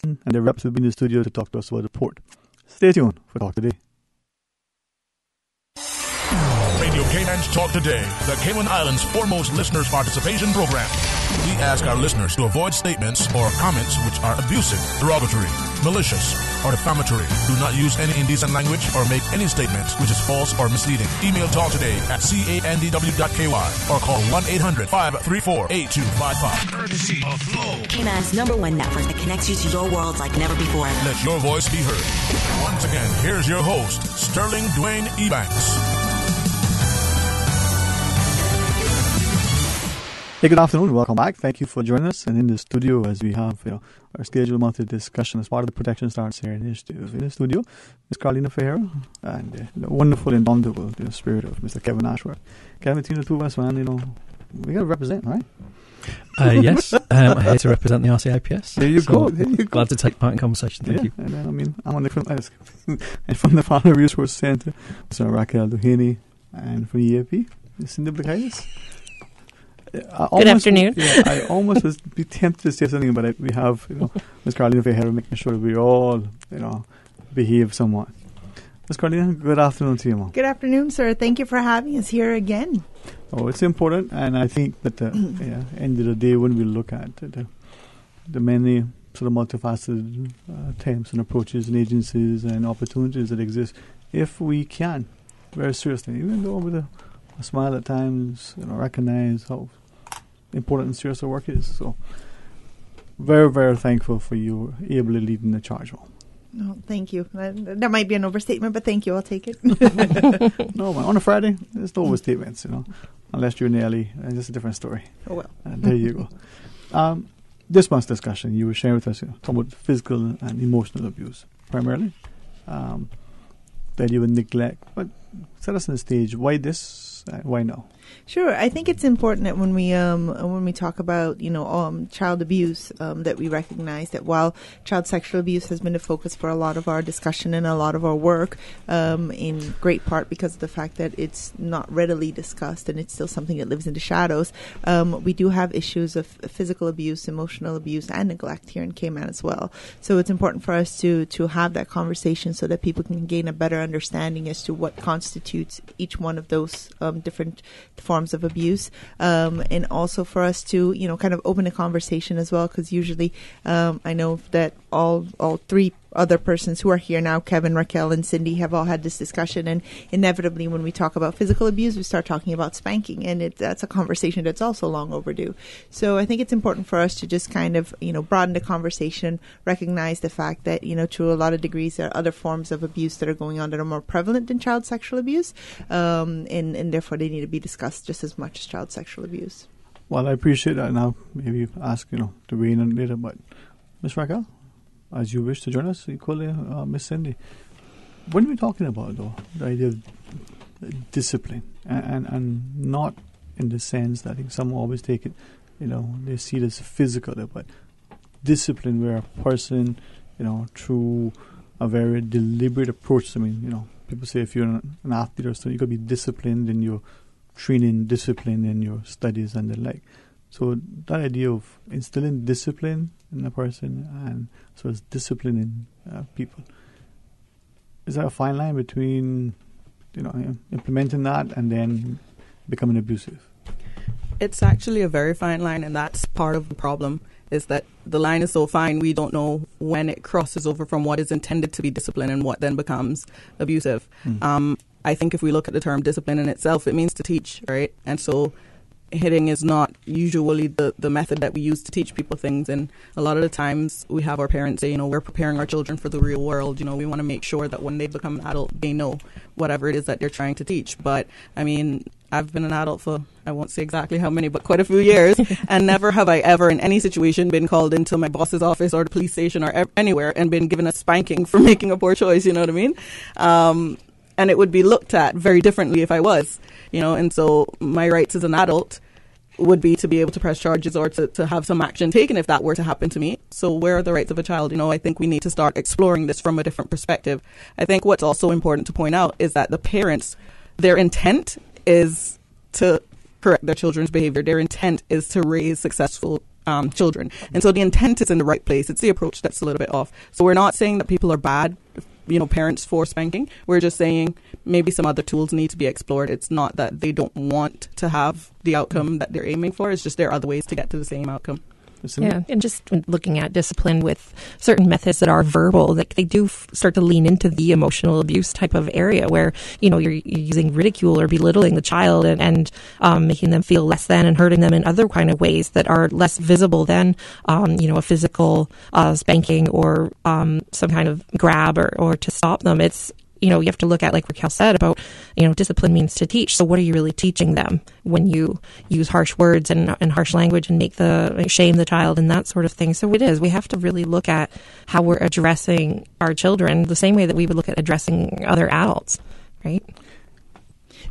and the reps will be in the studio to talk to us about the port. Stay tuned for Talk Today. Radio Cayman's Talk Today, the Cayman Islands' foremost listeners' participation program. We ask our listeners to avoid statements or comments which are abusive, derogatory, malicious, or defamatory. Do not use any indecent language or make any statement which is false or misleading. Email Talk Today at candw.ky or call 1-800-534-8255. Courtesy of Flow, Cayman's #1 network that connects you to your world like never before. Let your voice be heard. Once again, here's your host, Sterling Dwayne Ebanks. Hey, good afternoon. Welcome back. Thank you for joining us. And in the studio, as we have our scheduled monthly discussion as part of the Protection Starts Here initiative. In the studio, Ms. Carolina Ferreira and the wonderful, indomitable spirit of Mr. Kevin Ashworth. Kevin, between the two of us, man, we got to represent, right? Yes, I'm here to represent the RCIPS. There you go. There you go. Glad to take part in conversation. Thank you. And then, I'm on the and from the Father Resource Center, Mr. Raquel Duhaney, and from EAP, Cindy Blakaitis. Good afternoon. I almost was be tempted to say something, but we have Ms. Carolina Ferreira making sure that we all behave somewhat. Ms. Carolina, good afternoon to you, Mom. Good afternoon, sir. Thank you for having us here again. Oh, it's important, and I think that end of the day, when we look at the many sort of multifaceted attempts and approaches and agencies and opportunities that exist, if we can, very seriously, even though with a smile at times, recognize how important and serious our work is. So, very, very thankful for you ably leading the charge. No, thank you. That might be an overstatement, but thank you. I'll take it. No, man, on a Friday, there's no overstatements, unless you're in the alley. It's a different story. Oh, well. There you go. This month's discussion, you were sharing with us, talking about physical and emotional abuse, primarily. That you would neglect. But set us on the stage. Why this? Why now? Sure. I think it's important that when we talk about child abuse, that we recognize that while child sexual abuse has been a focus for a lot of our discussion and a lot of our work, in great part because of the fact that it's not readily discussed and it's still something that lives in the shadows, we do have issues of physical abuse, emotional abuse, and neglect here in Cayman as well. So it's important for us to have that conversation so that people can gain a better understanding as to what constitutes each one of those different forms of abuse, and also for us to kind of open a conversation as well, because usually I know that all three other persons who are here now, Kevin, Raquel, and Cindy, have all had this discussion, and inevitably when we talk about physical abuse, we start talking about spanking, and that's a conversation that's also long overdue. So I think it's important for us to just kind of broaden the conversation, recognize the fact that to a lot of degrees there are other forms of abuse that are going on that are more prevalent than child sexual abuse, and therefore they need to be discussed just as much as child sexual abuse. Well, I appreciate that. Now maybe ask Dwayne later, but Ms. Raquel, as you wish to join us, equally, Miss Cindy. When are we talking about, though, the idea of discipline, and not in the sense that I think some always take it, they see it as physical, but discipline where a person, through a very deliberate approach. People say if you're an athlete or so, you got to be disciplined in your training, disciplined in your studies and the like. So that idea of instilling discipline in a person and so it's disciplining people. Is there a fine line between, implementing that and then becoming abusive? It's actually a very fine line, and that's part of the problem, is that the line is so fine we don't know when it crosses over from what is intended to be discipline and what then becomes abusive. I think if we look at the term discipline in itself, it means to teach, right? And so hitting is not usually the method that we use to teach people things. And a lot of the times we have our parents say, we're preparing our children for the real world. We want to make sure that when they become an adult, they know whatever it is that they're trying to teach. But I've been an adult for, I won't say exactly how many, but quite a few years. And never have I ever in any situation been called into my boss's office or the police station or anywhere and been given a spanking for making a poor choice. You know what I mean? And it would be looked at very differently if I was, and so my rights as an adult would be to be able to press charges or to have some action taken if that were to happen to me. So where are the rights of a child? I think we need to start exploring this from a different perspective. I think what's also important to point out is that the parents, their intent is to correct their children's behavior. Their intent is to raise successful children. And so the intent is in the right place. It's the approach that's a little bit off. So we're not saying that people are bad, parents for spanking. We're just saying maybe some other tools need to be explored. It's not that they don't want to have the outcome that they're aiming for. It's just there are other ways to get to the same outcome. Yeah, and just looking at discipline with certain methods that are verbal, that they do start to lean into the emotional abuse type of area where, you're using ridicule or belittling the child and making them feel less than and hurting them in other kind of ways that are less visible than, a physical spanking or some kind of grab or to stop them. It's, you have to look at, like Raquel said, about, discipline means to teach. So what are you really teaching them when you use harsh words and harsh language and shame the child and that sort of thing? So we have to really look at how we're addressing our children the same way that we would look at addressing other adults, right?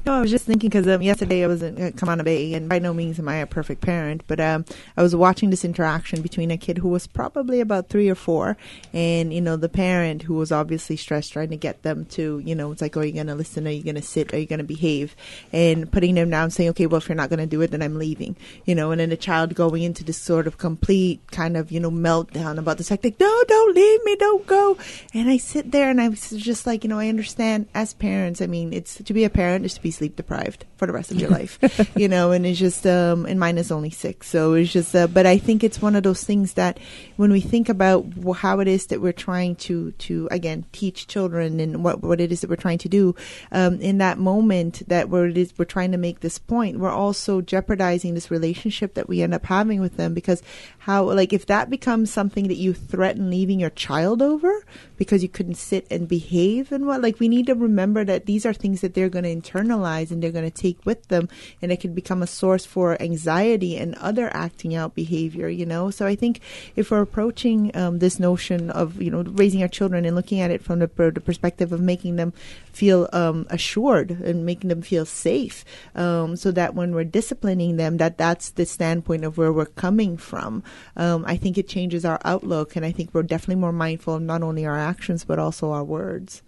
No, I was just thinking because yesterday I was in Cayman Bay, and by no means am I a perfect parent, but I was watching this interaction between a kid who was probably about 3 or 4, and the parent who was obviously stressed, trying to get them to it's like, are you going to listen? Are you going to sit? Are you going to behave? And putting them down, saying, okay, well, if you're not going to do it, then I'm leaving. And then the child going into this sort of complete kind of meltdown about this, like, no, don't leave me, don't go. And I sit there and I was just like, I understand as parents. I mean, it's to be a parent is to be sleep deprived for the rest of your life, and it's just, and mine is only 6. So it's just, but I think it's one of those things that when we think about how it is that we're trying to again, teach children and what it is that we're trying to do, in that moment that we're trying to make this point, we're also jeopardizing this relationship that we end up having with them, because if that becomes something that you threaten leaving your child over because you couldn't sit and behave and we need to remember that these are things that they're going to internalize and they're going to take with them, and it can become a source for anxiety and other acting out behavior, So I think if we're approaching this notion of, raising our children and looking at it from the perspective of making them feel assured and making them feel safe, so that when we're disciplining them, that's the standpoint of where we're coming from, I think it changes our outlook, and I think we're definitely more mindful of not only our actions but also our words.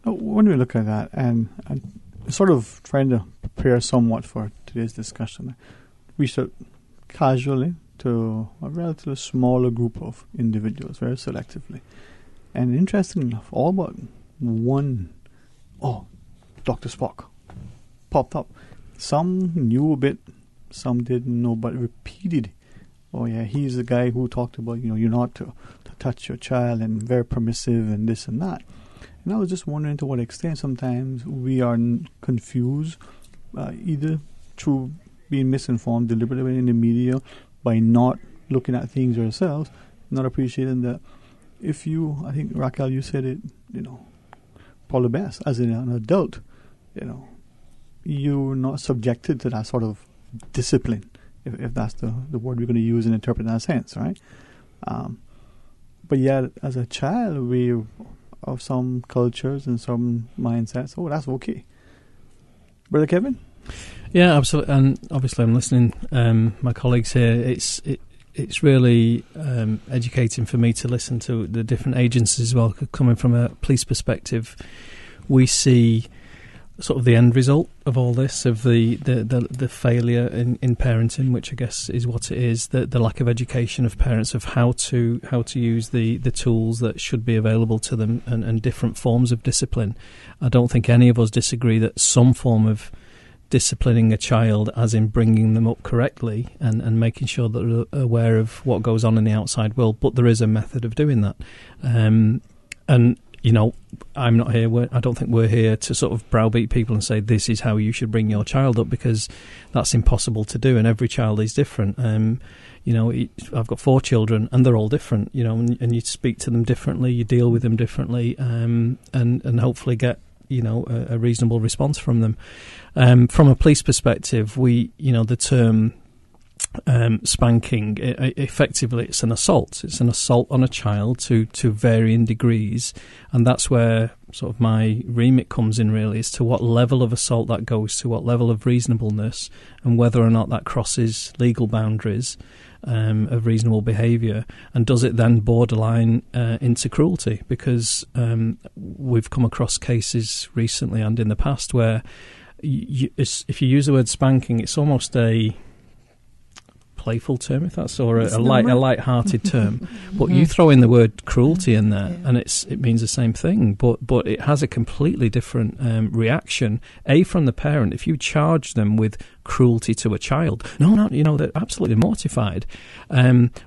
When we look at that and sort of trying to prepare somewhat for today's discussion, we should casually to a relatively smaller group of individuals, very selectively. And interestingly enough, all but one, Dr. Spock, popped up. Some knew a bit, some didn't know, but repeated, he's the guy who talked about, you're not to touch your child and very permissive and this and that. And I was just wondering to what extent sometimes we are confused, either through being misinformed deliberately in the media, by not looking at things ourselves, not appreciating that I think Raquel, you said it, probably best, as an adult, you're not subjected to that sort of discipline, if that's the word we're going to use and interpret in that sense, right? But yet, as a child, we of some cultures and some mindsets, that's okay. Brother Kevin? Yeah, absolutely. And obviously I'm listening, my colleagues here, it's really educating for me to listen to the different agencies as well. Coming from a police perspective, we see sort of the end result of all this, of the failure in parenting, which I guess is what it is, the lack of education of parents of how to use the tools that should be available to them, and different forms of discipline. I don't think any of us disagree that some form of disciplining a child, as in bringing them up correctly and making sure that they're aware of what goes on in the outside world, but there is a method of doing that. And I'm not here. I don't think we're here to sort of browbeat people and say this is how you should bring your child up, because that's impossible to do, and every child is different. I've got 4 children, and they're all different. And you speak to them differently, you deal with them differently, and hopefully get a reasonable response from them. From a police perspective, the term spanking, effectively it's an assault. It's an assault on a child to varying degrees, and that's where sort of my remit comes in, really, as to what level of assault that goes to, what level of reasonableness, and whether or not that crosses legal boundaries of reasonable behaviour, and does it then borderline into cruelty? Because we've come across cases recently and in the past where if you use the word spanking, it's almost a playful term, if that's, or a light-hearted term. But you throw in the word cruelty in there, and it means the same thing. But it has a completely different reaction. From the parent, if you charge them with cruelty to a child, they're absolutely mortified.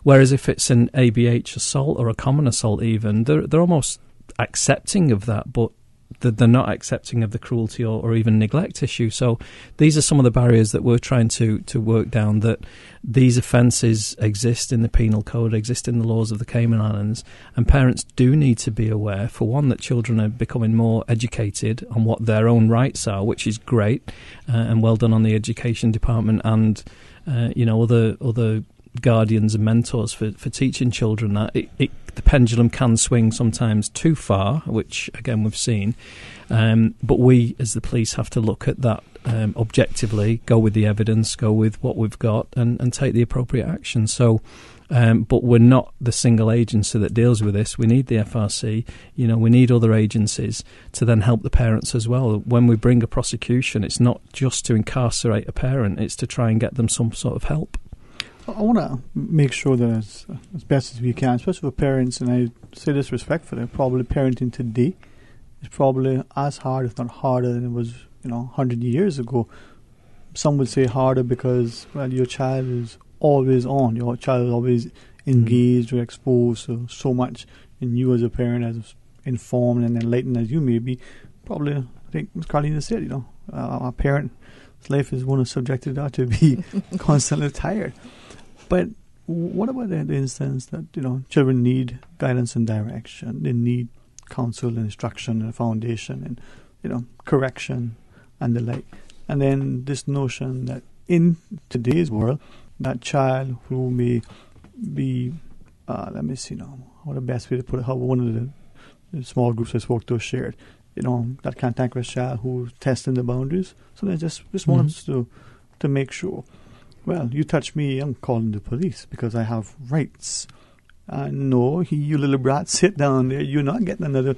Whereas if it's an ABH assault or a common assault, even they're almost accepting of that, but they're not accepting of the cruelty or even neglect issue. So these are some of the barriers that we're trying to work down, that these offences exist in the penal code, exist in the laws of the Cayman Islands, and parents do need to be aware, for one, that children are becoming more educated on what their own rights are, which is great, and well done on the education department and other guardians and mentors for teaching children that the pendulum can swing sometimes too far, which again we've seen, but we as the police have to look at that objectively, go with the evidence, go with what we've got, and take the appropriate action. So but we're not the single agency that deals with this. We need the FRC, we need other agencies to then help the parents as well. When we bring a prosecution, it's not just to incarcerate a parent, it's to try and get them some sort of help. I want to make sure that as best as we can, especially for parents, and I say this respectfully, probably parenting today is probably as hard, if not harder, than it was 100 years ago. Some would say harder because, your child is always on, your child is always engaged or exposed to so much, and you as a parent, as informed and enlightened as you may be, probably, I think Ms. Carlina said, our parent's life is one of subjected to be constantly tired. But what about the instance that, children need guidance and direction, they need counsel and instruction and a foundation and, correction and the like. And then this notion that in today's world, that child who may be, let me see now, what the best way to put it, how one of the small groups I spoke to shared, that cantankerous child who's testing the boundaries. So they just wants to make sure, well, you touch me, I'm calling the police because I have rights. No, you little brat, sit down there. You're not getting another,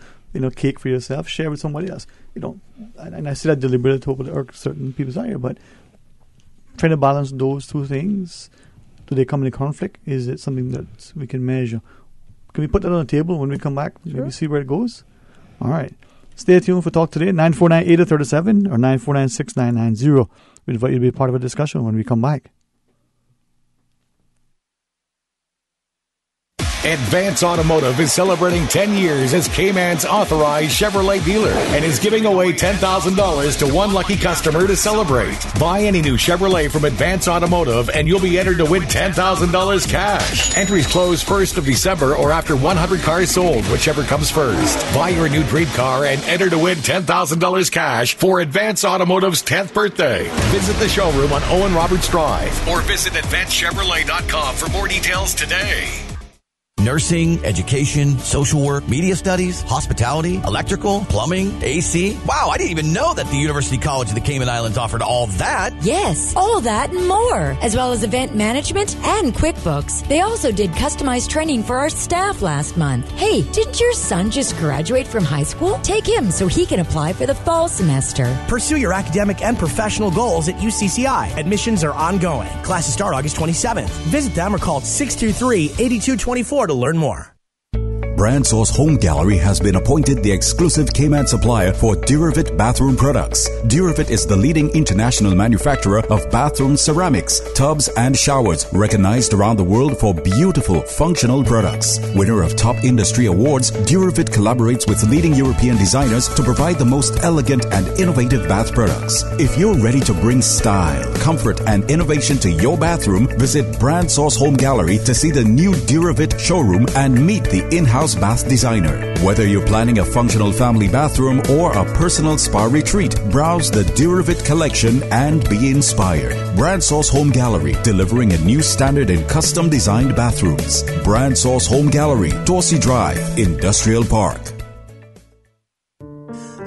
cake for yourself. Share with somebody else. And I say that deliberately to hope to irk certain people's eye, but trying to balance those two things. Do they come into conflict? Is it something that we can measure? Can we put that on the table when we come back? Sure. Maybe see where it goes? All right. Stay tuned for Talk Today, 949-8037 or 949-6990. We invite you to be part of a discussion when we come back. Advance Automotive is celebrating 10 years as Cayman's authorized Chevrolet dealer and is giving away $10,000 to one lucky customer to celebrate. Buy any new Chevrolet from Advance Automotive and you'll be entered to win $10,000 cash. Entries close 1st of December or after 100 cars sold, whichever comes first. Buy your new dream car and enter to win $10,000 cash for Advance Automotive's 10th birthday. Visit the showroom on Owen Roberts Drive or visit AdvanceChevrolet.com for more details today. Nursing, education, social work, media studies, hospitality, electrical, plumbing, AC. Wow, I didn't even know that the University College of the Cayman Islands offered all that. Yes, all that and more, as well as event management and QuickBooks. They also did customized training for our staff last month. Hey, didn't your son just graduate from high school? Take him so he can apply for the fall semester. Pursue your academic and professional goals at UCCI. Admissions are ongoing. Classes start August 27th. Visit them or call 623-8224 to learn more. Brand Source Home Gallery has been appointed the exclusive Cayman supplier for Duravit bathroom products. Duravit is the leading international manufacturer of bathroom ceramics, tubs, and showers, recognized around the world for beautiful, functional products. Winner of top industry awards, Duravit collaborates with leading European designers to provide the most elegant and innovative bath products. If you're ready to bring style, comfort, and innovation to your bathroom, visit Brand Source Home Gallery to see the new Duravit showroom and meet the in-house bath designer. Whether you're planning a functional family bathroom or a personal spa retreat, browse the Duravit collection and be inspired. Brand Source Home Gallery, delivering a new standard in custom designed bathrooms. Brand Source Home Gallery, Dorsey Drive, Industrial Park.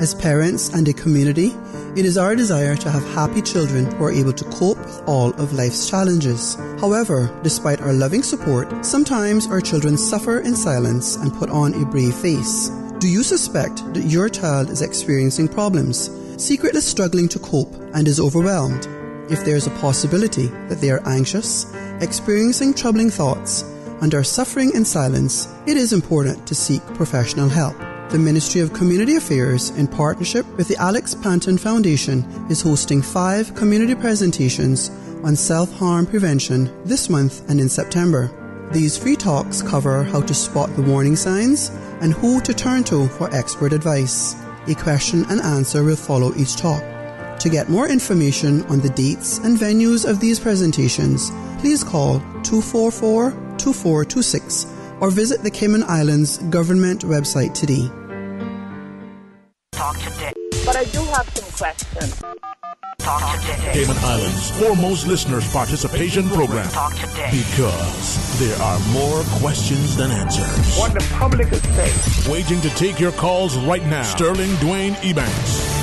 As parents and a community, it is our desire to have happy children who are able to cope with all of life's challenges. However, despite our loving support, sometimes our children suffer in silence and put on a brave face. Do you suspect that your child is experiencing problems, secretly struggling to cope, and is overwhelmed? If there is a possibility that they are anxious, experiencing troubling thoughts, and are suffering in silence, it is important to seek professional help. The Ministry of Community Affairs, in partnership with the Alex Panton Foundation, is hosting 5 community presentations on self-harm prevention this month and in September. These free talks cover how to spot the warning signs and who to turn to for expert advice. A question and answer will follow each talk. To get more information on the dates and venues of these presentations, please call 244-2426 or visit the Cayman Islands government website today. Talk today. But I do have some questions. Talk today. Cayman Islands' foremost listeners participation program. Talk today. Because there are more questions than answers. What the public is saying. Waging to take your calls right now. Sterling Dwayne Ebanks.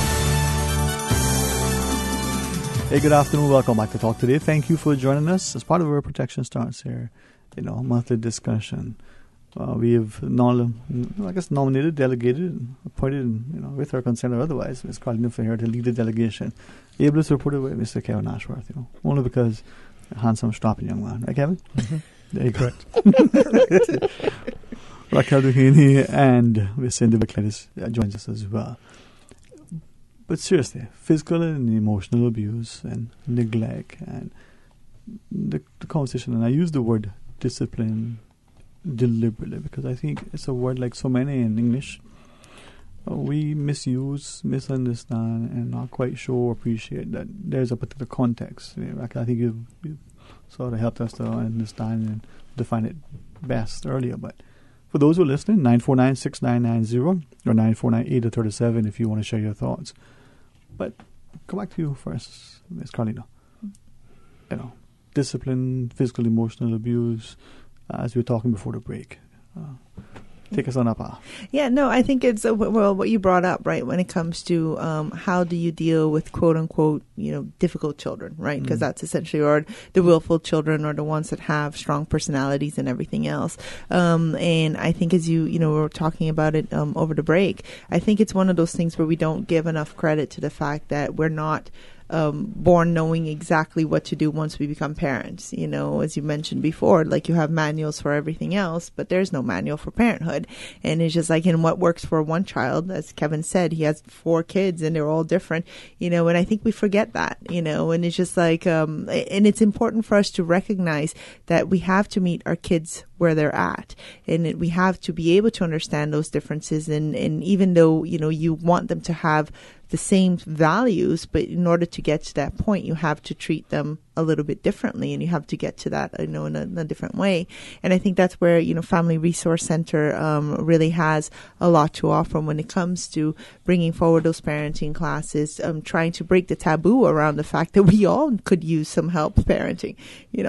Hey, good afternoon. Welcome back to Talk Today. Thank you for joining us. As part of our Protection Starts here, monthly discussion. We have nominated, delegated, appointed, with our consent or otherwise, Ms. Carlina for here to lead the delegation. Able to report with Mr. Kevin Ashworth, only because a handsome, strapping young man. Right, Kevin? Mm-hmm. There you go. Raquel Duhaney and Ms. Cindy Bacletis joins us as well. But seriously, physical and emotional abuse and neglect and the conversation, and I use the word discipline deliberately because I think it's a word like so many in English we misuse, misunderstand, and not quite sure or appreciate that there's a particular context. I think you sort of helped us to understand and define it best earlier. But for those who are listening, 949-6990 or 949-837 if you want to share your thoughts. But come back to you first, Ms. Carlina. Discipline, physical, emotional abuse, as we were talking before the break. Take us on that path. Yeah, no, I think it's, what you brought up, right, when it comes to how do you deal with quote-unquote, difficult children, right? Because that's essentially, or the willful children or the ones that have strong personalities and everything else. And I think as we were talking about it over the break, I think it's one of those things where we don't give enough credit to the fact that we're not born knowing exactly what to do once we become parents. As you mentioned before, like you have manuals for everything else, but there's no manual for parenthood. And it's just like in what works for one child, as Kevin said, he has 4 kids and they're all different, and I think we forget that, and it's just like, and it's important for us to recognize that we have to meet our kids where they're at, and we have to be able to understand those differences. And even though, you want them to have the same values, but in order to get to that point, you have to treat them a little bit differently, and you have to get to that, in a different way. And I think that's where, Family Resource Center really has a lot to offer when it comes to bringing forward those parenting classes, trying to break the taboo around the fact that we all could use some help parenting,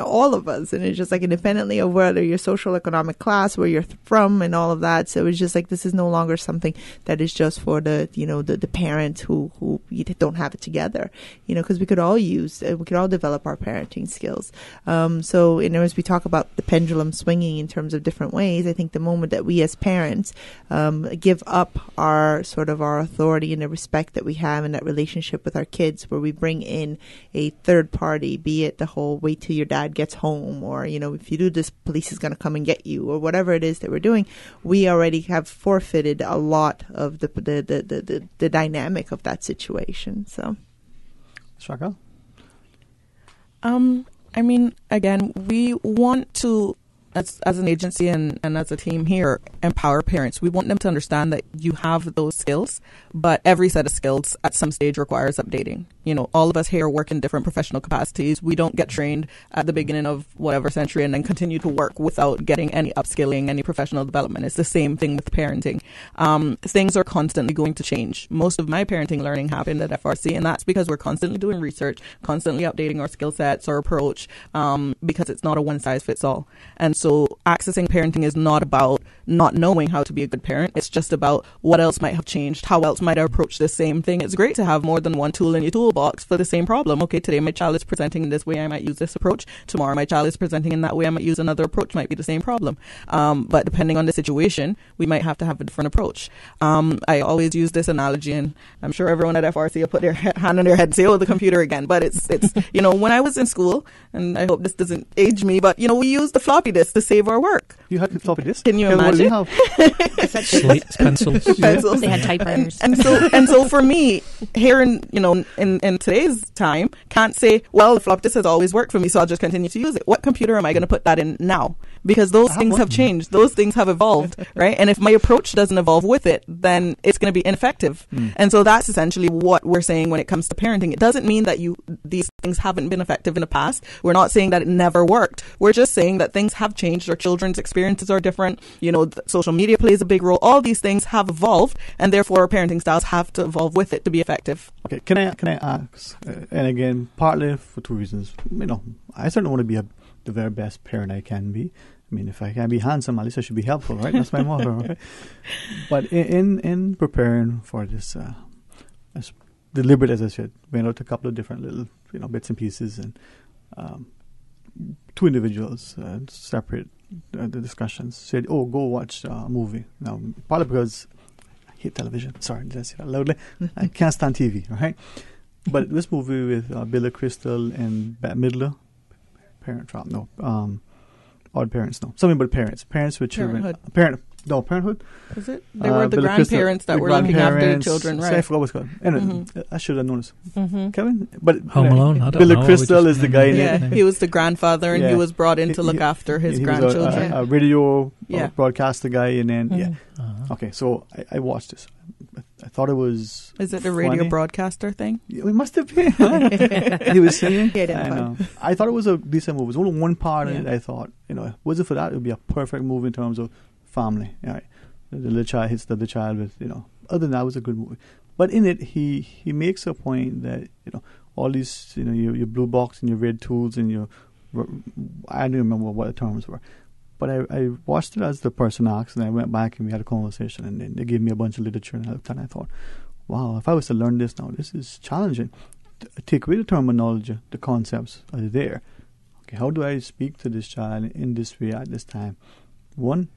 all of us. And it's just like independently of whether your social economic class, where you're from, and all of that. So it's just like this is no longer something that is just for the, the parents who don't have it together, because we could all develop our parenting skills. So, as we talk about the pendulum swinging in terms of different ways, I think the moment that we as parents give up our authority and the respect that we have in that relationship with our kids, where we bring in a third party, be it the whole wait till your dad gets home, or, if you do this, police is going to come and get you, or whatever it is that we're doing, we already have forfeited a lot of the dynamic of that situation. So, Shaka? Again, we want to, as an agency and as a team here, empower parents. We want them to understand that you have those skills, but every set of skills at some stage requires updating. All of us here work in different professional capacities. We don't get trained at the beginning of whatever century and then continue to work without getting any upskilling, any professional development. It's the same thing with parenting. Things are constantly going to change. Most of my parenting learning happened at FRC, and that's because we're constantly doing research, constantly updating our skill sets, our approach, because it's not a one-size-fits-all. And so accessing parenting is not about not knowing how to be a good parent. It's just about what else might have changed, how else might I approach this same thing. It's great to have more than one tool in your toolbox, toolbox for the same problem. Okay, today my child is presenting in this way, I might use this approach. Tomorrow my child is presenting in that way, I might use another approach. Might be the same problem. But depending on the situation, we might have to have a different approach. I always use this analogy, and I'm sure everyone at FRC will put their hand on their head and say, oh, the computer again. But it's when I was in school, and I hope this doesn't age me, but, we used the floppy disk to save our work. You had the floppy disk? Can you imagine? Slates, pencils. They had typewriters. And so for me, here in today's time, can't say, well, the floppy disk has always worked for me, so I'll just continue to use it. What computer am I going to put that in now? Because those things have changed. Those things have evolved, right? And if my approach doesn't evolve with it, then it's going to be ineffective. And so that's essentially what we're saying when it comes to parenting. It doesn't mean that these things haven't been effective in the past. We're not saying that it never worked. We're just saying that things have changed. Our children's experiences are different. Social media plays a big role. All these things have evolved, and therefore our parenting styles have to evolve with it to be effective. Okay, can I ask? And again, partly for two reasons. I certainly want to be the very best parent I can be. I mean, if I can be handsome, at least I should be helpful, right? That's my motto, right? But in preparing for this, as deliberate as I said, went out to a couple of different little, bits and pieces, and two individuals, separate the discussions, said, "Oh, go watch a movie." Now, partly because I hate television. Sorry, did I say that loudly? I can't stand TV, right? But this movie with Billy Crystal and Bette Midler, Parent Trap, no. Odd Parents, no. Something about parents with children. Parenthood. Is it? They were the grandparents that were looking after the children, right? I forgot what's called. Anyway, I should have known this. Kevin? But Home Alone? I don't Billy know. Crystal is the guy in it. He was the grandfather, and he was brought in to look after his grandchildren. A radio broadcaster guy, and then, Okay, so I watched this. I thought it was. Is it the radio broadcaster thing? It must have been. He was singing. I thought it was a decent movie. It was only one part in it. I thought, was it for that? It would be a perfect movie in terms of family. Right? The little child hits the other child with, Other than that, it was a good movie. But in it, he makes a point that all these, your blue box and your red tools and your, I don't remember what the terms were. But I watched it as the person asked, and I went back and we had a conversation, and then they gave me a bunch of literature, and I thought, wow, if I was to learn this now, this is challenging. Take away the terminology, the concepts are there. Okay, how do I speak to this child in this way at this time? One,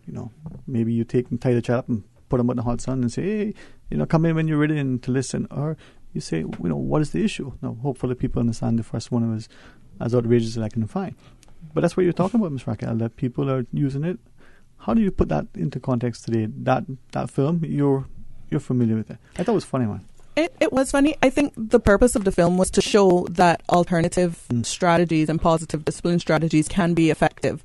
maybe you tie the child up and put him out in the hot sun and say, hey, come in when you're ready and to listen. Or you say, what is the issue? Now, hopefully people understand the first one was as outrageous as I can find. But that's what you're talking about, Ms. Raquel, that people are using it. How do you put that into context today? That film, you're familiar with it. I thought it was funny, man. It was funny. I think the purpose of the film was to show that alternative strategies and positive discipline strategies can be effective.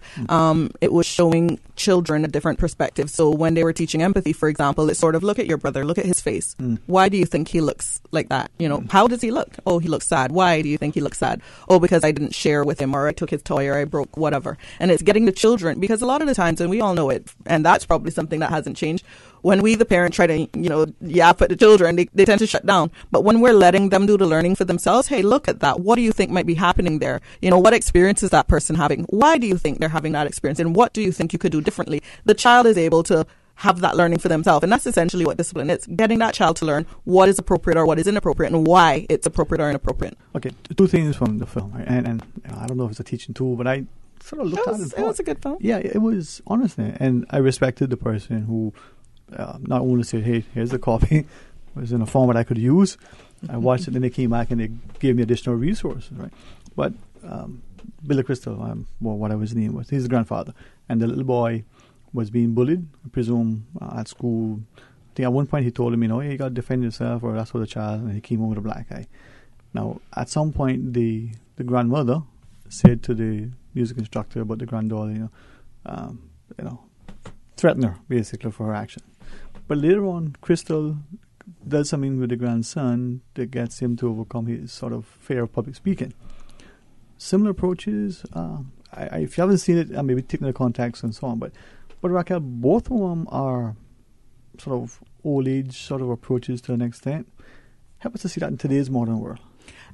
It was showing children a different perspective. So when they were teaching empathy, for example, it's sort of, look at your brother, look at his face. Why do you think he looks like that? How does he look? Oh, he looks sad. Why do you think he looks sad? Oh, because I didn't share with him, or I took his toy, or I broke whatever. And it's getting the children, because a lot of the times, and we all know it, and that's probably something that hasn't changed, when we, the parent, try to, yap at the children, they tend to shut down. But when we're letting them do the learning for themselves, hey, look at that. What do you think might be happening there? What experience is that person having? Why do you think they're having that experience? And what do you think you could do differently? The child is able to have that learning for themselves. And that's essentially what discipline is. Getting that child to learn what is appropriate or what is inappropriate, and why it's appropriate or inappropriate. Okay, two things from the film. Right? And I don't know if it's a teaching tool, but I sort of looked at it. It was a good film. Yeah, it was, honestly. And I respected the person who not only said, hey, here's the copy. It was in a format I could use. I watched it, then they came back and they gave me additional resources, right? But Billy Crystal, whatever his name was, he's the grandfather. And the little boy was being bullied, I presume, at school. I think at one point he told him, hey, you got to defend yourself, or that's for the child, and he came home with a black eye. Now, at some point, the grandmother said to the music instructor about the granddaughter, threaten her, basically, for her action. But later on, Crystal does something with the grandson that gets him to overcome his sort of fear of public speaking. Similar approaches. If you haven't seen it, maybe taking the context and so on. But Raquel, both of them are sort of old age sort of approaches to an extent. Help us to see that in today's modern world.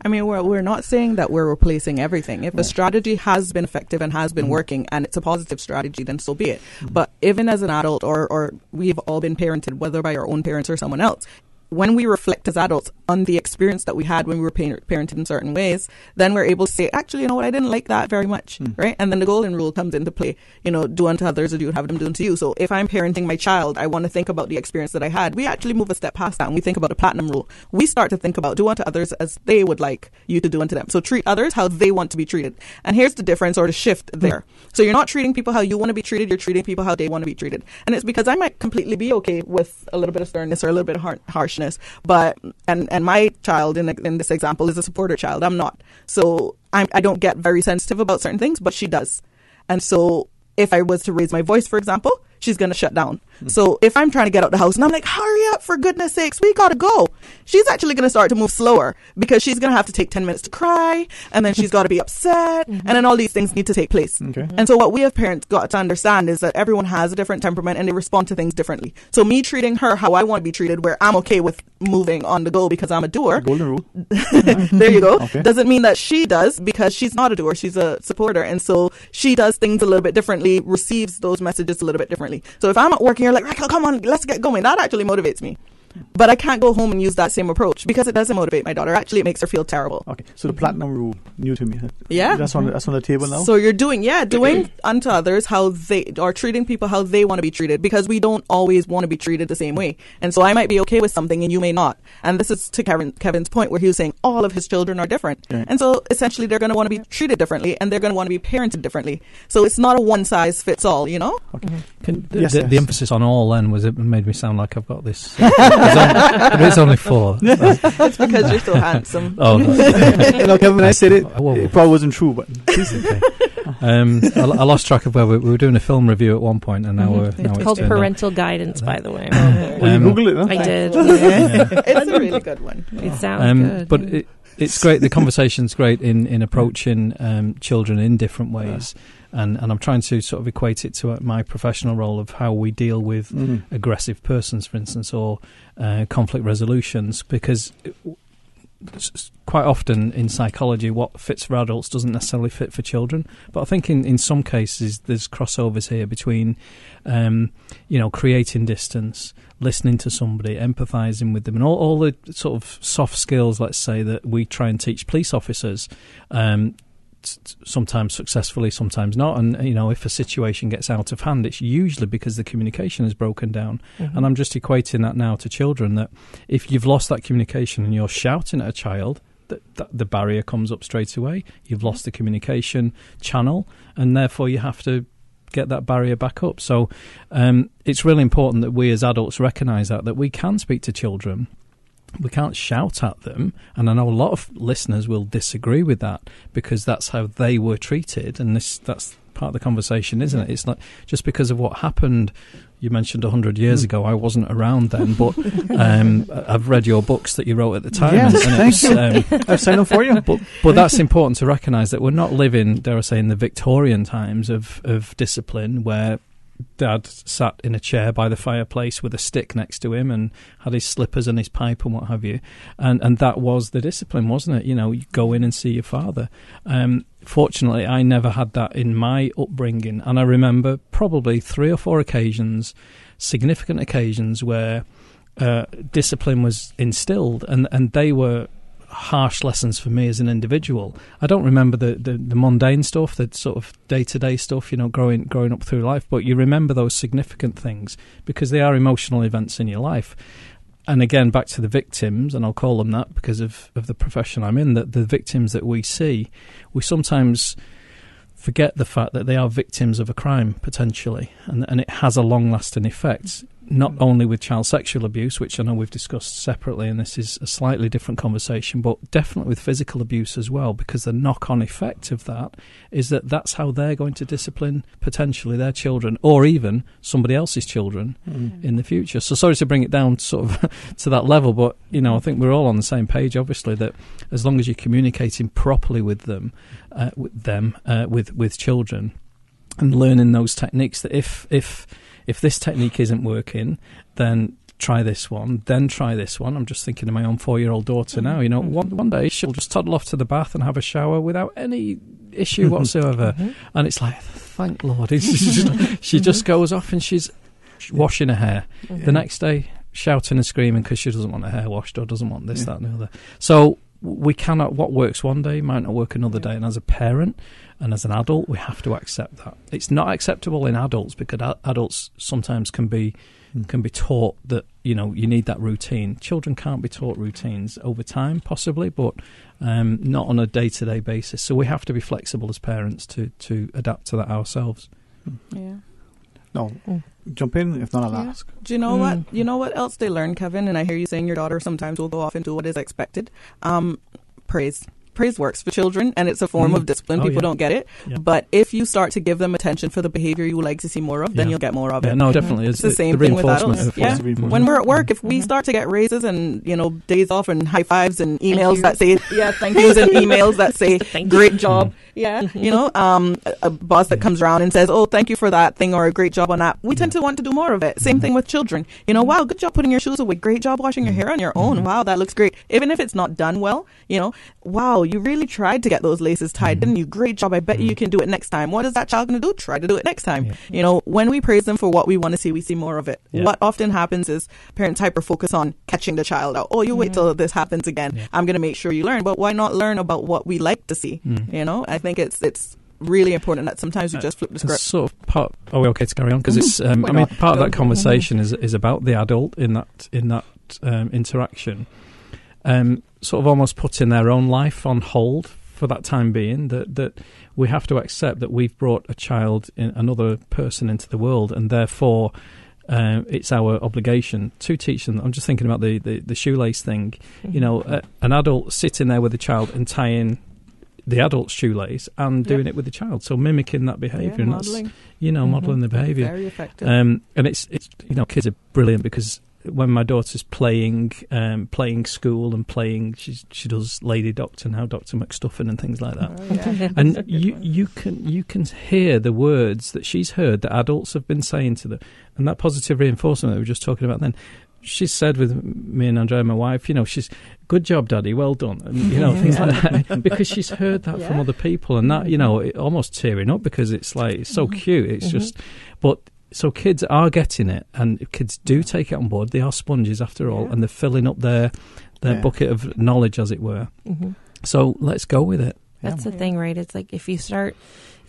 I mean, we're not saying that we're replacing everything. If a strategy has been effective and has been working, and it's a positive strategy, then so be it. But even as an adult, or we've all been parented, whether by our own parents or someone else, when we reflect as adults, on the experience that we had when we were parented in certain ways, then we're able to say, actually, you know what, I didn't like that very much, right? And then the golden rule comes into play, you know, do unto others as you would have them do unto you. So if I'm parenting my child, I want to think about the experience that I had. We actually move a step past that and we think about the platinum rule. We start to think about do unto others as they would like you to do unto them. So treat others how they want to be treated. And here's the difference or the shift there. So you're not treating people how you want to be treated, you're treating people how they want to be treated. And it's because I might completely be okay with a little bit of sternness or a little bit of harshness, but and my child in this example is a supporter child. I'm not. So I don't get very sensitive about certain things, but she does. And so if I was to raise my voice, for example, she's going to shut down. So if I'm trying to get out the house and I'm like, hurry up, for goodness sakes, we got to go. She's actually going to start to move slower because she's going to have to take 10 minutes to cry, and then she's got to be upset, and then all these things need to take place. Okay. And so what we as parents got to understand is that everyone has a different temperament and they respond to things differently. So me treating her how I want to be treated, where I'm okay with moving on the go because I'm a doer. Golden rule. There you go. Okay. Doesn't mean that she does, because she's not a doer. She's a supporter. And so she does things a little bit differently, receives those messages a little bit differently. So if I'm at work and you're like, Raquel, come on, let's get going, that actually motivates me. But I can't go home and use that same approach because it doesn't motivate my daughter. Actually, it makes her feel terrible. Okay, so the platinum rule, new to me. Yeah. That's on the table now? So you're doing unto others how they are, treating people how they want to be treated, because we don't always want to be treated the same way. And so I might be okay with something and you may not. And this is to Kevin's point where he was saying all of his children are different. Right. And so essentially they're going to want to be treated differently and they're going to want to be parented differently. So it's not a one size fits all, you know? Okay. The emphasis on all then it made me sound like I've got this. It's only 4. It's because you're so handsome. Oh, no, Kevin, when I said it probably wasn't true, but okay. I lost track of where we were doing a film review at one point, and now it's called Parental Guidance, by the way. You Google it, huh? I did. It's a really good one. It sounds good. But it's great. The conversation's great in approaching children in different ways. And I'm trying to sort of equate it to my professional role of how we deal with aggressive persons, for instance, or conflict resolutions, because quite often in psychology what fits for adults doesn't necessarily fit for children. But I think in some cases there's crossovers here between creating distance, listening to somebody, empathising with them, and all the sort of soft skills, let's say, that we try and teach police officers, sometimes successfully, sometimes not. And if a situation gets out of hand, it's usually because the communication is broken down. And I'm just equating that now to children, that if you've lost that communication and you're shouting at a child, that the barrier comes up straight away. You've lost the communication channel, and therefore you have to get that barrier back up. So it's really important that we as adults recognise that we can speak to children. We can't shout at them, and I know a lot of listeners will disagree with that because that's how they were treated, and that's part of the conversation, isn't it? It's not just because of what happened. You mentioned 100 years ago. I wasn't around then, but I've read your books that you wrote at the time. Yes, thank you. I've signed up for you. But that's important to recognise that we're not living, dare I say, in the Victorian times of discipline, where Dad sat in a chair by the fireplace with a stick next to him and had his slippers and his pipe and what have you. And that was the discipline, wasn't it? You go in and see your father. Fortunately, I never had that in my upbringing. And I remember probably 3 or 4 occasions, significant occasions, where discipline was instilled, and they were harsh lessons for me as an individual. I don't remember the mundane stuff, the sort of day-to-day stuff, growing up through life, but you remember those significant things because they are emotional events in your life. And again, back to the victims, and I'll call them that because of the profession I'm in, that the victims that we see, we sometimes forget the fact that they are victims of a crime, potentially, and it has a long-lasting effect. Not only with child sexual abuse, which I know we've discussed separately, and this is a slightly different conversation, but definitely with physical abuse as well, because the knock-on effect of that is that that's how they're going to discipline potentially their children, or even somebody else's children in the future. So sorry to bring it down sort of to that level, but I think we're all on the same page, obviously, that as long as you're communicating properly with them, with children, and learning those techniques, that if this technique isn't working, then try this one, then try this one. I'm just thinking of my own 4-year-old daughter now. One day she'll just toddle off to the bath and have a shower without any issue whatsoever. And it's like, thank Lord. She just goes off and she's washing her hair. The next day, shouting and screaming because she doesn't want her hair washed or doesn't want this, that, and the other. So we cannot. What works one day might not work another day. And as a parent and as an adult, we have to accept that. It's not acceptable in adults because adults sometimes can be taught that, you know, you need that routine. Children can't be taught routines over time, possibly, but not on a day-to-day basis. So we have to be flexible as parents to adapt to that ourselves. Yeah. No, jump in. If not, I'll ask. Do you know what? You know what else they learn, Kevin? And I hear you saying your daughter sometimes will go off and do what is expected. Praise. Praise works for children, and it's a form of discipline. People don't get it. Yeah. But if you start to give them attention for the behavior you would like to see more of, then you'll get more of it. No, definitely. It's the same thing with adults. When we're at work, if we start to get raises and, you know, days off and high fives and emails that say, thank yous, and emails that say, great job. You know, a boss that comes around and says, oh, thank you for that thing or a great job on that. We tend to want to do more of it. Same thing with children. You know, wow, good job putting your shoes away. Great job washing your hair on your own. Wow, that looks great. Even if it's not done well, you know, wow, you really tried to get those laces tied, didn't you? Great job. I bet you can do it next time. What is that child going to do? Try to do it next time. You know, when we praise them for what we want to see, we see more of it. What often happens is parents hyper focus on catching the child out. Oh, you wait till this happens again. I'm going to make sure you learn. But why not learn about what we like to see? You know, I think it's really important that sometimes we just flip the script. Sort of part. Are we okay to carry on? Because it's. I mean, part of that conversation is about the adult in that interaction, sort of almost putting their own life on hold for that time being. That we have to accept that we've brought a child, another person, into the world, and therefore. It's our obligation to teach them. I'm just thinking about the shoelace thing. You know, an adult sitting there with a child and tying the adult's shoelace and doing it with the child, so mimicking that behaviour, and modelling. that's, you know, modelling the behaviour. Very effective. And it's you know, kids are brilliant because when my daughter's playing school and playing, she does Lady Doctor now, Dr. McStuffin and things like that. And you can hear the words that she's heard that adults have been saying to them, and that positive reinforcement that we were just talking about then. She's said with me and Andrea, my wife, you know, she's, good job, Daddy, well done, and, you know, things like that, because she's heard that from other people, and that, you know, it almost tearing up because it's like, it's so cute. It's just, but so kids are getting it, and kids do take it on board. They are sponges after all, and they're filling up their bucket of knowledge, as it were. So let's go with it. That's the thing, right? It's like if you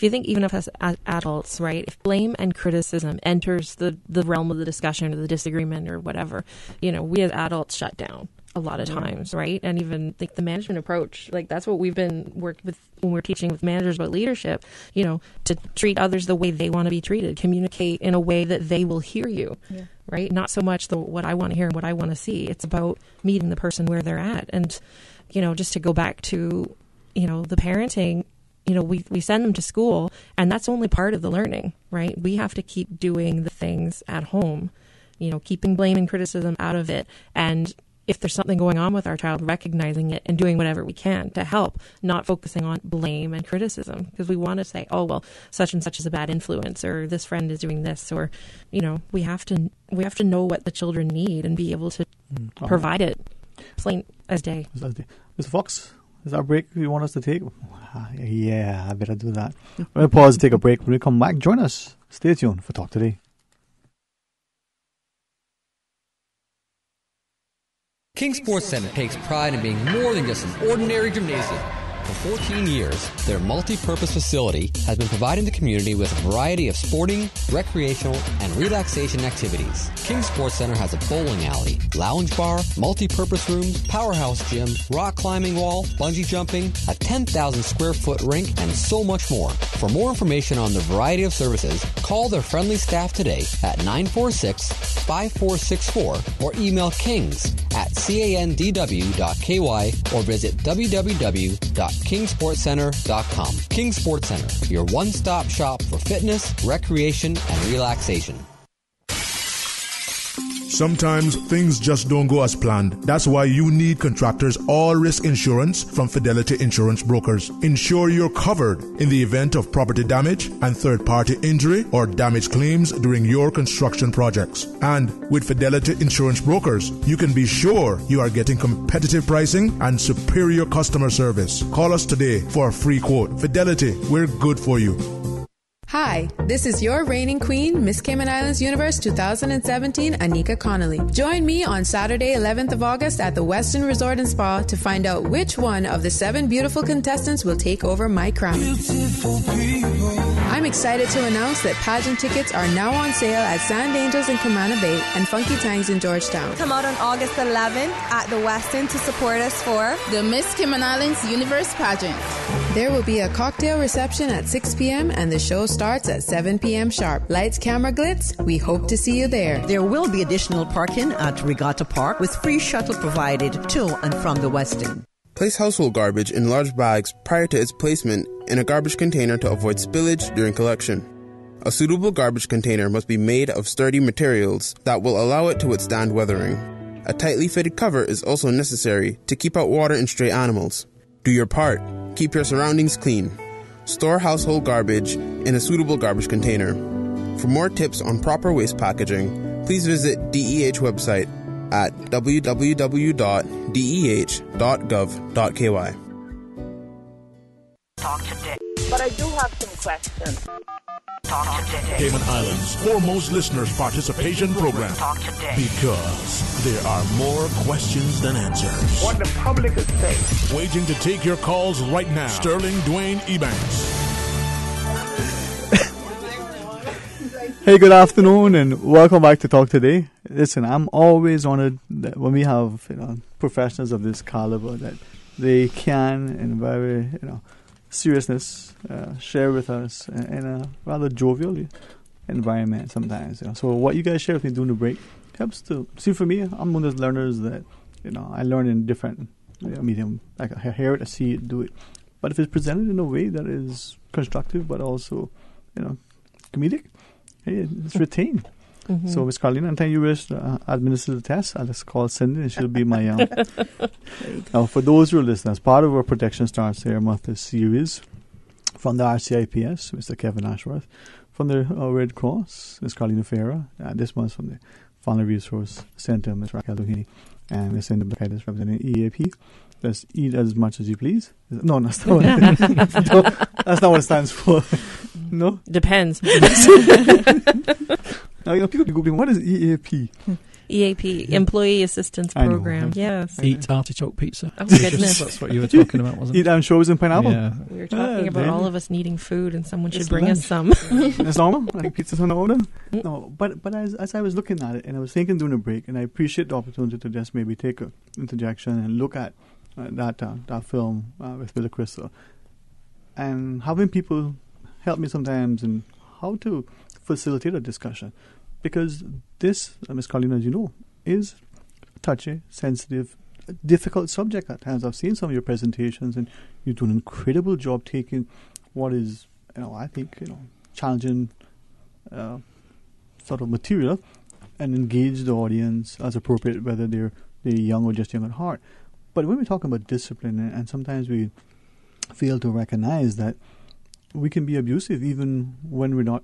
think even of us as adults, right, if blame and criticism enters the realm of the discussion or the disagreement or whatever, you know, we as adults shut down a lot of times, right? And even like the management approach, like that's what we've been worked with when we're teaching with managers about leadership, you know, to treat others the way they want to be treated, communicate in a way that they will hear you, right? Not so much what I want to hear and what I want to see. It's about meeting the person where they're at. And, you know, just to go back to, you know, the parenting, you know, we send them to school, and that's only part of the learning, right? We have to keep doing the things at home, you know, keeping blame and criticism out of it. And if there's something going on with our child, recognizing it and doing whatever we can to help, not focusing on blame and criticism, because we want to say, oh, well, such and such is a bad influence, or this friend is doing this, or, you know, we have to know what the children need and be able to provide it plain as day. Mr. Fox? Is that a break you want us to take? Yeah, I better do that. We'll pause and take a break. When we come back, join us. Stay tuned for Talk Today. King Sports Center takes pride in being more than just an ordinary gymnasium. For 14 years, their multi-purpose facility has been providing the community with a variety of sporting, recreational, and relaxation activities. King Sports Center has a bowling alley, lounge bar, multi-purpose rooms, powerhouse gym, rock climbing wall, bungee jumping, a 10,000 square foot rink, and so much more. For more information on the variety of services, call their friendly staff today at 946-5464 or email kings@candw.ky or visit www.kingsportscenter.com. King Sports Center, your one-stop shop for fitness, recreation, and relaxation. Sometimes things just don't go as planned. That's why you need Contractors All-Risk Insurance from Fidelity Insurance Brokers. Ensure you're covered in the event of property damage and third-party injury or damage claims during your construction projects. And with Fidelity Insurance Brokers, you can be sure you are getting competitive pricing and superior customer service. Call us today for a free quote. Fidelity, we're good for you. Hi, this is your reigning queen, Miss Cayman Islands Universe 2017, Anika Connolly. Join me on Saturday, 11th of August at the Westin Resort and Spa to find out which one of the 7 beautiful contestants will take over my crown. I'm excited to announce that pageant tickets are now on sale at Sand Angels in Camana Bay and Funky Tangs in Georgetown. Come out on August 11th at the Westin to support us for the Miss Cayman Islands Universe pageant. There will be a cocktail reception at 6 p.m. and the show starts at 7 p.m. sharp. Lights, camera, glitz. We hope to see you there. There will be additional parking at Regatta Park with free shuttle provided to and from the Westin. Place household garbage in large bags prior to its placement in a garbage container to avoid spillage during collection. A suitable garbage container must be made of sturdy materials that will allow it to withstand weathering. A tightly fitted cover is also necessary to keep out water and stray animals. Do your part. Keep your surroundings clean. Store household garbage in a suitable garbage container. For more tips on proper waste packaging, please visit DEH website at www.deh.gov.ky. Talk today. But I do have some questions. Talk today. Cayman Islands' foremost listeners' participation program. Talk today. Because there are more questions than answers. What the public is saying. Waiting to take your calls right now. Sterling Dwayne Ebanks. Hey, good afternoon and welcome back to Talk Today. Listen, I'm always honored that when we have professionals of this caliber that they can, in very seriousness, share with us in a rather jovial environment sometimes. So what you guys share with me during the break helps to see. For me, I'm one of those learners that I learn in different medium. Like I hear it, I see it, do it. But if it's presented in a way that is constructive but also comedic, hey, it's retained. Mm-hmm. So, Ms. Carlina, anytime you wish to administer the test, I'll just call Cindy and she'll be my Now, for those who are listeners, part of our Protection Starts Here month this series from the RCIPS, Mr. Kevin Ashworth, from the Red Cross, Ms. Carlina Ferreira, this month from the Family Resource Center, Ms. Raquel Doheny, and Ms. Cindy Blakaitis representing EAP. Just eat as much as you please. No, that's not what that's not what it stands for. No? Depends. Now, people be Googling, what is EAP? EAP, Employee Assistance Program. Yes. Eat artichoke pizza. Oh, goodness. That's what you were talking about, wasn't it? Eat anchovies and pineapple. Yeah. We were talking about all of us needing food and someone should bring lunch. us some. That's normal. I think pizza's on the order. No, but as I was looking at it, and I was thinking during the break, and I appreciate the opportunity to just maybe take an interjection and look at that film with Billy Crystal, and having people help me sometimes in how to facilitate a discussion, because this, Ms. Carlina, as you know, is a touchy, sensitive, difficult subject at times. I've seen some of your presentations, and you do an incredible job taking what is, I think, challenging sort of material and engage the audience as appropriate, whether they're young or just young at heart. But when we're talking about discipline, and sometimes we fail to recognize that we can be abusive even when we're not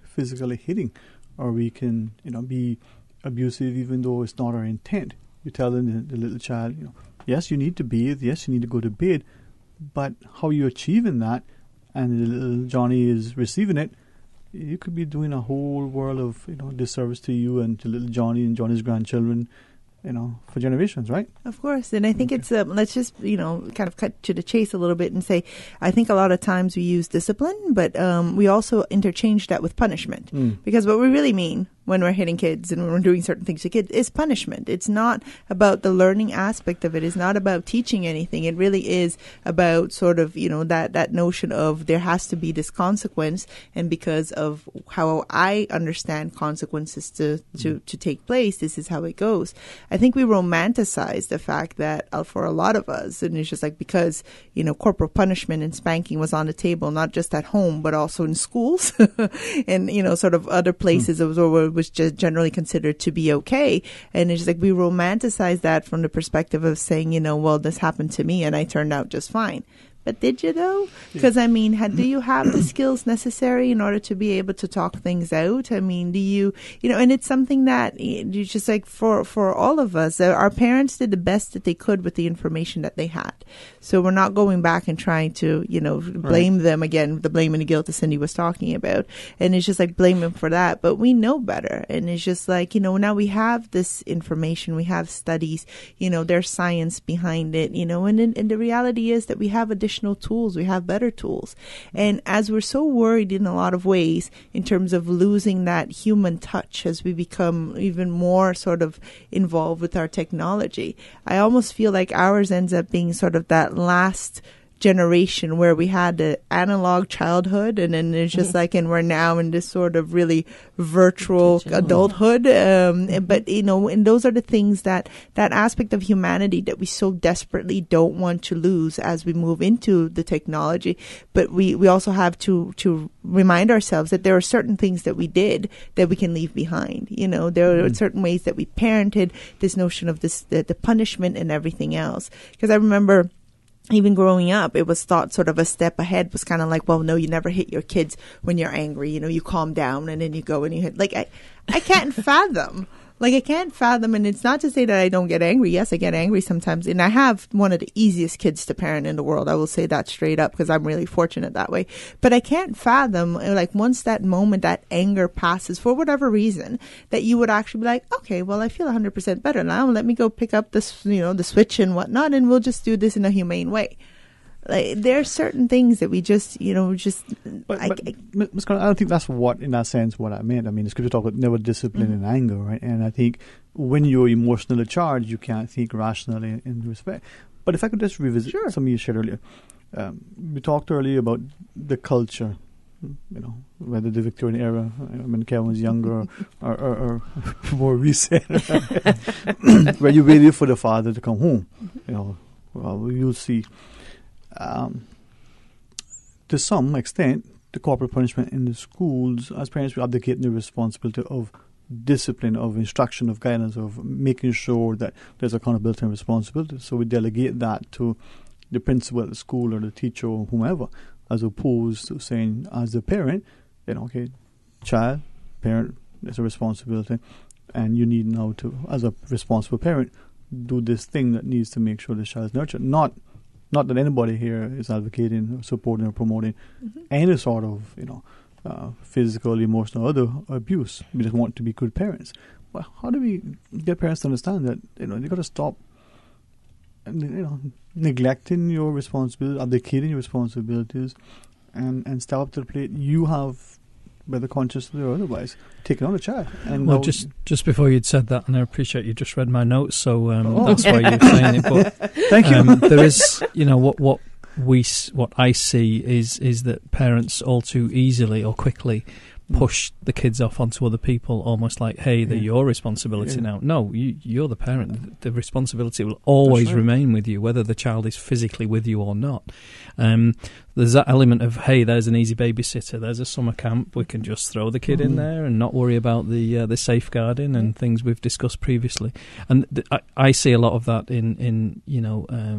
physically hitting, or we can, be abusive even though it's not our intent. You tell the little child, yes, you need to bathe, yes, you need to go to bed, but how you achieving that, and the little Johnny is receiving it, you could be doing a whole world of, disservice to you and to little Johnny and Johnny's grandchildren, for generations, right? Of course. And I think it's, let's just, kind of cut to the chase a little bit and say, I think a lot of times we use discipline, but we also interchange that with punishment. Because what we really mean when we're hitting kids and when we're doing certain things to kids is punishment. It's not about the learning aspect of it. It's not about teaching anything. It really is about sort of, that notion of there has to be this consequence, and because of how I understand consequences to take place, this is how it goes. I think we romanticize the fact that for a lot of us, and it's just like because, corporal punishment and spanking was on the table, not just at home, but also in schools and, sort of other places where was just generally considered to be okay. And it's like we romanticize that from the perspective of saying, well, this happened to me and I turned out just fine. But did you though? Because I mean, do you have the skills necessary in order to be able to talk things out? I mean, do you know? And it's something that you just like for all of us. Our parents did the best that they could with the information that they had. So we're not going back and trying to blame them again. The blame and the guilt that Cindy was talking about, and it's just like blame them for that. But we know better, and it's just like now we have this information, we have studies, there's science behind it, and the reality is that we have additional tools, we have better tools. And as we're so worried in a lot of ways in terms of losing that human touch as we become even more sort of involved with our technology, I almost feel like ours ends up being sort of that last generation where we had the analog childhood, and then it's just like, and we're now in this sort of really virtual adulthood. But and those are the things that aspect of humanity that we so desperately don't want to lose as we move into the technology. But we also have to remind ourselves that there are certain things that we did that we can leave behind. There are certain ways that we parented, this notion of the punishment and everything else. Because I remember, even growing up, it was thought sort of a step ahead was kind of like, well, no, you never hit your kids when you're angry. You calm down and then you go and you hit. Like, I can't fathom. Like, I can't fathom, and it's not to say that I don't get angry. Yes, I get angry sometimes, and I have one of the easiest kids to parent in the world. I will say that straight up because I'm really fortunate that way. But I can't fathom, like, once that moment, that anger passes for whatever reason, that you would actually be like, okay, well, I feel 100% better now. Let me go pick up this, the switch and whatnot, and we'll just do this in a humane way. Like, there are certain things that we just, But Ms. Conner, I don't think that's in that sense, what I meant. I mean, the scripture talk about never discipline in anger, right? And I think when you're emotionally charged, you can't think rationally in respect. But if I could just revisit something you shared earlier. We talked earlier about the culture, whether the Victorian era, when Kevin was younger, or more recent, where you waited for the father to come home. Well, you'll see. To some extent, the corporal punishment in the schools, as parents, we abdicate the responsibility of discipline, of instruction, of guidance, of making sure that there's accountability and responsibility. So we delegate that to the principal at the school or the teacher or whomever, as opposed to saying, as a parent, okay, child, parent, there's a responsibility, and you need now to, as a responsible parent, do this thing that needs to make sure the child is nurtured. Not that anybody here is advocating, or supporting, or promoting any sort of, physical, emotional, other abuse. We just want to be good parents. Well, how do we get parents to understand that, they got to stop, neglecting your responsibilities, abdicating your responsibilities, and step up to the plate? You have, whether consciously or otherwise, taken on a child. And well, just before you'd said that, and I appreciate you just read my notes, so that's why you're saying it. But thank you. There is, what I see is that parents all too easily or quickly push the kids off onto other people, almost like, hey, they're your responsibility now. No, you're the parent. The responsibility will always remain with you, whether the child is physically with you or not. There's that element of, hey, there's an easy babysitter, there's a summer camp, we can just throw the kid in there and not worry about the safeguarding and things we've discussed previously. And I see a lot of that in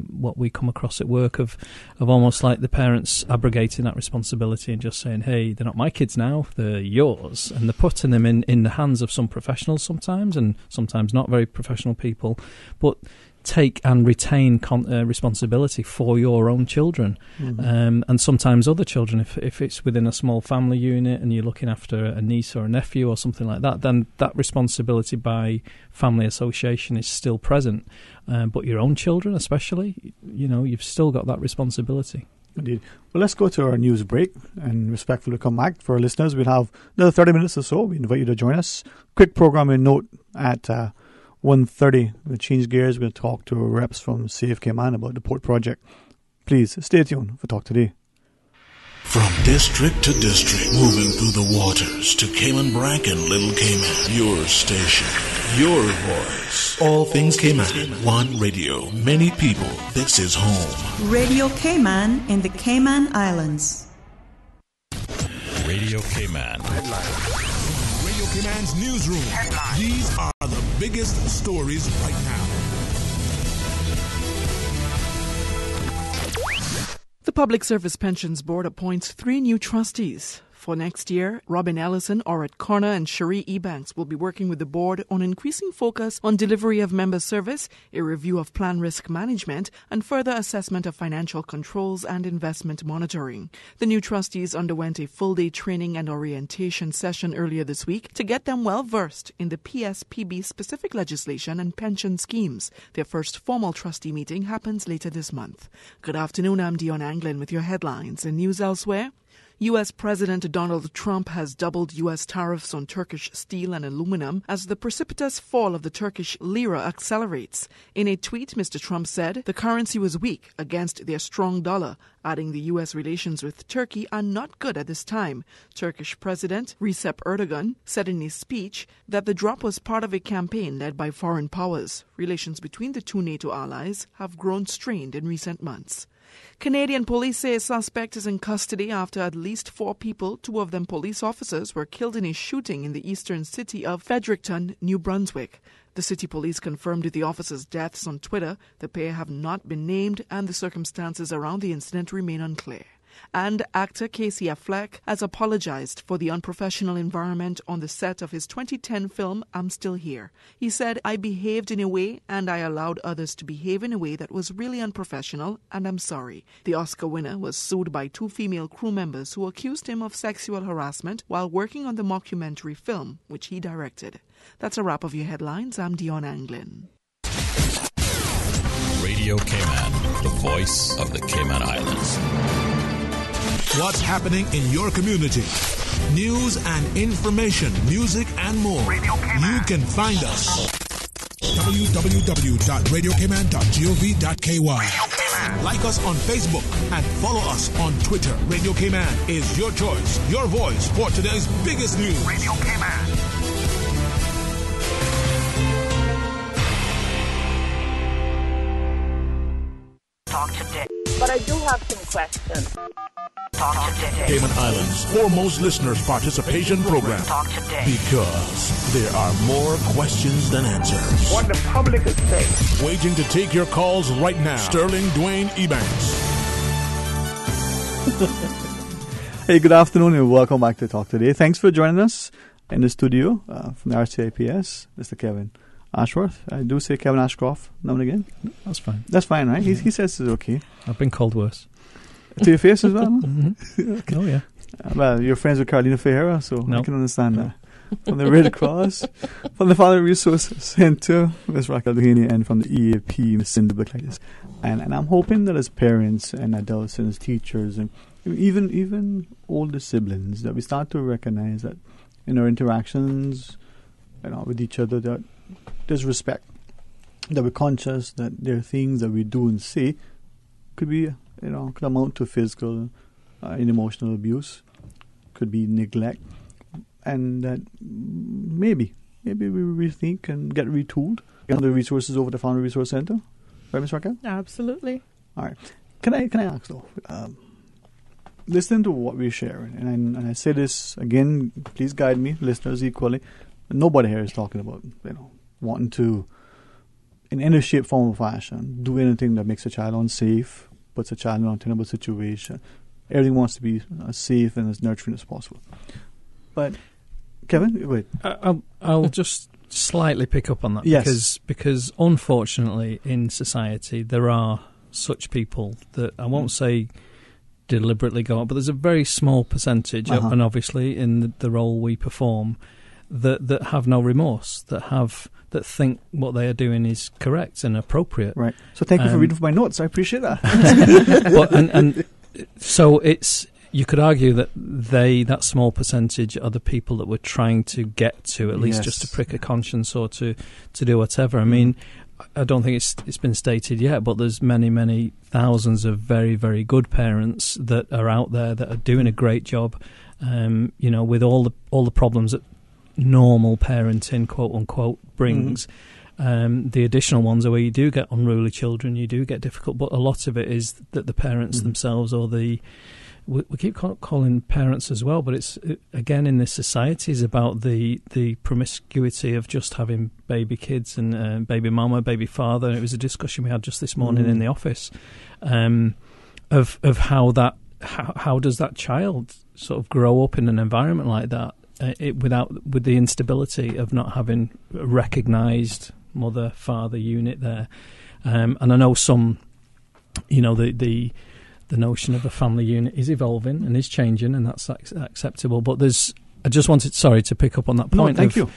what we come across at work of almost like the parents abrogating that responsibility and just saying, hey, they're not my kids now, they're yours. And they're putting them in the hands of some professionals sometimes, and sometimes not very professional people, but take and retain responsibility for your own children, and sometimes other children. If it's within a small family unit and you're looking after a niece or a nephew or something like that, then that responsibility by family association is still present. But your own children, especially, you've still got that responsibility. Indeed. Well, let's go to our news break and respectfully come back. For our listeners, we'll have another 30 minutes or so. We invite you to join us. Quick programming note at 1:30. We'll change gears. We'll talk to reps from Safe Cayman about the port project. Please stay tuned for Talk Today. From district to district, moving through the waters to Cayman Brac and Little Cayman. Your station, your voice. All things Cayman. One radio, many people. This is home. Radio Cayman in the Cayman Islands. Radio Cayman. Radio Cayman's newsroom. These are the biggest stories right now. The Public Service Pensions Board appoints 3 new trustees. For next year, Robin Ellison, Orrit Corner, and Cherie Ebanks will be working with the board on increasing focus on delivery of member service, a review of plan risk management, and further assessment of financial controls and investment monitoring. The new trustees underwent a full-day training and orientation session earlier this week to get them well-versed in the PSPB-specific legislation and pension schemes. Their first formal trustee meeting happens later this month. Good afternoon, I'm Dion Anglin with your headlines and news elsewhere. U.S. President Donald Trump has doubled U.S. tariffs on Turkish steel and aluminum as the precipitous fall of the Turkish lira accelerates. In a tweet, Mr. Trump said the currency was weak against their strong dollar, adding the U.S. relations with Turkey are not good at this time. Turkish President Recep Erdogan said in his speech that the drop was part of a campaign led by foreign powers. Relations between the two NATO allies have grown strained in recent months. Canadian police say a suspect is in custody after at least 4 people, 2 of them police officers, were killed in a shooting in the eastern city of Fredericton, New Brunswick. The city police confirmed the officers' deaths on Twitter. The pair have not been named and the circumstances around the incident remain unclear. And actor Casey Affleck has apologized for the unprofessional environment on the set of his 2010 film I'm Still Here. He said, "I behaved in a way and I allowed others to behave in a way that was really unprofessional, and I'm sorry." The Oscar winner was sued by 2 female crew members who accused him of sexual harassment while working on the mockumentary film, which he directed. That's a wrap of your headlines. I'm Dion Anglin. Radio Cayman, the voice of the Cayman Islands. What's happening in your community? News and information, music and more. You can find us. www.radiocayman.gov.ky. Like us on Facebook and follow us on Twitter. Radio Cayman is your choice, your voice for today's biggest news. Radio Cayman. Talk today. But I do have some questions. Talk today. Cayman Islands' foremost listeners participation program. Talk today. Because there are more questions than answers. What the public is saying. Waiting to take your calls right now. Sterling Dwayne Ebanks. Hey, good afternoon and welcome back to Talk Today. Thanks for joining us in the studio from the RCIPS, Mr. Kevin Ashworth. I do say Kevin Ashcroft now and again. That's fine. That's fine, right? He says it's okay. I've been called worse. To your face as well? Mm-hmm. Okay. Oh, yeah. Well, you're friends with Carolina Ferreira, so No. I can understand that. From the Red Cross, from the Family Resource Centre, Ms. Raquel Duhaney, and from the EAP, Ms. Cindy Blackladies. And I'm hoping that as parents and adults and as teachers and even older siblings, that we start to recognize that in our interactions with each other, that there's respect, that we're conscious that there are things that we do and say could be, could amount to physical and emotional abuse, could be neglect, and that maybe we rethink and get retooled, get the resources over to Family Resource Centre, right, Ms. Raquel? Absolutely. All right. Can I ask though? Listening to what we're sharing, and I say this again, please guide me, listeners equally. Nobody here is talking about wanting to, in any shape, form, or fashion, do anything that makes a child unsafe, puts a child in an untenable situation. Everything wants to be as safe and as nurturing as possible. But Kevin, wait. I'll just slightly pick up on that. Yes. Because unfortunately in society there are such people that I won't say deliberately go out, but there's a very small percentage, and obviously in the role we perform, that have no remorse, that think what they are doing is correct and appropriate. Right. So thank you for reading from my notes. I appreciate that. So you could argue that that small percentage are the people that we're trying to get to, at least just to prick a conscience or to do whatever. I mean, I don't think it's been stated yet, but there's many, many thousands of very, very good parents that are out there that are doing a great job, with all the problems that normal parenting, quote unquote, brings. The additional ones are where you do get unruly children, you do get difficult, but a lot of it is that the parents themselves, or we keep calling parents as well, but it's again in this society is about the promiscuity of just having baby kids and baby mama, baby father. It was a discussion we had just this morning in the office. of how does that child sort of grow up in an environment like that with the instability of not having a recognised mother-father unit there. And I know some, the notion of a family unit is evolving and is changing, and that's acceptable. But I just wanted, to pick up on that point. No, thank you.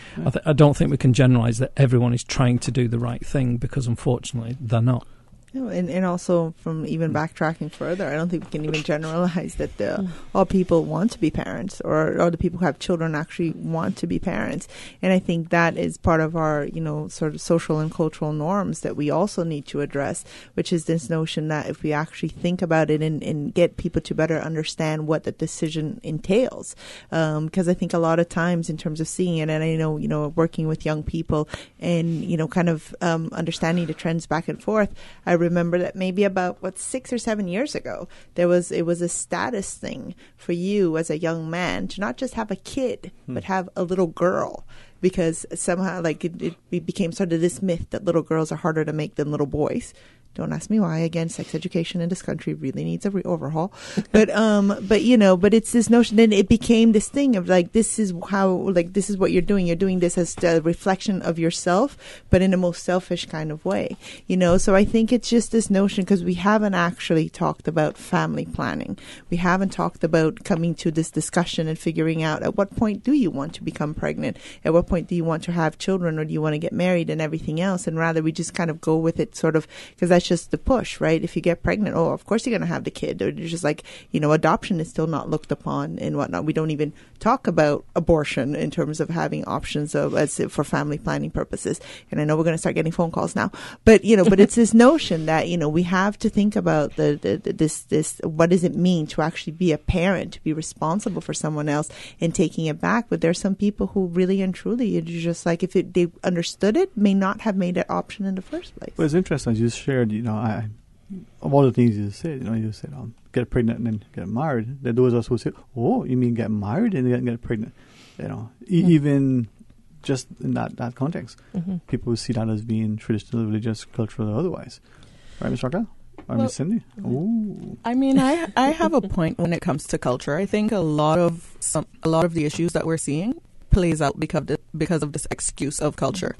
I don't think we can generalise that everyone is trying to do the right thing, because unfortunately they're not. And also, from even backtracking further, I don't think we can even generalize that all people want to be parents, or all the people who have children actually want to be parents. And I think that is part of our, sort of social and cultural norms that we also need to address, which is this notion that if we actually think about it and get people to better understand what the decision entails, because I think a lot of times in terms of seeing it, and I know, working with young people and, kind of understanding the trends back and forth, I remember that maybe about 6 or 7 years ago, it was a status thing for you as a young man to not just have a kid, but have a little girl, because somehow it became sort of this myth that little girls are harder to make than little boys. Don't ask me why. Again, sex education in this country really needs a overhaul. But it's this notion. Then it became this thing of this is what you're doing. You're doing this as a reflection of yourself, but in a most selfish kind of way. So I think it's just this notion, because we haven't actually talked about family planning. We haven't talked about coming to this discussion and figuring out at what point do you want to become pregnant? At what point do you want to have children, or do you want to get married and everything else? And rather we just kind of go with it, sort of, because that's just the push, right? If you get pregnant, of course you're going to have the kid. Or just adoption is still not looked upon and whatnot. We don't even talk about abortion in terms of having options for family planning purposes. And I know we're going to start getting phone calls now, but but it's this notion that we have to think about this. What does it mean to actually be a parent, to be responsible for someone else, and taking it back? But there's some people who really and truly, it's just if they understood it, may not have made that option in the first place. Well, it's interesting. You shared, of all the things you said, you said get pregnant and then get married. There are those of us who say, "Oh, you mean get married and then get pregnant?" Even just in that context, people see that as being traditional, religious, cultural, or otherwise. Right, Ms. Raka? Or Ms. Cindy? Ooh. I mean, I have a point when it comes to culture. I think a lot of the issues that we're seeing plays out because of this excuse of culture.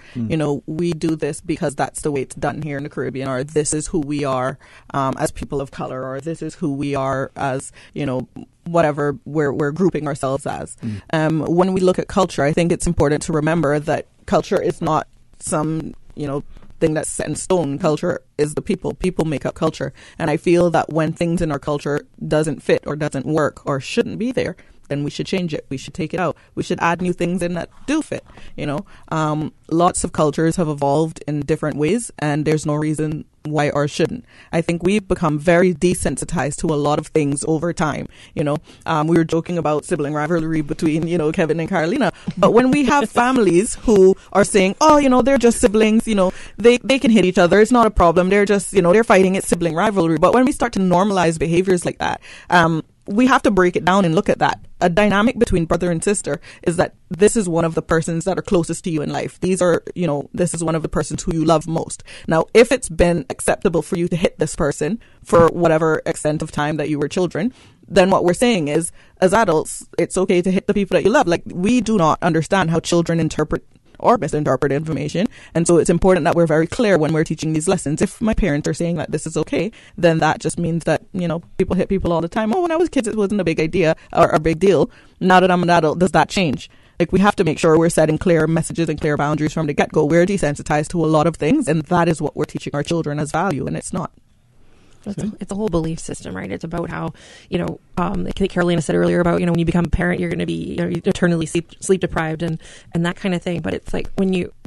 We do this because that's the way it's done here in the Caribbean, or this is who we are as people of color, or this is who we are as, whatever we're grouping ourselves as. When we look at culture, I think it's important to remember that culture is not some, thing that's set in stone. Culture is the people. People make up culture. And I feel that when things in our culture doesn't fit or doesn't work or shouldn't be there, then we should change it. We should take it out. We should add new things in that do fit. Lots of cultures have evolved in different ways, and there's no reason why ours shouldn't. I think we've become very desensitized to a lot of things over time. We were joking about sibling rivalry between, Kevin and Carolina. But when we have families who are saying, they're just siblings, they can hit each other. It's not a problem. They're just, they're fighting. It's sibling rivalry. But when we start to normalize behaviors like that, we have to break it down and look at that. A dynamic between brother and sister is that this is one of the persons that are closest to you in life. These are, this is one of the persons who you love most. Now, if it's been acceptable for you to hit this person for whatever extent of time that you were children, then what we're saying is, as adults, it's okay to hit the people that you love. We do not understand how children interpret or misinterpret information. And so it's important that we're very clear when we're teaching these lessons. If my parents are saying that this is okay, then that just means that, people hit people all the time. When I was kids, it wasn't a big idea or a big deal. Now that I'm an adult, does that change? We have to make sure we're setting clear messages and clear boundaries from the get-go. We're desensitized to a lot of things, and that is what we're teaching our children as value, and it's not. It's a whole belief system, right? It's about how, like Carolina said earlier about, when you become a parent, you're going to be eternally sleep deprived and that kind of thing. But it's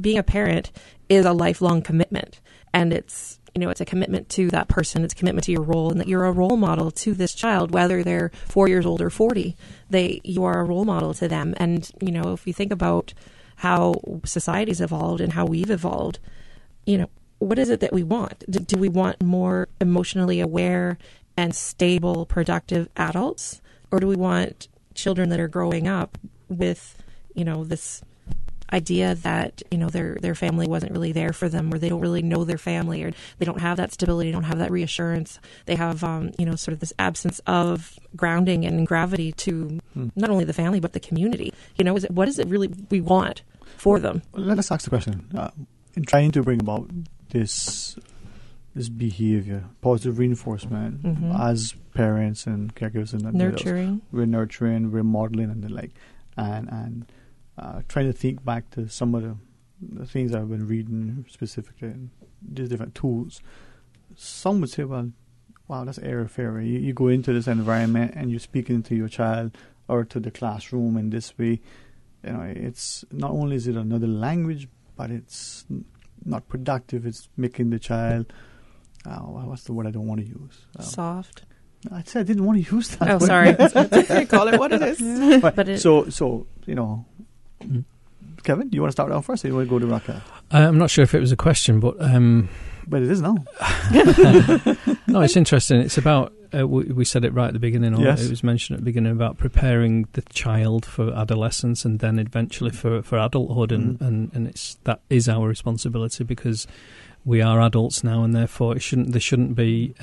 being a parent is a lifelong commitment, and it's a commitment to that person. It's a commitment to your role, and that you're a role model to this child, whether they're 4 years old or 40, you are a role model to them. And, if you think about how society's evolved and how we've evolved, what is it that we want? Do we want more emotionally aware and stable, productive adults? Or do we want children that are growing up with, this idea that, their family wasn't really there for them, or they don't really know their family, or they don't have that stability, don't have that reassurance. They have, sort of this absence of grounding and gravity to not only the family, but the community. What is it really we want for them? Well, let us ask the question. In trying to bring about this behavior, positive reinforcement, as parents and caregivers and nurturing, we're nurturing, we're modeling and the like, and trying to think back to some of the things I've been reading specifically, and these different tools. Some would say, well, wow, that's airfare. You go into this environment and you're speaking to your child or to the classroom in this way. It's not only is it another language, but it's not productive. It's making the child, what's the word I don't want to use? Soft. I said I didn't want to use that. Oh, sorry. Call it what it is. So Kevin, you want to start off first, or you want to go to Raquel? I'm not sure if it was a question, but it is now. No, it's interesting. It's about we said it right at the beginning. Or yes. It was mentioned at the beginning about preparing the child for adolescence and then eventually for adulthood, and that is our responsibility, because we are adults now, and therefore there shouldn't be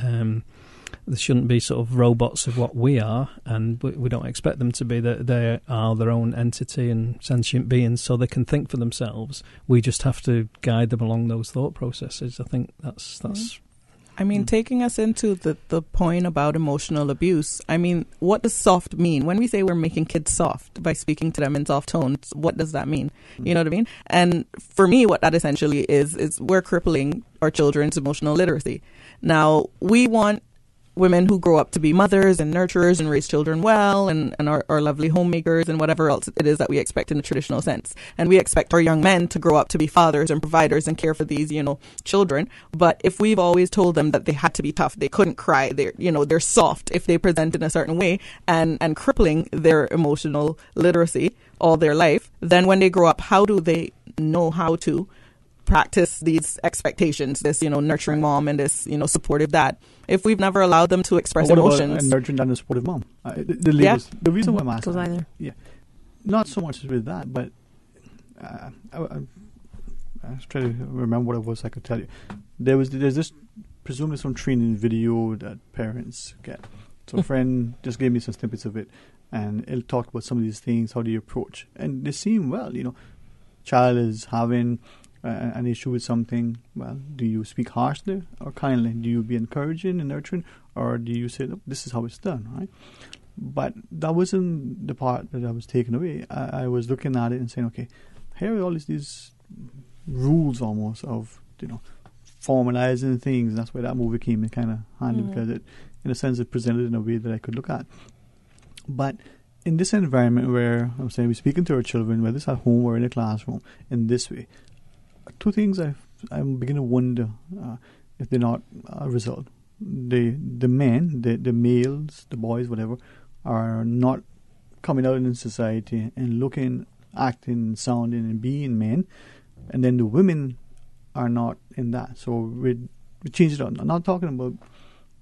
sort of robots of what we are, and we don't expect them to be. That they are their own entity and sentient beings, so they can think for themselves. We just have to guide them along those thought processes. I think that's. I mean, taking us into the point about emotional abuse, I mean, what does soft mean? When we say we're making kids soft by speaking to them in soft tones, what does that mean? You know what I mean? And for me, what that essentially is we're crippling our children's emotional literacy. Now, we want women who grow up to be mothers and nurturers and raise children well and are lovely homemakers and whatever else it is that we expect in the traditional sense. And we expect our young men to grow up to be fathers and providers and care for these, children. But if we've always told them that they had to be tough, they couldn't cry, they're soft if they present in a certain way, and crippling their emotional literacy all their life, then when they grow up, how do they know how to practice these expectations, this, nurturing mom and this, supportive dad, if we've never allowed them to express emotions? A nurturing dad and a supportive mom. The reason why I'm asking, not so much with that, but I was trying to remember what it was I could tell you. There's this, presumably some training video that parents get. So a friend just gave me some snippets of it, and it'll talk about some of these things, how do you approach, and they seem well. Child is having an issue with something. Well, do you speak harshly or kindly? Do you be encouraging and nurturing, or do you say, look, this is how it's done, right? But that wasn't the part that I was taking away. I was looking at it and saying, okay, here are all these rules almost of formalizing things. That's why that movie came in kind of handy, because it, in a sense, it presented in a way that I could look at. But in this environment where I'm saying we're speaking to our children, whether it's at home or in a classroom, in this way, two things I'm beginning to wonder if they're not a result. The men, the males, the boys, whatever, are not coming out in society and looking, acting, sounding, and being men, and then the women are not in that. So we change it up. I'm not talking about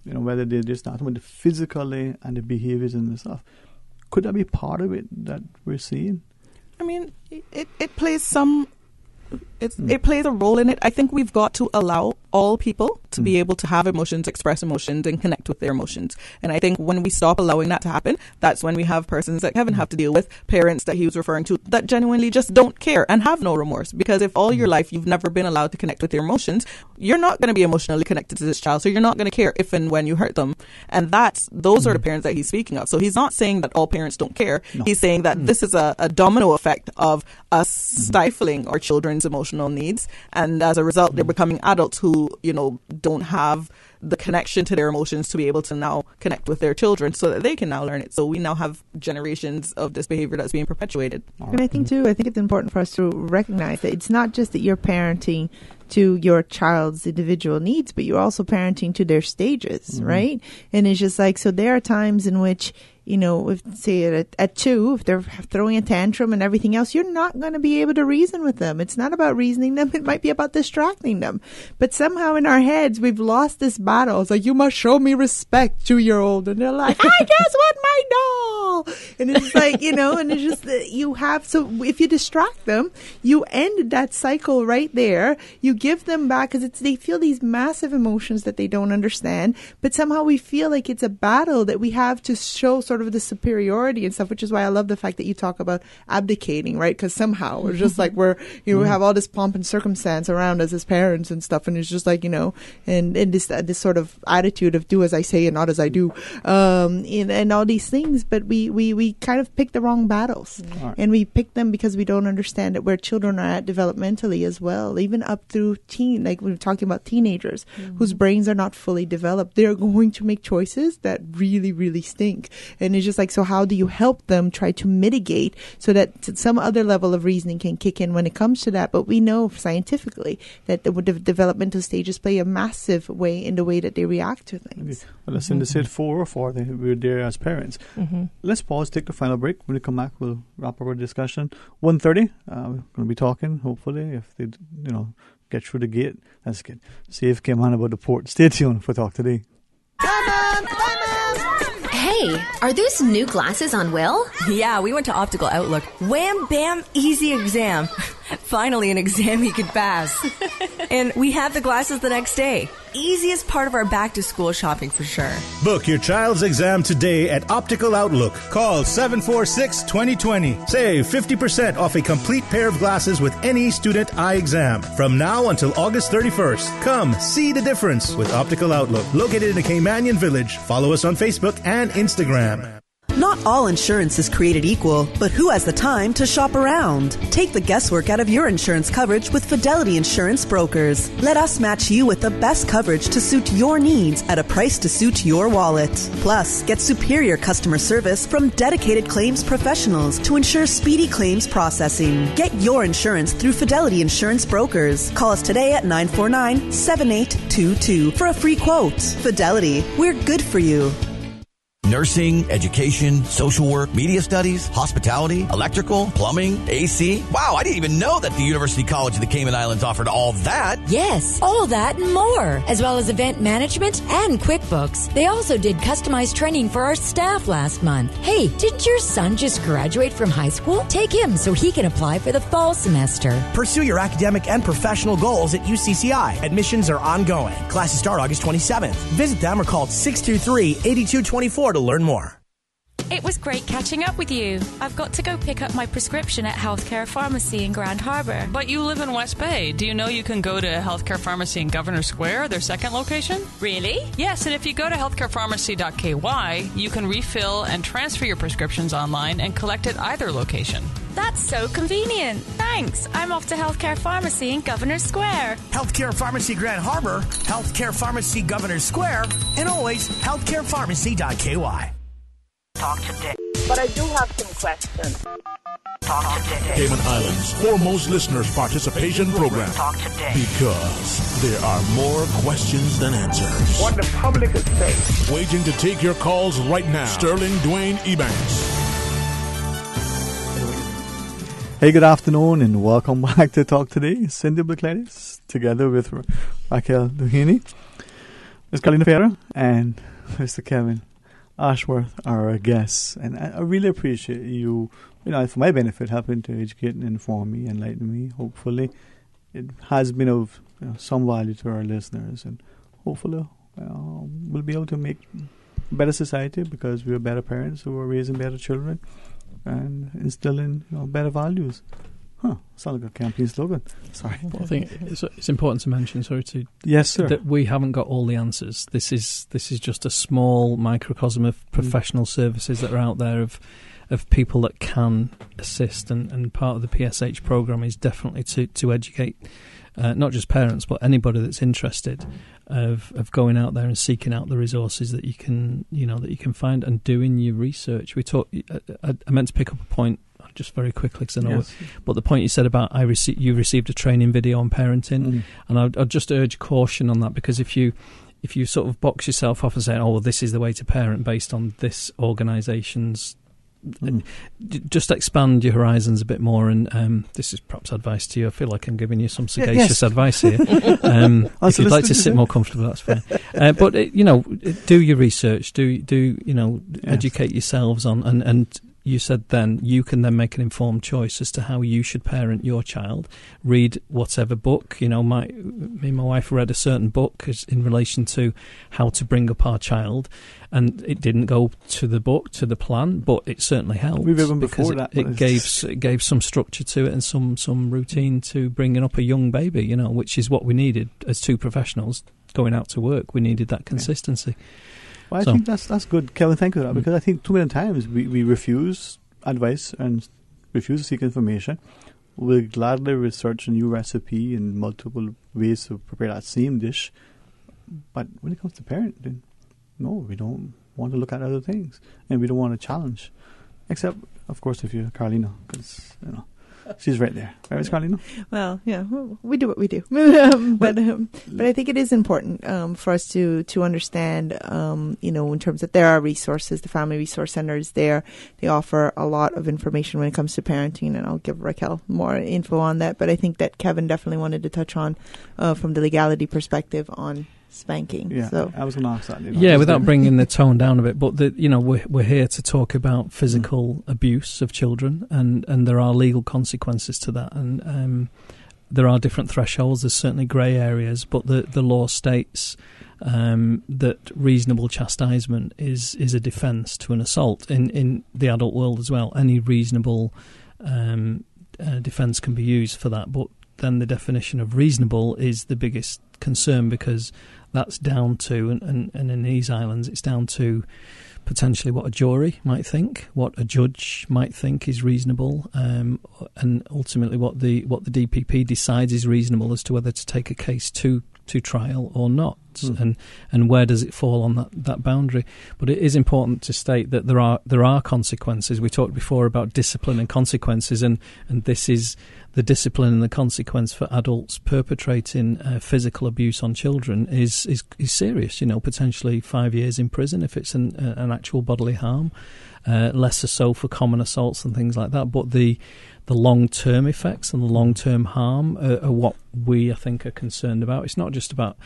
whether they're just not, but the physically and the behaviors and the stuff. Could that be part of it that we're seeing? I mean, it plays some. It plays a role in it. I think we've got to allow all people to be able to have emotions, express emotions, and connect with their emotions. And I think when we stop allowing that to happen, that's when we have persons that Kevin have to deal with, parents that he was referring to, that genuinely just don't care and have no remorse. Because if all your life you've never been allowed to connect with your emotions, you're not going to be emotionally connected to this child. So you're not going to care if and when you hurt them. And those are the parents that he's speaking of. So he's not saying that all parents don't care. No. He's saying that this is a domino effect of us stifling our children's emotional needs, and as a result they're becoming adults who don't have the connection to their emotions to be able to now connect with their children so that they can now learn it. So we now have generations of this behavior that's being perpetuated. And I think it's important for us to recognize that it's not just that you're parenting to your child's individual needs, but you're also parenting to their stages, right? And it's just like, so there are times in which if say at 2, if they're throwing a tantrum and everything else, you're not going to be able to reason with them. It's not about reasoning them. It might be about distracting them. But somehow in our heads, we've lost this battle. It's like, you must show me respect, 2-year-old. And they're like, I just want my doll. And it's like, and it's just that you have, so if you distract them, you end that cycle right there. You give them back because they feel these massive emotions that they don't understand. But somehow we feel like it's a battle that we have to show sort of the superiority and stuff, which is why I love the fact that you talk about abdicating, right? Because somehow we're just like, we have all this pomp and circumstance around us as parents and stuff. And it's just like, and this sort of attitude of do as I say and not as I do, and all these things. But we kind of pick the wrong battles. Right. And we pick them because we don't understand it, where children are at developmentally as well, even up through teen, like we were talking about teenagers whose brains are not fully developed. They're going to make choices that really, really stink. And it's just like, so how do you help them try to mitigate so that some other level of reasoning can kick in when it comes to that? But we know scientifically that the developmental stages play a massive way in the way that they react to things. Well, listen, they said 4 or 4, we're there as parents. Let's pause, take the final break. When we come back, we'll wrap up our discussion. 1:30, we're going to be talking, hopefully, if they, get through the gate. That's good. See if Cayman about the port. Stay tuned for Talk Today. Hey, are those new glasses on Will? Yeah, we went to Optical Outlook. Wham, bam, easy exam. Finally, an exam he could pass. And we had the glasses the next day. Easiest part of our back-to-school shopping for sure. Book your child's exam today at Optical Outlook. Call 746-2020. Save 50% off a complete pair of glasses with any student eye exam. From now until August 31st. Come see the difference with Optical Outlook. Located in the Caymanian Village. Follow us on Facebook and Instagram. Not all insurance is created equal, but who has the time to shop around? Take the guesswork out of your insurance coverage with Fidelity Insurance Brokers. Let us match you with the best coverage to suit your needs at a price to suit your wallet. Plus, get superior customer service from dedicated claims professionals to ensure speedy claims processing. Get your insurance through Fidelity Insurance Brokers. Call us today at 949-7822 for a free quote. Fidelity, we're good for you. Nursing, education, social work, media studies, hospitality, electrical, plumbing, AC. Wow, I didn't even know that the University College of the Cayman Islands offered all that. Yes, all that and more, as well as event management and QuickBooks. They also did customized training for our staff last month. Hey, didn't your son just graduate from high school? Take him so he can apply for the fall semester. Pursue your academic and professional goals at UCCI. Admissions are ongoing. Classes start August 27th. Visit them or call 623-8224 to learn more. It was great catching up with you. I've got to go pick up my prescription at Healthcare Pharmacy in Grand Harbour. But you live in West Bay. Do you know you can go to Healthcare Pharmacy in Governor Square, their second location? Really? Yes, and if you go to healthcarepharmacy.ky, you can refill and transfer your prescriptions online and collect at either location. That's so convenient. Thanks. I'm off to Healthcare Pharmacy in Governor Square. Healthcare Pharmacy Grand Harbour, Healthcare Pharmacy Governor Square, and always healthcarepharmacy.ky. Talk today. But I do have some questions. Talk today. Cayman Islands' foremost listeners' participation program. Talk today. Because there are more questions than answers. What the public is saying. Waiting to take your calls right now. Sterling Dwayne Ebanks. Hey, good afternoon and welcome back to Talk Today. Cindy Bucletis, together with Raquel Duhini, Ms. Kalina Ferrer, and Mr. Kevin Ashworth are our guests. And I really appreciate you, for my benefit, helping to educate and inform me, enlighten me. Hopefully, it has been of some value to our listeners, and hopefully we'll be able to make a better society because we are better parents who are raising better children and instilling better values. Sound like a campaign slogan. Sorry. Well, I think it's important to mention, yes, sir, that we haven't got all the answers. This is just a small microcosm of professional services that are out there of people that can assist, and part of the PSH program is definitely to educate not just parents but anybody that's interested of going out there and seeking out the resources that you can find and doing your research. I meant to pick up a point just very quickly because I know but the point you said about you received a training video on parenting, and I'd just urge caution on that, because if you if you sort of box yourself off and say, oh, well, this is the way to parent based on this organisation's, just expand your horizons a bit more. And this is perhaps advice to you. I feel like I'm giving you some sagacious advice here. If you'd like to sit more comfortable, that's fine. But do your research. Educate yourselves on and. You said then you can then make an informed choice as to how you should parent your child. Read whatever book. Me and my wife read a certain book in relation to how to bring up our child, and it didn't go to the book, to the plan, but it certainly helped. We've even before that. It gave some structure to it and some routine to bringing up a young baby. Which is what we needed as two professionals going out to work. We needed that consistency. Well, I think that's good, Kevin. Thank you for that, because I think too many times we refuse advice and refuse to seek information. We'll gladly research a new recipe and multiple ways to prepare that same dish, but when it comes to parenting, no, we don't want to look at other things, and we don't want to challenge. Except, of course, if you're Carolina, because she's right there. Right, Miss Carolina? Well, yeah, we do what we do. But I think it is important for us to understand, in terms that there are resources. The Family Resource Center is there. They offer a lot of information when it comes to parenting, and I'll give Raquel more info on that. But I think that Kevin definitely wanted to touch on, from the legality perspective, on spanking. Yeah, so I was going to ask that. Without bringing the tone down a bit, but we're here to talk about physical abuse of children, and there are legal consequences to that, and there are different thresholds. There's certainly grey areas, but the law states that reasonable chastisement is a defence to an assault in the adult world as well. Any reasonable defence can be used for that, but then the definition of reasonable is the biggest concern, because that's down to, and in these islands, it's down to potentially what a jury might think, what a judge might think is reasonable, and ultimately what the DPP decides is reasonable as to whether to take a case to trial or not, and where does it fall on that boundary. But it is important to state that there are consequences. We talked before about discipline and consequences, and this is the discipline and the consequence for adults perpetrating physical abuse on children is serious. Potentially 5 years in prison if it's an actual bodily harm, lesser so for common assaults and things like that. But the long-term effects and the long-term harm are what we, I think, are concerned about. It's not just about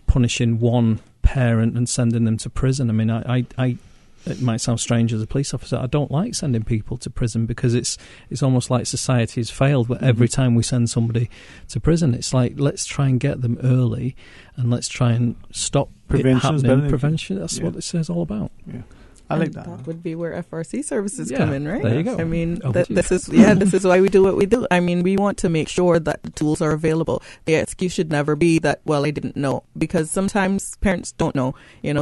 punishing one parent and sending them to prison. I mean, I it might sound strange as a police officer, I don't like sending people to prison, because it's almost like society has failed. But every time we send somebody to prison, it's like, let's try and get them early, and let's try and stop prevention. It happening. Prevention, that's what this is all about. Yeah. I like that. That would be where FRC services come in, right? There you go. I mean, this is why we do what we do. I mean, we want to make sure that the tools are available. The excuse should never be that, well, I didn't know, because sometimes parents don't know.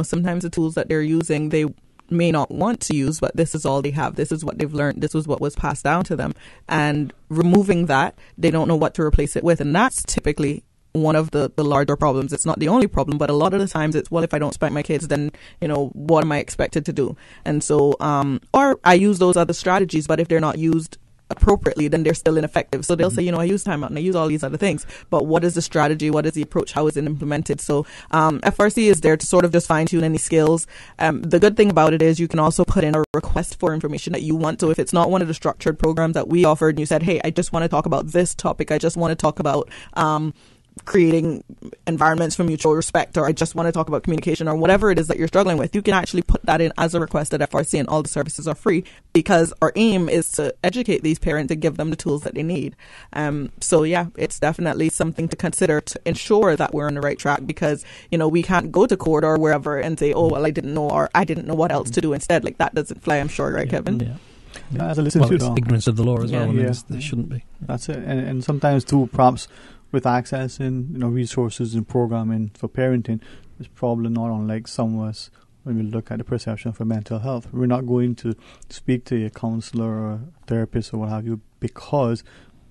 Sometimes the tools that they're using, they may not want to use, but this is all they have. This is what they've learned. This is what was passed down to them. And removing that, they don't know what to replace it with. And that's typically one of the larger problems. It's not the only problem, but a lot of the times it's, well, if I don't spank my kids, then, what am I expected to do? And so, or I use those other strategies, but if they're not used appropriately, then they're still ineffective. So they'll say, I use timeout and I use all these other things, but what is the strategy? What is the approach? How is it implemented? So FRC is there to sort of just fine-tune any skills. The good thing about it is you can also put in a request for information that you want. So if it's not one of the structured programs that we offered and you said, hey, I just want to talk about this topic, I just want to talk about creating environments for mutual respect, or I just want to talk about communication, or whatever it is that you're struggling with, you can actually put that in as a request at FRC, and all the services are free, because our aim is to educate these parents and give them the tools that they need. So yeah, it's definitely something to consider to ensure that we're on the right track, because we can't go to court or wherever and say, oh well, I didn't know, or I didn't know what else to do instead. Like, that doesn't fly, I'm sure, right, Kevin? As I listen to it's ignorance of the law as well. There shouldn't be. That's it, and sometimes too, perhaps with accessing resources and programming for parenting, it's probably not unlike some of us when we look at the perception for mental health. We're not going to speak to a counselor or a therapist or what have you because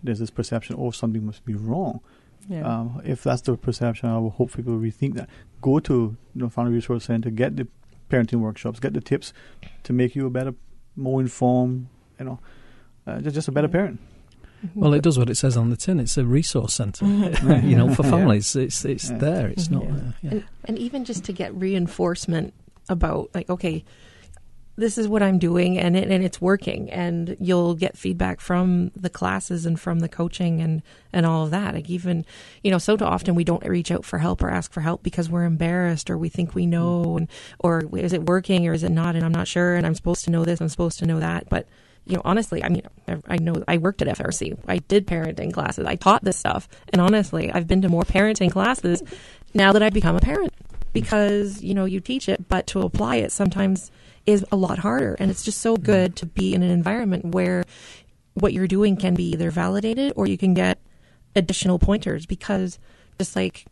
there's this perception, oh, something must be wrong. Yeah. If that's the perception, I would hope people rethink that. Go to Family Resource Center, get the parenting workshops, get the tips to make you a better, more informed, just a better parent. Well, it does what it says on the tin. It's a resource centre, for families. It's there. It's not there. And even just to get reinforcement about, like, okay, this is what I'm doing, and it's working, and you'll get feedback from the classes and from the coaching and all of that. Like, even, so often we don't reach out for help or ask for help because we're embarrassed, or we think we know, or is it working or is it not, and I'm not sure, and I'm supposed to know this, I'm supposed to know that. But honestly, I know I worked at FRC. I did parenting classes. I taught this stuff, and honestly, I've been to more parenting classes now that I've become a parent, because you teach it, but to apply it sometimes is a lot harder. And it's just so good to be in an environment where what you're doing can be either validated or you can get additional pointers, because just like,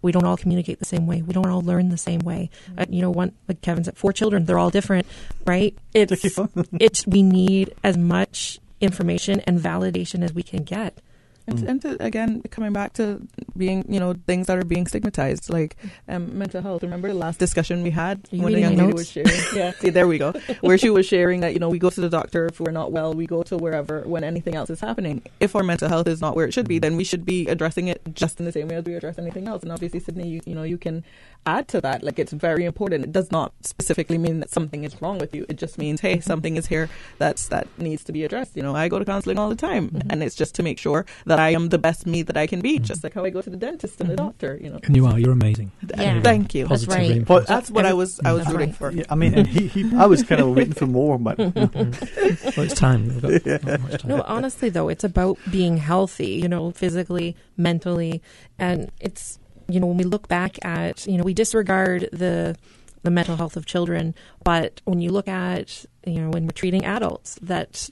we don't all communicate the same way. We don't all learn the same way. Like Kevin said, 4 children, they're all different, right? We need as much information and validation as we can get. And to, again, coming back to being, things that are being stigmatized, like mental health. Remember the last discussion we had when a young lady was sharing? Yeah, see, there we go. Where she was sharing that, we go to the doctor if we're not well, we go to wherever when anything else is happening. If our mental health is not where it should be, then we should be addressing it just in the same way as we address anything else. And obviously, Sydney, you can add to that. Like, it's very important. It does not specifically mean that something is wrong with you. It just means, hey, something is here that needs to be addressed. I go to counseling all the time, and it's just to make sure that I am the best me that I can be, just like how I go to the dentist and the doctor. And you're amazing. Yeah. Thank you. That's right. But that's what I was rooting for. Yeah, I mean, and I was kind of waiting for more, but well, it's time. We've got not much time. No, honestly though, it's about being healthy, physically, mentally, and it's when we look back at we disregard the mental health of children, but when you look at when we're treating adults, that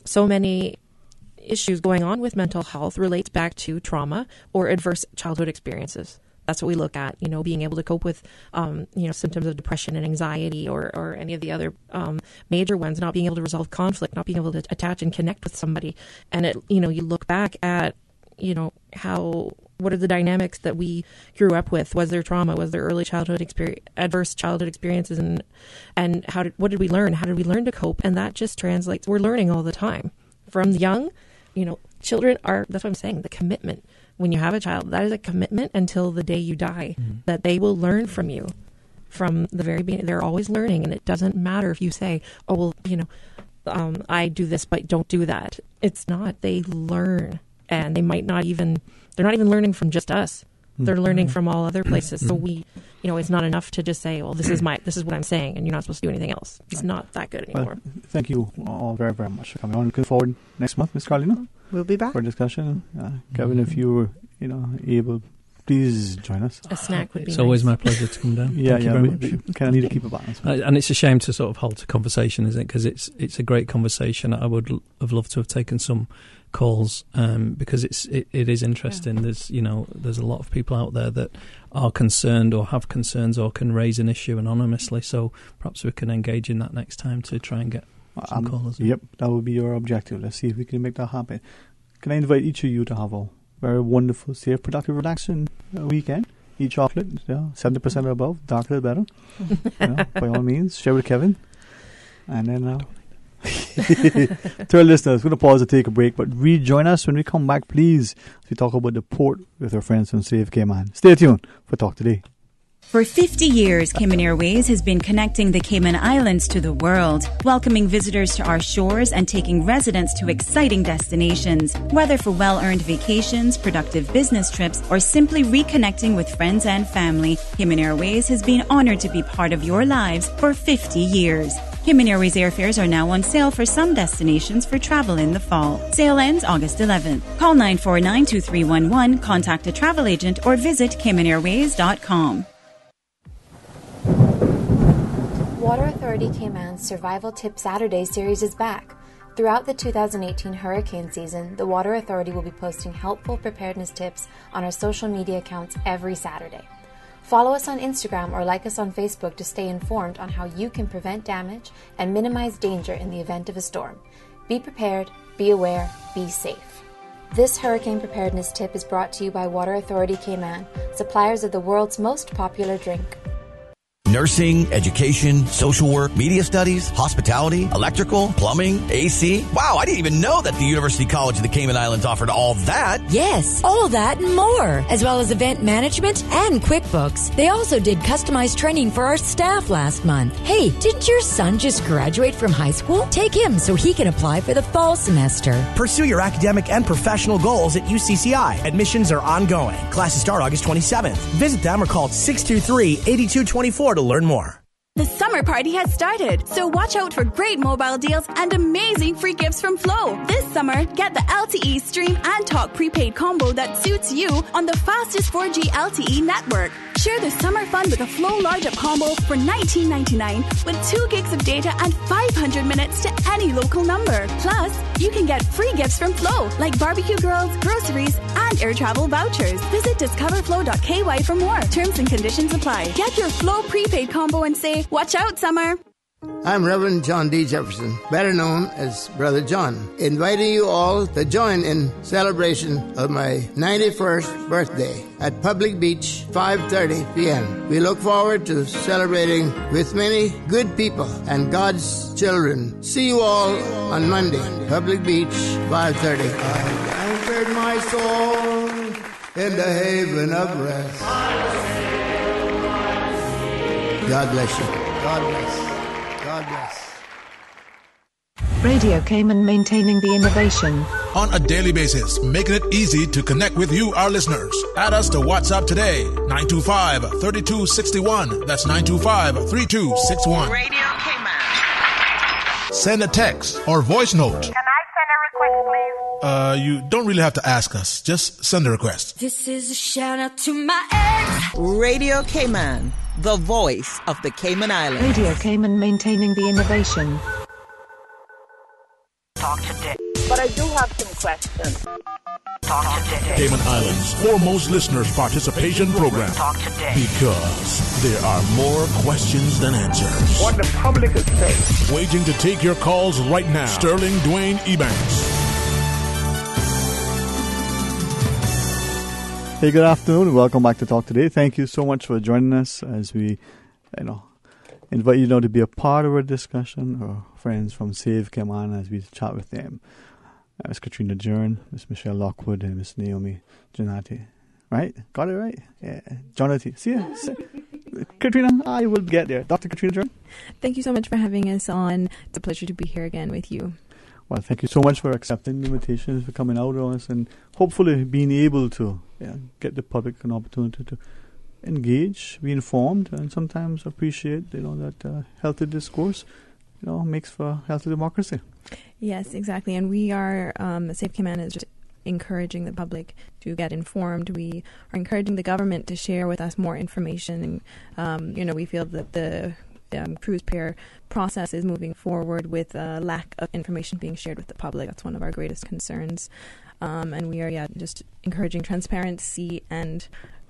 so many issues going on with mental health relates back to trauma or adverse childhood experiences. That's what we look at, being able to cope with, symptoms of depression and anxiety or any of the other major ones, not being able to resolve conflict, not being able to attach and connect with somebody. And you look back at, what are the dynamics that we grew up with? Was there trauma? Was there early childhood adverse childhood experiences? And what did we learn? How did we learn to cope? And that just translates. We're learning all the time from young. Children are, that's what I'm saying, the commitment. When you have a child, that is a commitment until the day you die, that they will learn from you from the very beginning. They're always learning, and it doesn't matter if you say, oh, well, I do this, but don't do that. It's not. They learn, and they're not even learning from just us. They're learning from all other places. So it's not enough to just say, well, this is what I'm saying, and you're not supposed to do anything else. It's not that good anymore. Well, thank you all very, very much for coming on. Looking forward next month, Ms. Carlina. We'll be back for discussion. Kevin, if you were, able, please join us. A snack would be It's nice. Always my pleasure to come down. Yeah, Thank you very much. We kind of need to keep a balance. And it's a shame to sort of halt a conversation, isn't it? Because it's a great conversation. I would have loved to have taken some calls because it is interesting. Yeah. There's a lot of people out there that are concerned or have concerns or can raise an issue anonymously. So perhaps we can engage in that next time to try and get some callers. Yep, that would be your objective. Let's see if we can make that happen. Can I invite each of you to have a very wonderful, safe, productive, relaxing weekend? Eat chocolate, 70% or above, darker the better. By all means, share with Kevin. And then to our listeners, we're going to pause to take a break, but rejoin us when we come back, please, as we talk about the port with our friends from Save Cayman. Stay tuned for Talk Today. For 50 years, Cayman Airways has been connecting the Cayman Islands to the world, welcoming visitors to our shores and taking residents to exciting destinations. Whether for well-earned vacations, productive business trips, or simply reconnecting with friends and family, Cayman Airways has been honored to be part of your lives for 50 years. Cayman Airways airfares are now on sale for some destinations for travel in the fall. Sale ends August 11th. Call 949-2311, contact a travel agent, or visit CaymanAirways.com. Water Authority Cayman's Survival Tip Saturday series is back. Throughout the 2018 hurricane season, the Water Authority will be posting helpful preparedness tips on our social media accounts every Saturday. Follow us on Instagram or like us on Facebook to stay informed on how you can prevent damage and minimize danger in the event of a storm. Be prepared, be aware, be safe. This hurricane preparedness tip is brought to you by Water Authority Cayman, suppliers of the world's most popular drink. nursing, education, social work, media studies, hospitality, electrical, plumbing, AC. Wow, I didn't even know that the University College of the Cayman Islands offered all that. Yes, all that and more, as well as event management and QuickBooks. They also did customized training for our staff last month. Hey, didn't your son just graduate from high school? Take him so he can apply for the fall semester. Pursue your academic and professional goals at UCCI. Admissions are ongoing. Classes start August 27th. Visit them or call 623-8224 to learn more. The summer party has started, so watch out for great mobile deals and amazing free gifts from Flow. This summer, get the LTE Stream and Talk prepaid combo that suits you on the fastest 4G LTE network. Share the summer fun with a Flow Large Up combo for $19.99 with 2 gigs of data and 500 minutes to any local number. Plus, you can get free gifts from Flow, like barbecue grills, groceries, and air travel vouchers. Visit discoverflow.ky for more. Terms and conditions apply. Get your Flow prepaid combo and say, watch out, summer. I'm Reverend John D. Jefferson, better known as Brother John, inviting you all to join in celebration of my 91st birthday at Public Beach, 5:30 p.m. We look forward to celebrating with many good people and God's children. See you all on Monday, Public Beach, 5:30. I anchored my soul in the haven of rest. God bless you. God bless. God bless. Radio Cayman, maintaining the innovation. On a daily basis, making it easy to connect with you, our listeners. Add us to WhatsApp today, 925-3261. That's 925-3261. Radio Cayman. Send a text or voice note. Can I send a request, please? You don't really have to ask us. Just send a request. This is a shout out to my ex. Radio Cayman, the voice of the Cayman Islands. Radio Cayman, maintaining the innovation. Talk today. But I do have some questions. Talk today. Cayman Islands' foremost listeners' participation program. Talk today. Because there are more questions than answers. What the public is saying. Waiting to take your calls right now. Sterling Dwayne Ebanks. Hey, good afternoon. Welcome back to Talk Today. Thank you so much for joining us as we, invite you to be a part of our discussion. Our friends from Save Cayman as we chat with them. Miss Katrina Jern, Miss Michelle Lockwood, and Miss Naomi Janati. Right? Got it right? Yeah. Jonathan. See ya. Katrina, I will get there. Dr. Katrina Jern. Thank you so much for having us on. It's a pleasure to be here again with you. Well, thank you so much for accepting the invitations, for coming out on us, and hopefully being able to get the public an opportunity to engage, be informed, and sometimes appreciate, that healthy discourse, makes for healthy democracy. Yes, exactly. And we are, Save Cayman is just encouraging the public to get informed. We are encouraging the government to share with us more information. And, we feel that the cruise pair process is moving forward with a lack of information being shared with the public. That's one of our greatest concerns. And we are, just encouraging transparency and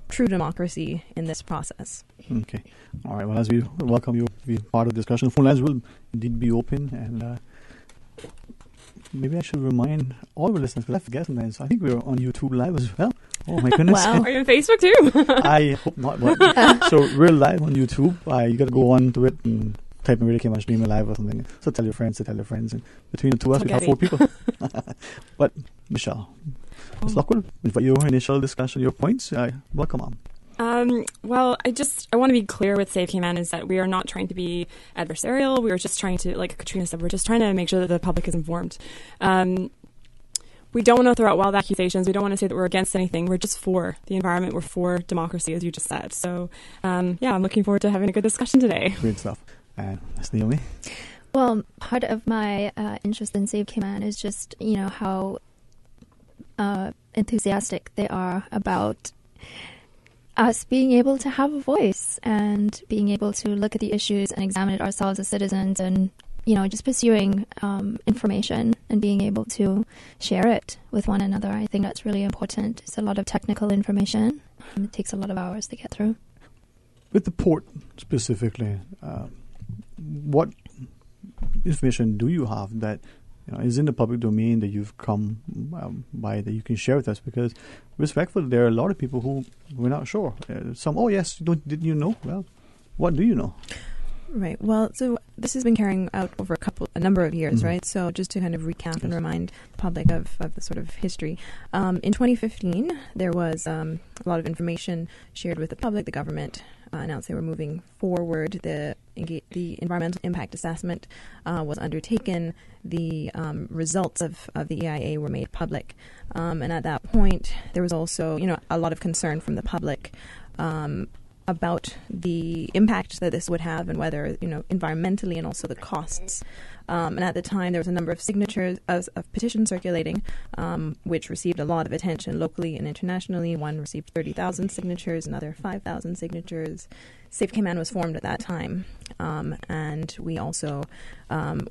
true democracy in this process. Okay. All right. Well, as we welcome you to be part of the discussion, phone lines will indeed be open. And maybe I should remind all of our listeners, because I forget sometimes, I think we're on YouTube Live as well. Oh, my goodness. Wow. Are you on Facebook too? I hope not. But so we're live on YouTube. You got to go on to it and type in Radio Cayman Stream Live or something. So tell your friends. And between the two of us, we have 4 people. But, Michelle, Ms. Lockwood, for your initial discussion, your points, welcome on. Well, I want to be clear with Save Cayman is that we are not trying to be adversarial. We are just trying to, like Katrina said, we're just trying to make sure that the public is informed. We don't want to throw out wild accusations. We don't want to say that we're against anything. We're just for the environment. We're for democracy, as you just said. So, I'm looking forward to having a good discussion today. Great stuff. And Ms. Naomi? Well, part of my interest in Save Cayman is just, how enthusiastic they are about us being able to have a voice and being able to look at the issues and examine it ourselves as citizens and, just pursuing information and being able to share it with one another. I think that's really important. It's a lot of technical information. It takes a lot of hours to get through. With the port specifically, what information do you have that is in the public domain that you've come by that you can share with us? Because respectfully, there are a lot of people who we're not sure. Some, oh yes, didn't you know? Well, What do you know? Right. Well, so this has been carrying out over a number of years, Mhm. right? So just to kind of recap and remind the public of the sort of history. In 2015, there was a lot of information shared with the public. The government announced they were moving forward. The environmental impact assessment was undertaken. The results of the EIA were made public. And at that point, there was also, a lot of concern from the public about the impact that this would have and whether, environmentally and also the costs. And at the time, there was a number of signatures of petitions circulating, which received a lot of attention locally and internationally. One received 30,000 signatures, another 5,000 signatures. Safe Cayman was formed at that time, and we also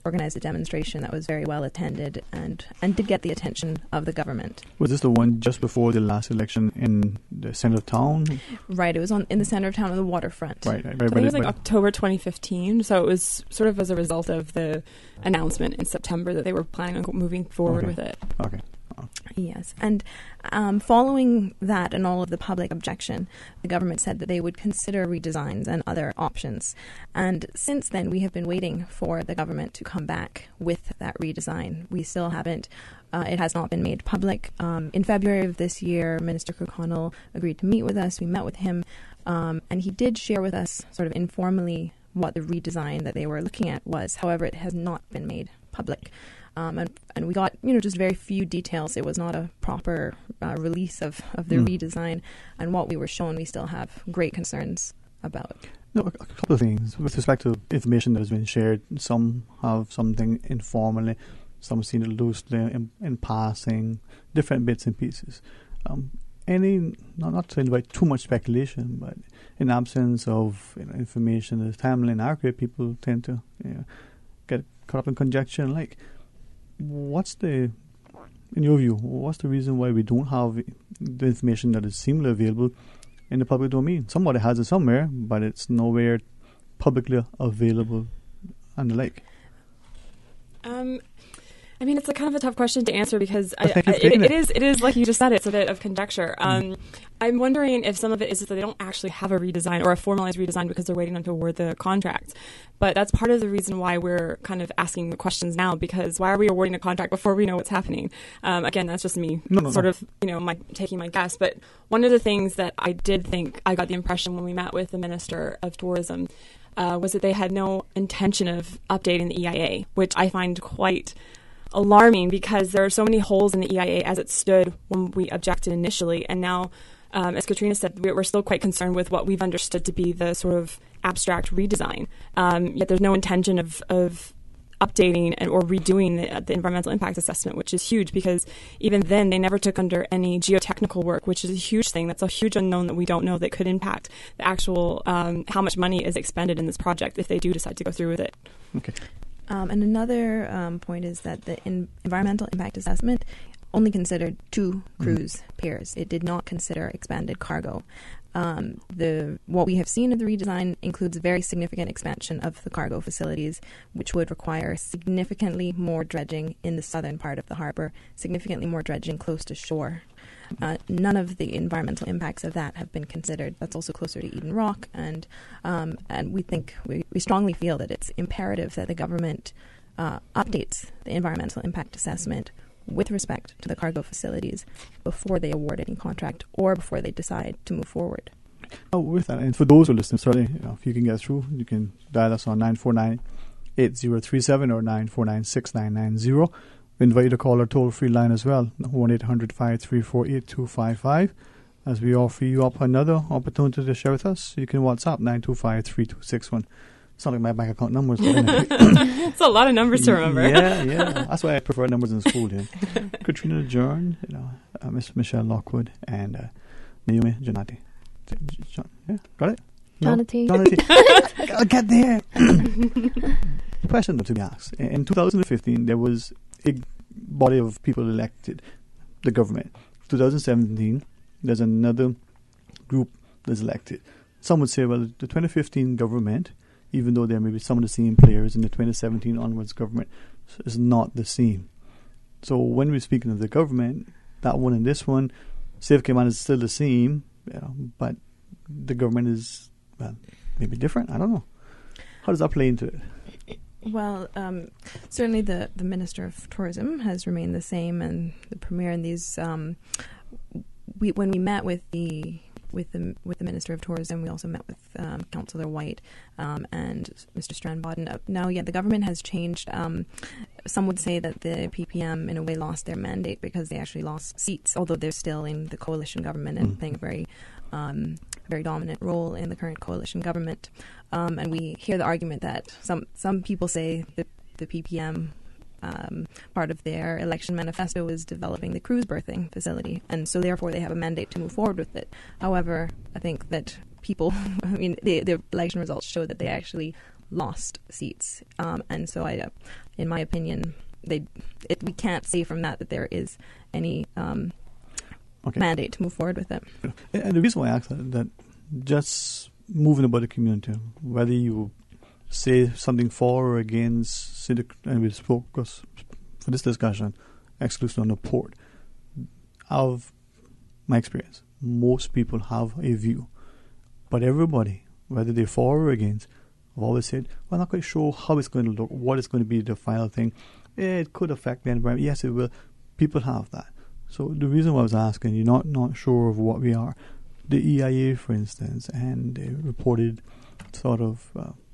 organized a demonstration that was very well attended and did get the attention of the government. Was this the one just before the last election in the center of town? Right, it was in the center of town on the waterfront. Right. I think it was like October 2015, so it was sort of as a result of the announcement in September that they were planning on moving forward with it. Okay. Yes, and following that and all of the public objection, the government said that they would consider redesigns and other options. And since then, we have been waiting for the government to come back with that redesign. We still haven't. It has not been made public. In February of this year, Minister Kirkconnell agreed to meet with us. We met with him, and he did share with us sort of informally what the redesign that they were looking at was. However, it has not been made public. And we got, just very few details. It was not a proper release of the redesign. And what we were shown, we still have great concerns about. No, a couple of things. With respect to information that has been shared, some have something informally, some have seen it loosely in passing, different bits and pieces. Not to invite too much speculation, but in absence of information that is timely and accurate, people tend to get caught up in conjecture and in your view, what's the reason why we don't have the information that is seemingly available in the public domain? Somebody has it somewhere, but it's nowhere publicly available and the like. It's a kind of a tough question to answer because it is like you just said, it's a bit of conjecture. I'm wondering if some of it is that they don't actually have a redesign or a formalized redesign because they're waiting to award the contract. But that's part of the reason why we're kind of asking the questions now, because why are we awarding a contract before we know what's happening? Again, that's just me taking my guess. But one of the things that I did think I got the impression when we met with the Minister of Tourism was that they had no intention of updating the EIA, which I find quite alarming because there are so many holes in the EIA as it stood when we objected initially. And now, as Katrina said, we're still quite concerned with what we've understood to be the sort of abstract redesign. Yet there's no intention of updating or redoing the environmental impact assessment, which is huge because even then they never took under any geotechnical work, which is a huge thing. That's a huge unknown that we don't know that could impact the actual how much money is expended in this project if they do decide to go through with it. Okay. And another point is that the environmental impact assessment only considered 2 cruise pairs. It did not consider expanded cargo. What we have seen of the redesign includes a very significant expansion of the cargo facilities, which would require significantly more dredging in the southern part of the harbour, significantly more dredging close to shore. None of the environmental impacts of that have been considered. That's also closer to Eden Rock, and we strongly feel that it's imperative that the government updates the environmental impact assessment with respect to the cargo facilities before they award any contract or before they decide to move forward. With that, and for those who listen, sorry, if you can get through, you can dial us on 949-8037 or 949-6990. We invite you to call our toll-free line as well, 1-800-534-8255. As we offer you up another opportunity to share with us, you can WhatsApp 925-3261. It's not like my bank account numbers. It's a lot of numbers to remember. Yeah. That's why I prefer numbers in school. Yeah. Katrina Jorn, Miss Michelle Lockwood, and Naomi Janati. Yeah, got it? Janati. I'll get there. Question to be asked. In 2015, there was a body of people elected the government. 2017, there's another group that's elected. Some would say, well, the 2015 government, even though there may be some of the same players in the 2017 onwards government, is not the same. So when we're speaking of the government, that one and this one, Safe Cayman is still the same, but the government is maybe different. I don't know. How does that play into it? Well, certainly the Minister of Tourism has remained the same, and the Premier and these. When we met with the Minister of Tourism, we also met with Councillor White and Mr. Strandbaden. Now, the government has changed. Some would say that the PPM in a way lost their mandate because they actually lost seats, although they're still in the coalition government and playing a very dominant role in the current coalition government. And we hear the argument that some people say that the PPM part of their election manifesto is developing the cruise berthing facility, and so therefore they have a mandate to move forward with it. However, I think that people, the election results show that they actually lost seats, and so in my opinion, we can't say from that there is any mandate to move forward with it. And the reason why I ask that just moving about the community, whether you say something for or against, and we focus for this discussion exclusively on the port. Of my experience, most people have a view, but everybody, whether they're for or against, have always said, "Well, I'm not quite sure how it's going to look, what is going to be the final thing. It could affect the environment." Yes, it will. People have that. So the reason why I was asking, you're not sure of what we are. The EIA, for instance, and they reported sort of.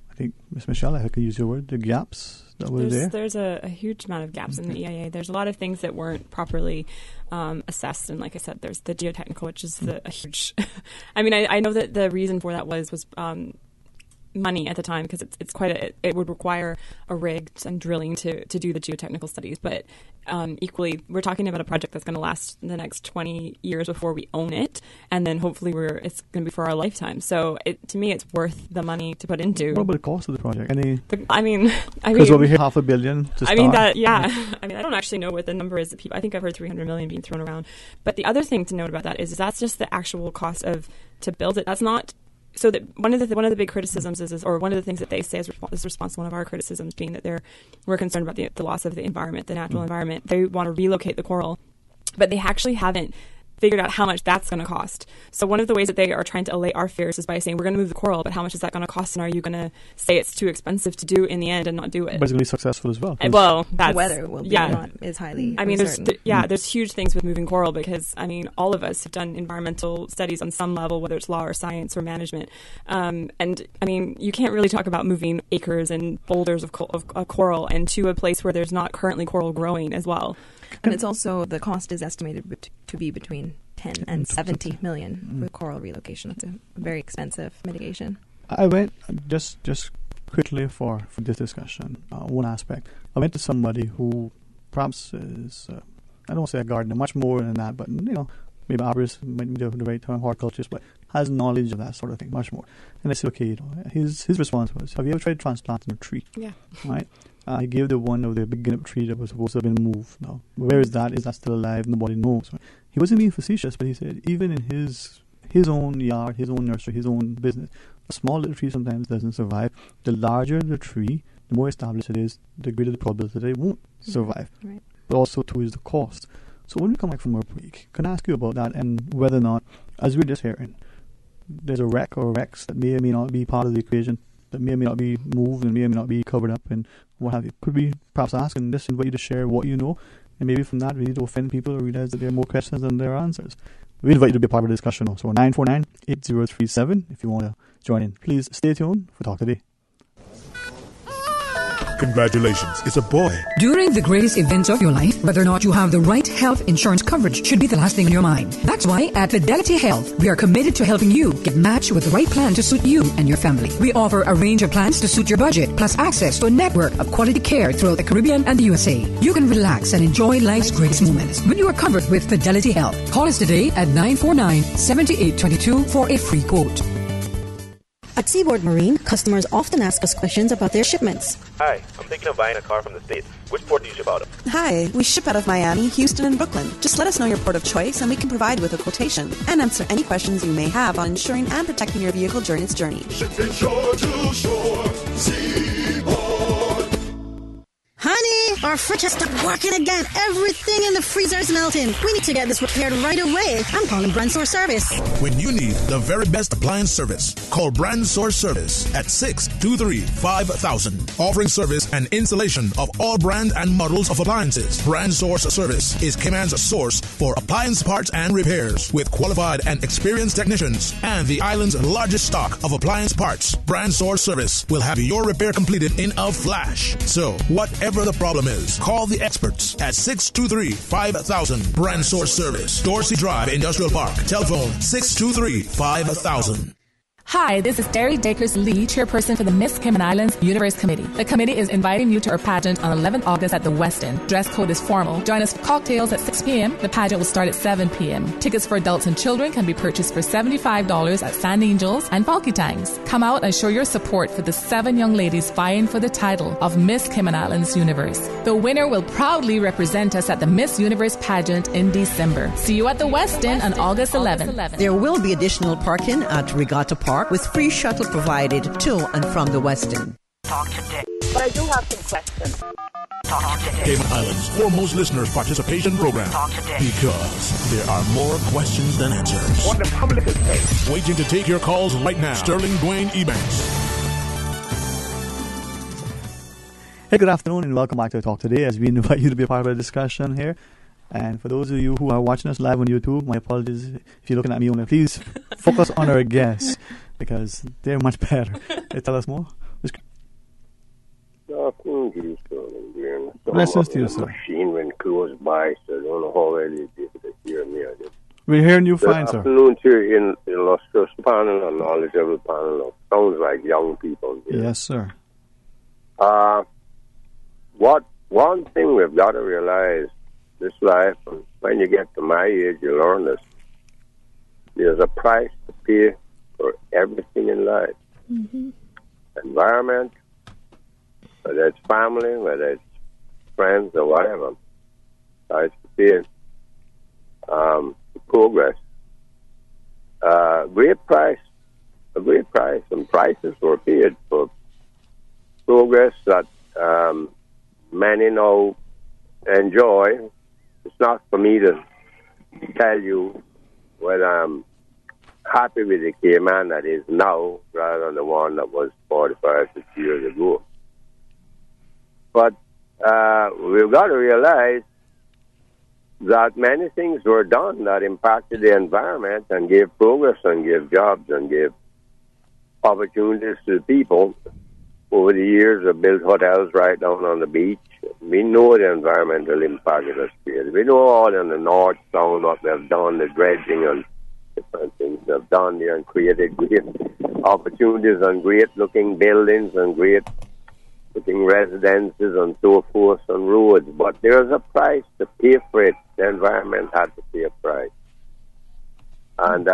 I think, Ms. Michelle, I can use your word, the gaps that were there. There's a huge amount of gaps in the EIA. There's a lot of things that weren't properly assessed. And like I said, there's the geotechnical, which is a huge... I know that the reason for that was money at the time, because it's quite it would require a rig and drilling to do the geotechnical studies. But equally, we're talking about a project that's going to last the next 20 years before we own it, and then hopefully it's going to be for our lifetime. So to me, it's worth the money to put into. What about the cost of the project? Because over here, $500 million to start. I don't actually know what the number is. I think I've heard 300 million being thrown around. But the other thing to note about that is that's just the actual cost to build it. That's not. So that one of the big criticisms is, or one of the things that they say is response to one of our criticisms being that we're concerned about the loss of the environment, the natural environment. They want to relocate the coral, but they actually haven't figured out how much that's going to cost. So one of the ways that they are trying to allay our fears is by saying, we're going to move the coral, but how much is that going to cost? And are you going to say it's too expensive to do in the end and not do it? But it's going to be successful as well. Well, the weather will be is highly there's huge things with moving coral because, all of us have done environmental studies on some level, whether it's law or science or management. You can't really talk about moving acres and boulders of coral into a place where there's not currently coral growing as well. And it's also, the cost is estimated to be between 10 and 70 million for coral relocation. It's a very expensive mitigation. I went, just quickly for this discussion, one aspect. I went to somebody who perhaps is, I don't want to say a gardener, much more than that, but, maybe arborist might be the right term, horticulturist, but has knowledge of that sort of thing, much more. And I said, okay, his response was, have you ever tried transplanting a tree? Yeah. Right? I gave the one of the big guinnep tree that was supposed to have been moved. Now, where is that? Is that still alive? Nobody knows. Right? He wasn't being facetious, but he said even in his own yard, his own nursery, his own business, a small little tree sometimes doesn't survive. The larger the tree, the more established it is, the greater the probability that it won't survive. Right. But also, too, is the cost. So when we come back from our break, can I ask you about that and whether or not, as we're just hearing, there's a wreck or wrecks that may or may not be part of the equation, that may or may not be moved and may or may not be covered up and what have you. Could we perhaps ask and just invite you to share what you know, and maybe from that we need to offend people or realize that there are more questions than there are answers. We invite you to be a part of the discussion also. 949-8037 if you want to join in. Please stay tuned for Talk Today. Congratulations, it's a boy. During the greatest events of your life, whether or not you have the right health insurance coverage should be the last thing on your mind. That's why at Fidelity Health, we are committed to helping you get matched with the right plan to suit you and your family. We offer a range of plans to suit your budget, plus access to a network of quality care throughout the Caribbean and the USA. You can relax and enjoy life's greatest moments when you are covered with Fidelity Health. Call us today at 949-7822 for a free quote. At Seaboard Marine, customers often ask us questions about their shipments. Hi, I'm thinking of buying a car from the States. Which port do you ship out of? Hi, we ship out of Miami, Houston, and Brooklyn. Just let us know your port of choice and we can provide with a quotation and answer any questions you may have on insuring and protecting your vehicle during its journey. Shipping shore to shore, Seaboard. Honey, Our fridge has stopped working again. Everything in the freezer is melting. We need to get this repaired right away. I'm calling Brand Source Service. When you need the very best appliance service, call Brand Source Service at 623-5000. Offering service and installation of all brand and models of appliances. Brand Source Service is Cayman's source for appliance parts and repairs with qualified and experienced technicians and the island's largest stock of appliance parts. Brand Source Service will have your repair completed in a flash. So, whatever the problem is, call the experts at 623-5000. Brand Source Service, Dorsey Drive, Industrial Park. Telephone 623-5000. Hi, this is Terry Dakers-Lee, chairperson for the Miss Cayman Islands Universe Committee. The committee is inviting you to our pageant on 11th August at the Westin. Dress code is formal. Join us for cocktails at 6 p.m. The pageant will start at 7 p.m. Tickets for adults and children can be purchased for $75 at Sand Angels and Falky Tangs. Come out and show your support for the 7 young ladies vying for the title of Miss Cayman Islands Universe. The winner will proudly represent us at the Miss Universe pageant in December. See you at the Westin on August 11th. There will be additional parking at Regatta Park with free shuttle provided to and from the Westin. Talk today. But I do have some questions. Talk today. Cayman Islands' foremost listeners participation program. Talk today. Because there are more questions than answers. What the public is saying. Waiting to take your calls right now. Sterling Dwayne Ebanks. Hey, good afternoon and welcome back to Talk Today as we invite you to be a part of the discussion here. And for those of you who are watching us live on YouTube, my apologies if you're looking at me only. Please focus on our guests because they're much better. Tell us more. Blessings to you, sir. Machine when close by, so I don't know how well you did to hear me. We're hearing you fine, sir. Good afternoon to you in illustrious panel and knowledgeable panel. Sounds like young people. Here. Yes, sir. One thing we've got to realize this life, and when you get to my age, you learn this. There's a price to pay for everything in life. Mm-hmm. Environment, whether it's family, whether it's friends or whatever. Price to pay. Progress. A great price, and prices were paid for progress that many now enjoy. It's not for me to tell you whether I'm happy with the Cayman that is now rather than the one that was 45, 50 years ago. But we've got to realize that many things were done that impacted the environment and gave progress and gave jobs and gave opportunities to people. Over the years, we built hotels right down on the beach. We know the environmental impact it has created. We know all in the north down what they've done, the dredging and different things they've done there and created great opportunities and great-looking buildings and great-looking residences and so forth and roads. But there's a price to pay for it. The environment had to pay a price. And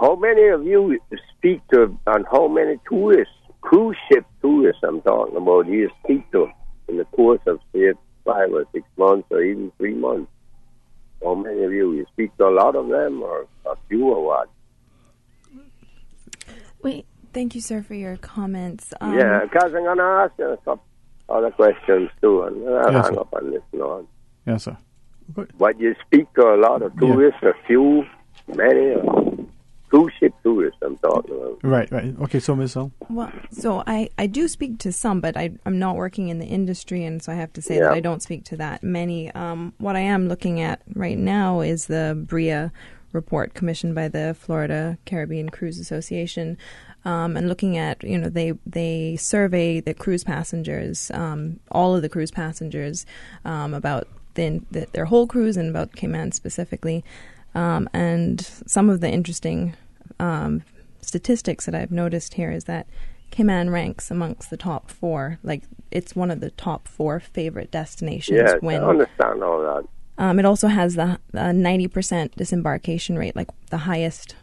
how many of you speak to, and how many tourists, cruise ship tourists I'm talking about, do you speak to in the course of, say, 5 or 6 months or even 3 months? How many of you speak to a lot of them or a few or what? Wait, thank you, sir, for your comments. Yeah, because I'm going to ask you a couple other questions too, and I'll hang up and listen on. Yes, sir. But you speak to a lot of tourists, a few, many, cruise ship tourists I'm talking about. Right. Okay, so Ms. O? Well, so I do speak to some, but I'm not working in the industry, and so I have to say that I don't speak to that many. What I am looking at right now is the BRIA report commissioned by the Florida Caribbean Cruise Association, and looking at, they survey the cruise passengers, all of the cruise passengers, about their whole cruise and about Cayman specifically. And some of the interesting statistics that I've noticed here is that Cayman ranks amongst the top 4. Like, it's one of the top 4 favorite destinations. Yes, I understand all that. It also has the 90% disembarkation rate, like the highest,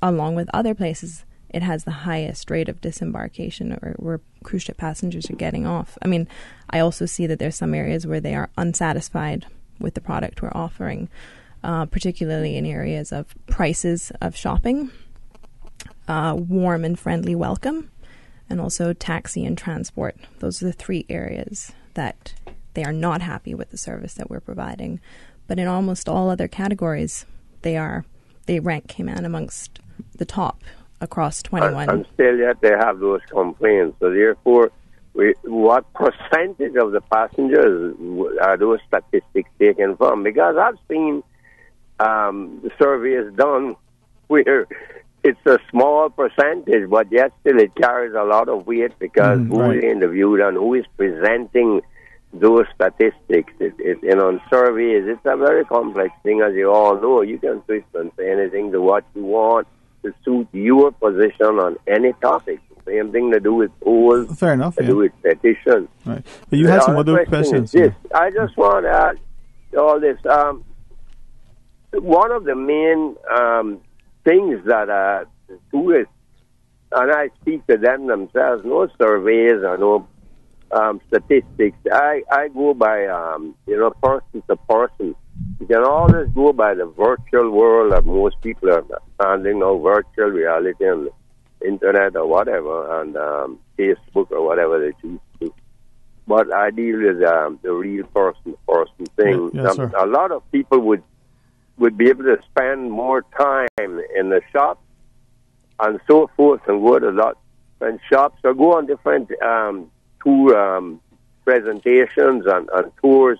along with other places. It has the highest rate of disembarkation, or where cruise ship passengers are getting off. I mean, I also see that there's some areas where they are unsatisfied with the product we're offering, particularly in areas of prices of shopping, warm and friendly welcome, and also taxi and transport. Those are the three areas that they are not happy with the service that we're providing. But in almost all other categories, they rank Cayman amongst the top across 21. And still yet they have those complaints. So therefore, what percentage of the passengers are those statistics taken from? Because I've seen surveys done where it's a small percentage, but yet still it carries a lot of weight because who is interviewed and who is presenting those statistics. In surveys, it's a very complex thing, as you all know. You can twist and say anything to what you want to suit your position on any topic. Same thing to do with polls. Fair enough. To do with petitions. Right. But you had some other questions. I just want to add all this. One of the main things that tourists, and I speak to them themselves, no surveys or no statistics. I go by, person to person. You can always go by the virtual world that most people are handling now, virtual reality and internet or whatever, and Facebook or whatever they choose to. But I deal with the real person-to-person thing. Yes, sir. A lot of people would be able to spend more time in the shop and so forth and go to lots of shops or go on different tour presentations and tours.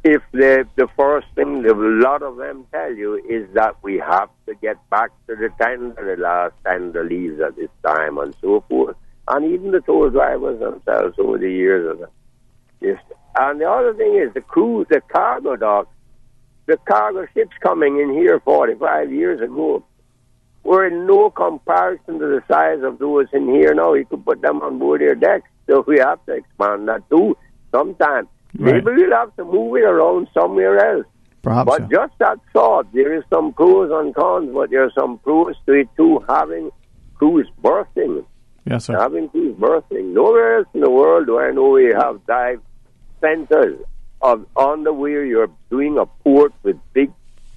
If the first thing a lot of them tell you is that we have to get back to the tender, the last tender leaves at this time and so forth. And even the tour drivers themselves over the years. And the other thing is the cruise, the cargo docks, the cargo ships coming in here 45 years ago were in no comparison to the size of those in here now. You could put them on board your decks. So we have to expand that too sometime. Right. Maybe we'll have to move it around somewhere else. Perhaps. But just that thought, there is some pros and cons, but there are some pros to it too, having cruise berthing. Yes, sir. Having cruise berthing. Nowhere else in the world do I know we have dive centers on the way you're doing a port with big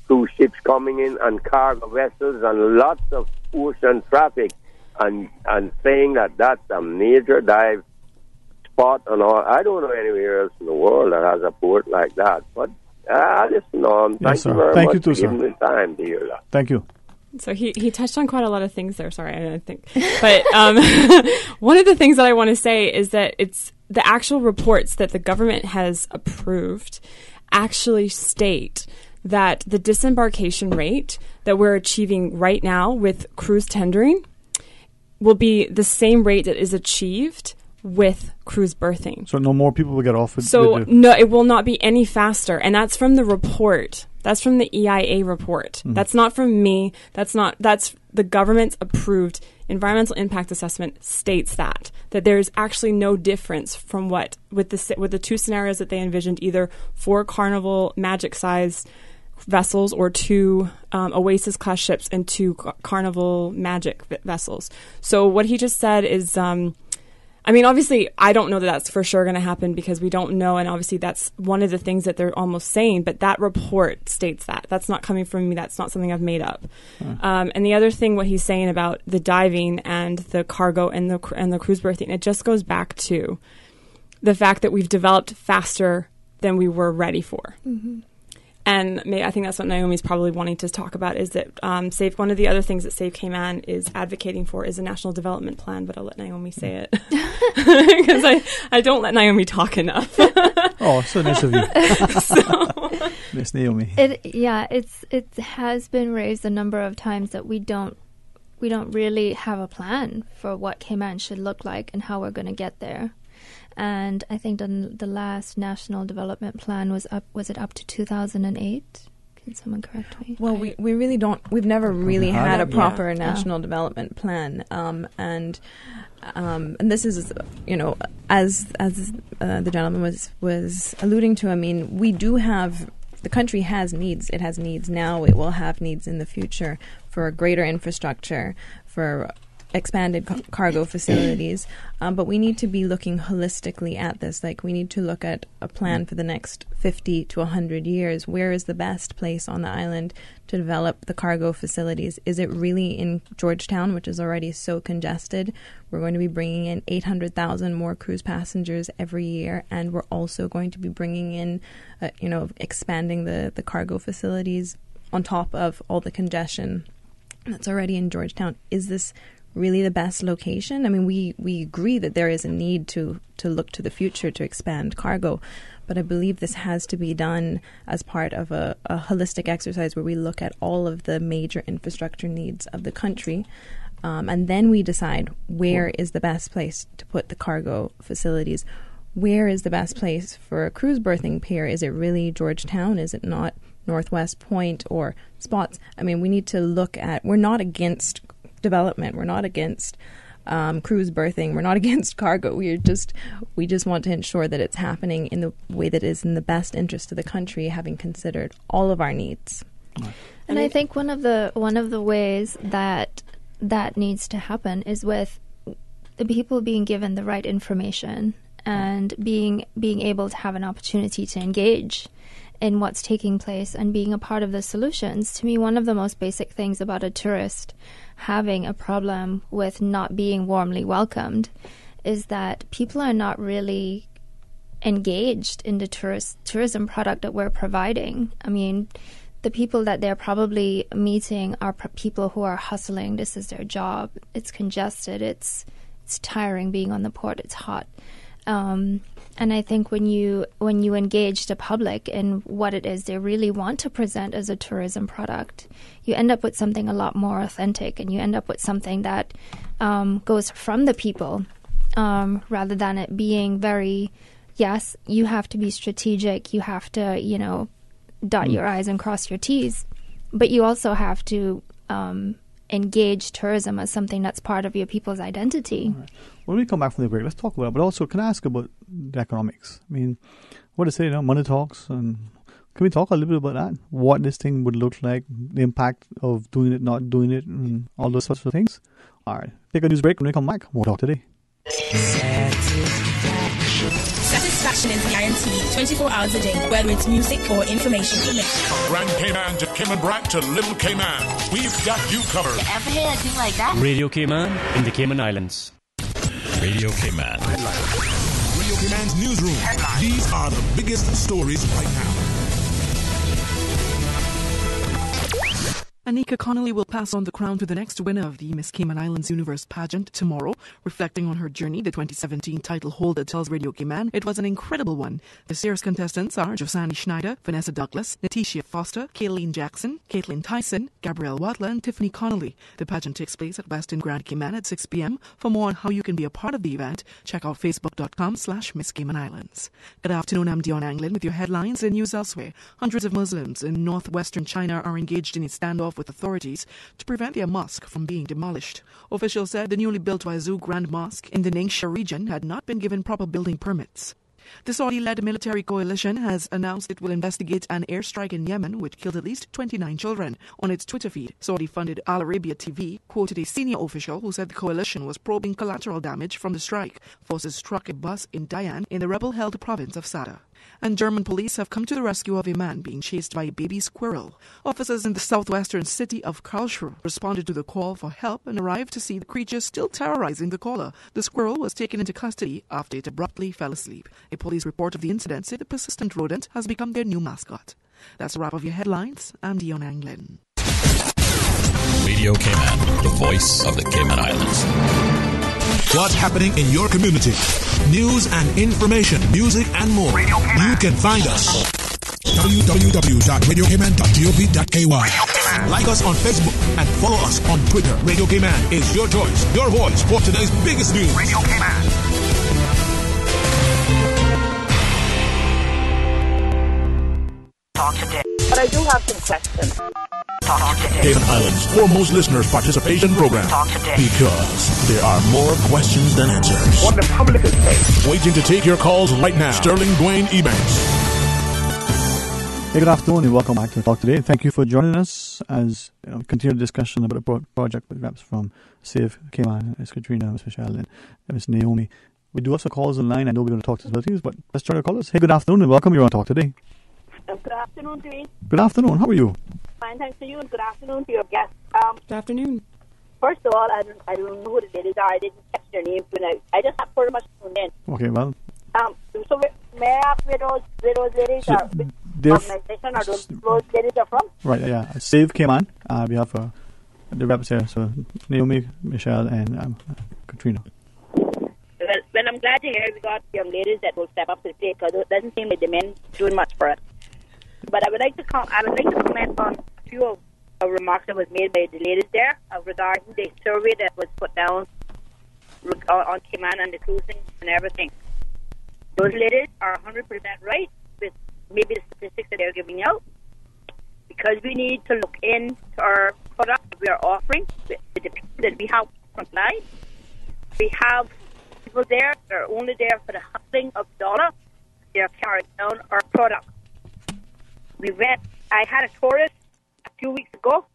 cruise ships coming in and cargo vessels and lots of ocean traffic and saying that that's a major dive spot and all. I don't know anywhere else in the world that has a port like that. But listen on. Thank you very much for giving me time to hear that. Thank you. So he touched on quite a lot of things there. Sorry, I think. But one of the things that I want to say is that it's the actual reports that the government has approved actually state that the disembarkation rate that we're achieving right now with cruise tendering will be the same rate that is achieved with cruise berthing. So no more people will get off with no, it will not be any faster. And that's from the report. That's from the EIA report. Mm-hmm. That's not from me. That's the government's approved environmental impact assessment states that there's actually no difference from what with the two scenarios that they envisioned, either 4 Carnival Magic size vessels or 2 Oasis class ships and 2 Carnival Magic vessels. So what he just said is obviously, I don't know that that's for sure going to happen because we don't know, and obviously that's one of the things that they're almost saying, but that report states that. That's not coming from me. That's not something I've made up. And the other thing, what he's saying about the diving and the cargo and the cruise berthing, it just goes back to the fact that we've developed faster than we were ready for. Mm-hmm. And I think that's what Naomi's probably wanting to talk about is that one of the other things that Save Cayman is advocating for is a national development plan, but I'll let Naomi say it because I don't let Naomi talk enough. Oh, so nice of you. Miss Naomi. It has been raised a number of times that we don't really have a plan for what Cayman should look like and how we're going to get there. And I think the last national development plan was up to 2008. Can someone correct me? Well, we really don't. We've never really had a proper national development plan. And this is, as the gentleman was alluding to. I mean, we do have. The country has needs. It has needs now. It will have needs in the future for greater infrastructure, for expanded cargo facilities, but we need to be looking holistically at this. Like, we need to look at a plan for the next 50 to 100 years. Where is the best place on the island to develop the cargo facilities? Is it really in Georgetown, which is already so congested? We're going to be bringing in 800,000 more cruise passengers every year, and we're also going to be bringing in, expanding the cargo facilities on top of all the congestion that's already in Georgetown. Is this really the best location? I mean, we agree that there is a need to look to the future to expand cargo, but I believe this has to be done as part of a holistic exercise where we look at all of the major infrastructure needs of the country, and then we decide where is the best place to put the cargo facilities. Where is the best place for a cruise berthing pier? Is it really Georgetown? Is it not Northwest Point or Spots? I mean, we need to look at, we're not against development, we're not against cruise berthing, we're not against cargo. We just want to ensure that it's happening in the way that is in the best interest of the country, having considered all of our needs. And I think one of the ways that needs to happen is with the people being given the right information and being able to have an opportunity to engage in what's taking place and being a part of the solutions. To me, one of the most basic things about a tourist having a problem with not being warmly welcomed is that people are not really engaged in the tourism product that we're providing. I mean, the people that they're probably meeting are people who are hustling. This is their job. It's congested. It's tiring being on the port. It's hot. And I think when you engage the public in what it is they really want to present as a tourism product, you end up with something a lot more authentic, and you end up with something that goes from the people, rather than it being very, yes, you have to be strategic, you have to, dot your I's and cross your T's, but you also have to engage tourism as something that's part of your people's identity. Right. When we come back from the break, let's talk about it. But also, can I ask about the economics? I mean, what is it? Money talks. And can we talk a little bit about that? What this thing would look like, the impact of doing it, not doing it, and all those sorts of things? All right. Take a news break. When we come back, we'll talk today. Satisfaction is guaranteed 24 hours a day, whether it's music or information. From Grand Cayman to Cayman Brac to Little Cayman, we've got you covered. You ever hear a thing like that? Radio Cayman in the Cayman Islands. Radio Cayman. Radio Cayman's newsroom. These are the biggest stories right now. Anika Connolly will pass on the crown to the next winner of the Miss Cayman Islands Universe pageant tomorrow. Reflecting on her journey, the 2017 title holder tells Radio Cayman it was an incredible one. This year's contestants are Josani Schneider, Vanessa Douglas, Natisha Foster, Kayleen Jackson, Caitlin Tyson, Gabrielle Watler, and Tiffany Connolly. The pageant takes place at Westin Grand Cayman at 6 p.m. For more on how you can be a part of the event, check out facebook.com/Miss Cayman Islands. Good afternoon, I'm Dion Anglin with your headlines and news elsewhere. Hundreds of Muslims in northwestern China are engaged in a standoff with authorities to prevent their mosque from being demolished. Officials said the newly built Wazoo Grand Mosque in the Ningxia region had not been given proper building permits. The Saudi-led military coalition has announced it will investigate an airstrike in Yemen which killed at least 29 children. On its Twitter feed, Saudi-funded Al Arabiya TV quoted a senior official who said the coalition was probing collateral damage from the strike. Forces struck a bus in Dayan in the rebel-held province of Sada. And German police have come to the rescue of a man being chased by a baby squirrel. Officers in the southwestern city of Karlsruhe responded to the call for help and arrived to see the creature still terrorizing the caller. The squirrel was taken into custody after it abruptly fell asleep. A police report of the incident said the persistent rodent has become their new mascot. That's a wrap of your headlines. I'm Dion Anglin. Radio Cayman, the voice of the Cayman Islands. What's happening in your community? News and information, music and more. You can find us. www.radiocayman.gov.ky. Like us on Facebook and follow us on Twitter. Radio Cayman is your choice, your voice for today's biggest news. Radio Cayman. Talk today. But I do have some questions. Talk today. Cayman Islands' foremost listeners participation program. Talk today. Because there are more questions than answers. What the public is saying. Waiting to take your calls right now. Sterling Dwayne Ebanks. Hey, good afternoon and welcome back to Talk Today. Thank you for joining us as we continue the discussion about a project with reps from Save Cayman, Ms. Katrina, Ms. Michelle, and Ms. Naomi. We do have some calls online. I know we're going to talk to disabilities, but let's try to call us. Hey, good afternoon and welcome. You're on Talk Today. Good afternoon, Dwayne. Good afternoon. How are you? Fine, thanks to you, and good afternoon to your guests. Good afternoon. First of all, I don't know who the ladies are. I didn't catch their names, but I just have pretty much tuned in. Okay, well. So may I ask where those ladies are? Which organization are those ladies are from? Right, yeah. Save Cayman. We have the reps here. So Naomi, Michelle, and Katrina. Well, I'm glad to hear we got young ladies that will step up to the plate, because it doesn't seem like the men doing much for it. But I would like to comment on a few of the remarks that was made by the ladies there regarding the survey that was put down on Cayman and the cruising and everything. Those ladies are 100% right with maybe the statistics that they're giving out, because we need to look into our product that we are offering with the people that we have front line. We have people there that are only there for the hustling of the dollar. They're carrying down our product. I had a tourist a few weeks ago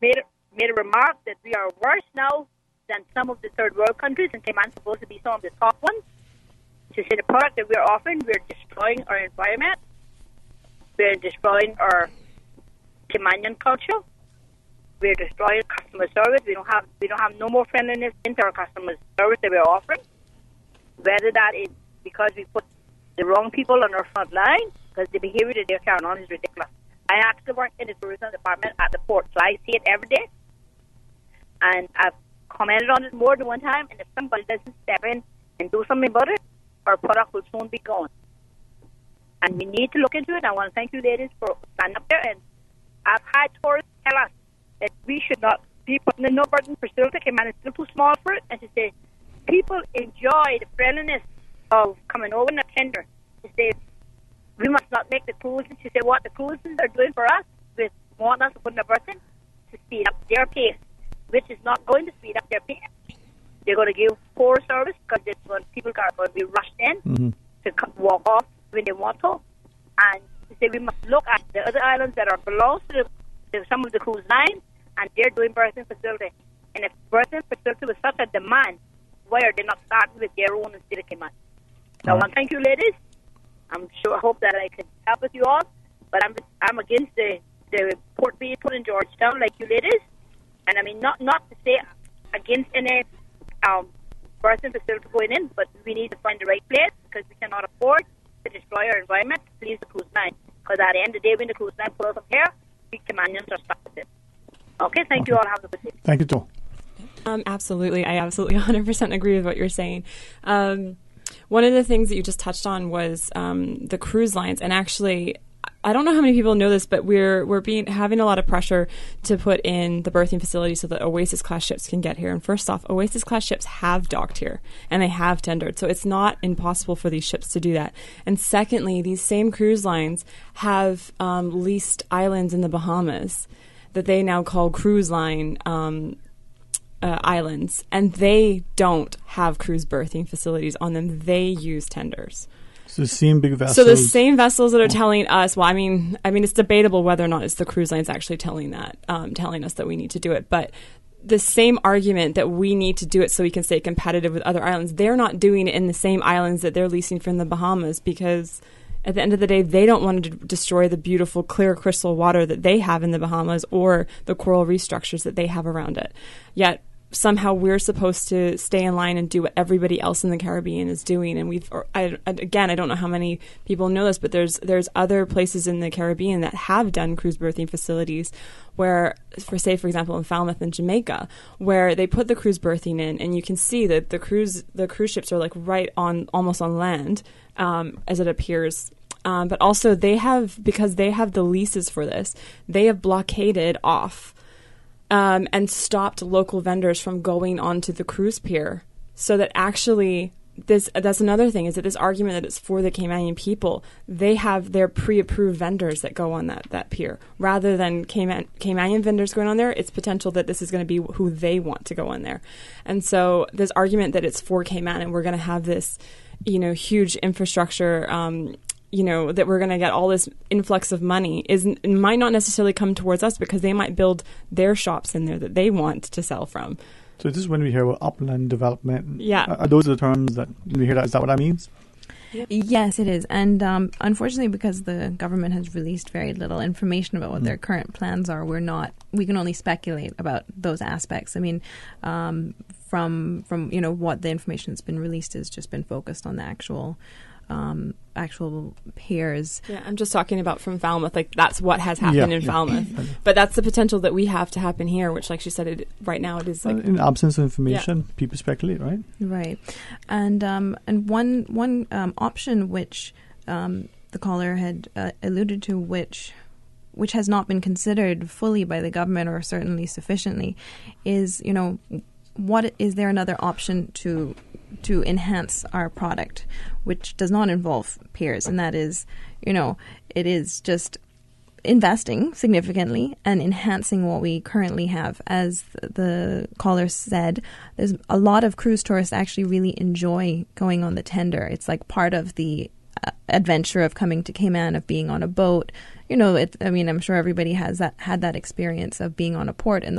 made a remark that we are worse now than some of the third world countries, and Cayman's supposed to be some of the top ones. To say the product that we're offering, we're destroying our environment, we're destroying our Caymanian culture, we're destroying customer service. We don't have no more friendliness into our customer service that we're offering. Whether that is because we put the wrong people on our front line, because the behavior that they're carrying on is ridiculous. I actually work in the tourism department at the port, so I see it every day, and I've commented on it more than one time. And if somebody doesn't step in and do something about it, our product will soon be gone. And we need to look into it. I want to thank you, ladies, for standing up there. And I've had tourists tell us that we should not be putting in no burden for Silver Cayman. It's still too small for it. And to say, people enjoy the friendliness of coming over in a tender. To say, we must not make the cruises. She said, what the cruises are doing for us with wanting us to put in a berth to speed up their pace, which is not going to speed up their pace. They're going to give poor service, because people are going to be rushed in to walk off when they want to. And they say we must look at the other islands that are belongs to some of the cruise lines, and they're doing berthing facility. And if berthing facility was such a demand, why are they not starting with their own instead of Cayman? So I want to thank you, ladies. I hope that I can help with you all. But I'm against the port being put in Georgetown like you ladies. And I mean, not to say against any berthing facility going in, but we need to find the right place, because we cannot afford to destroy our environment to please the cruise line. Because at the end of the day, when the cruise line pulls up here, we Caymanians are stuck with it. Okay, thank you all. Have a good day. Thank you, too. Absolutely. I absolutely 100% agree with what you're saying. One of the things that you just touched on was the cruise lines. And actually, I don't know how many people know this, but we're having a lot of pressure to put in the berthing facility so that Oasis class ships can get here. And first off, Oasis class ships have docked here and they have tendered, so it's not impossible for these ships to do that. And secondly, these same cruise lines have leased islands in the Bahamas that they now call cruise line islands, and they don't have cruise berthing facilities on them. They use tenders. So the same big vessels. So the same vessels that are telling us, well, I mean, it's debatable whether or not it's the cruise lines actually telling us that we need to do it. But the same argument that we need to do it so we can stay competitive with other islands, they're not doing it in the same islands that they're leasing from the Bahamas, because at the end of the day, they don't want to destroy the beautiful, clear crystal water that they have in the Bahamas or the coral reef structures that they have around it. Yet somehow we're supposed to stay in line and do what everybody else in the Caribbean is doing. And I don't know how many people know this, but there's other places in the Caribbean that have done cruise berthing facilities where, for example, in Falmouth in Jamaica, where they put the cruise berthing in, and you can see that the cruise ships are like right on, almost on land, as it appears. But also because they have the leases for this, they have blockaded off and stopped local vendors from going onto the cruise pier. So that actually, that's another thing, is that this argument that it's for the Caymanian people, they have their pre-approved vendors that go on that pier. Rather than Caymanian vendors going on there, it's potential that this is going to be who they want to go on there. And so this argument that it's for Cayman and we're going to have this, huge infrastructure that we're going to get all this influx of money it might not necessarily come towards us because they might build their shops in there that they want to sell from. So this is when we hear about upland development. Yeah. Are those the terms that we hear? Is that what that means? Yes, it is. And unfortunately, because the government has released very little information about what their current plans are, we can only speculate about those aspects. I mean, from what the information that's been released has just been focused on the actual piers. Yeah, I'm just talking about from Falmouth. Like, that's what has happened in Falmouth. But that's the potential that we have to happen here, which, like she said, right now it is like... in absence of information, people speculate, right? Right. And one option which the caller had alluded to, which has not been considered fully by the government or certainly sufficiently, is, what is there another option to enhance our product, which does not involve piers, and that is, it is just investing significantly and enhancing what we currently have. As the caller said, there's a lot of cruise tourists actually really enjoy going on the tender. It's like part of the adventure of coming to Cayman, of being on a boat. I'm sure everybody had that experience of being on a boat in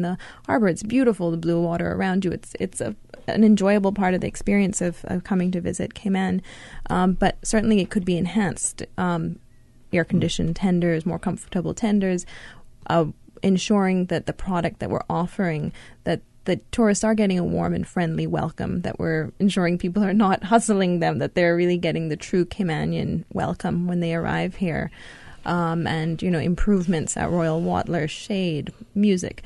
the harbor. It's beautiful, the blue water around you. It's an enjoyable part of the experience of coming to visit Cayman. But certainly it could be enhanced. Air-conditioned tenders, more comfortable tenders, ensuring that the product that we're offering, that the tourists are getting a warm and friendly welcome, that we're ensuring people are not hustling them, that they're really getting the true Caymanian welcome when they arrive here. And, improvements at Royal Watler, shade, music.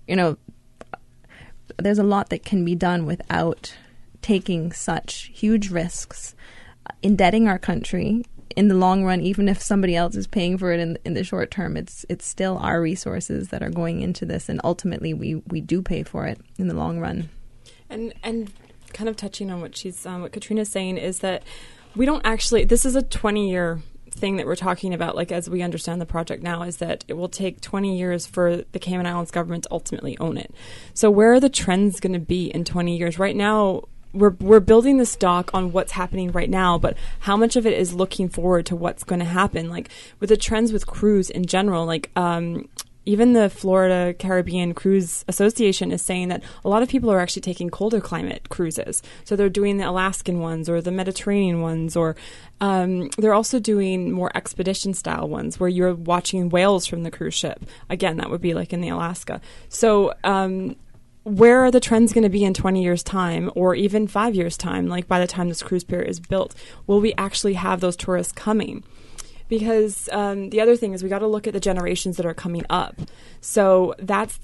There's a lot that can be done without taking such huge risks, indebting our country. In the long run, even if somebody else is paying for it in the short term, it's still our resources that are going into this, and ultimately we do pay for it in the long run. And kind of touching on what Katrina's saying is that we don't actually. This is a 20-year thing that we're talking about. Like, as we understand the project now, is that it will take 20 years for the Cayman Islands government to ultimately own it. So where are the trends going to be in 20 years? Right now, we're building this dock on what's happening right now, but how much of it is looking forward to what's going to happen? Like, with the trends with cruise in general, like even the Florida Caribbean Cruise Association is saying that a lot of people are actually taking colder climate cruises. So they're doing the Alaskan ones or the Mediterranean ones, or they're also doing more expedition style ones where you're watching whales from the cruise ship. Again, that would be like in the Alaska. So where are the trends going to be in 20 years' time, or even 5 years' time? Like, by the time this cruise pier is built, will we actually have those tourists coming? Because the other thing is we got to look at the generations that are coming up. So that's,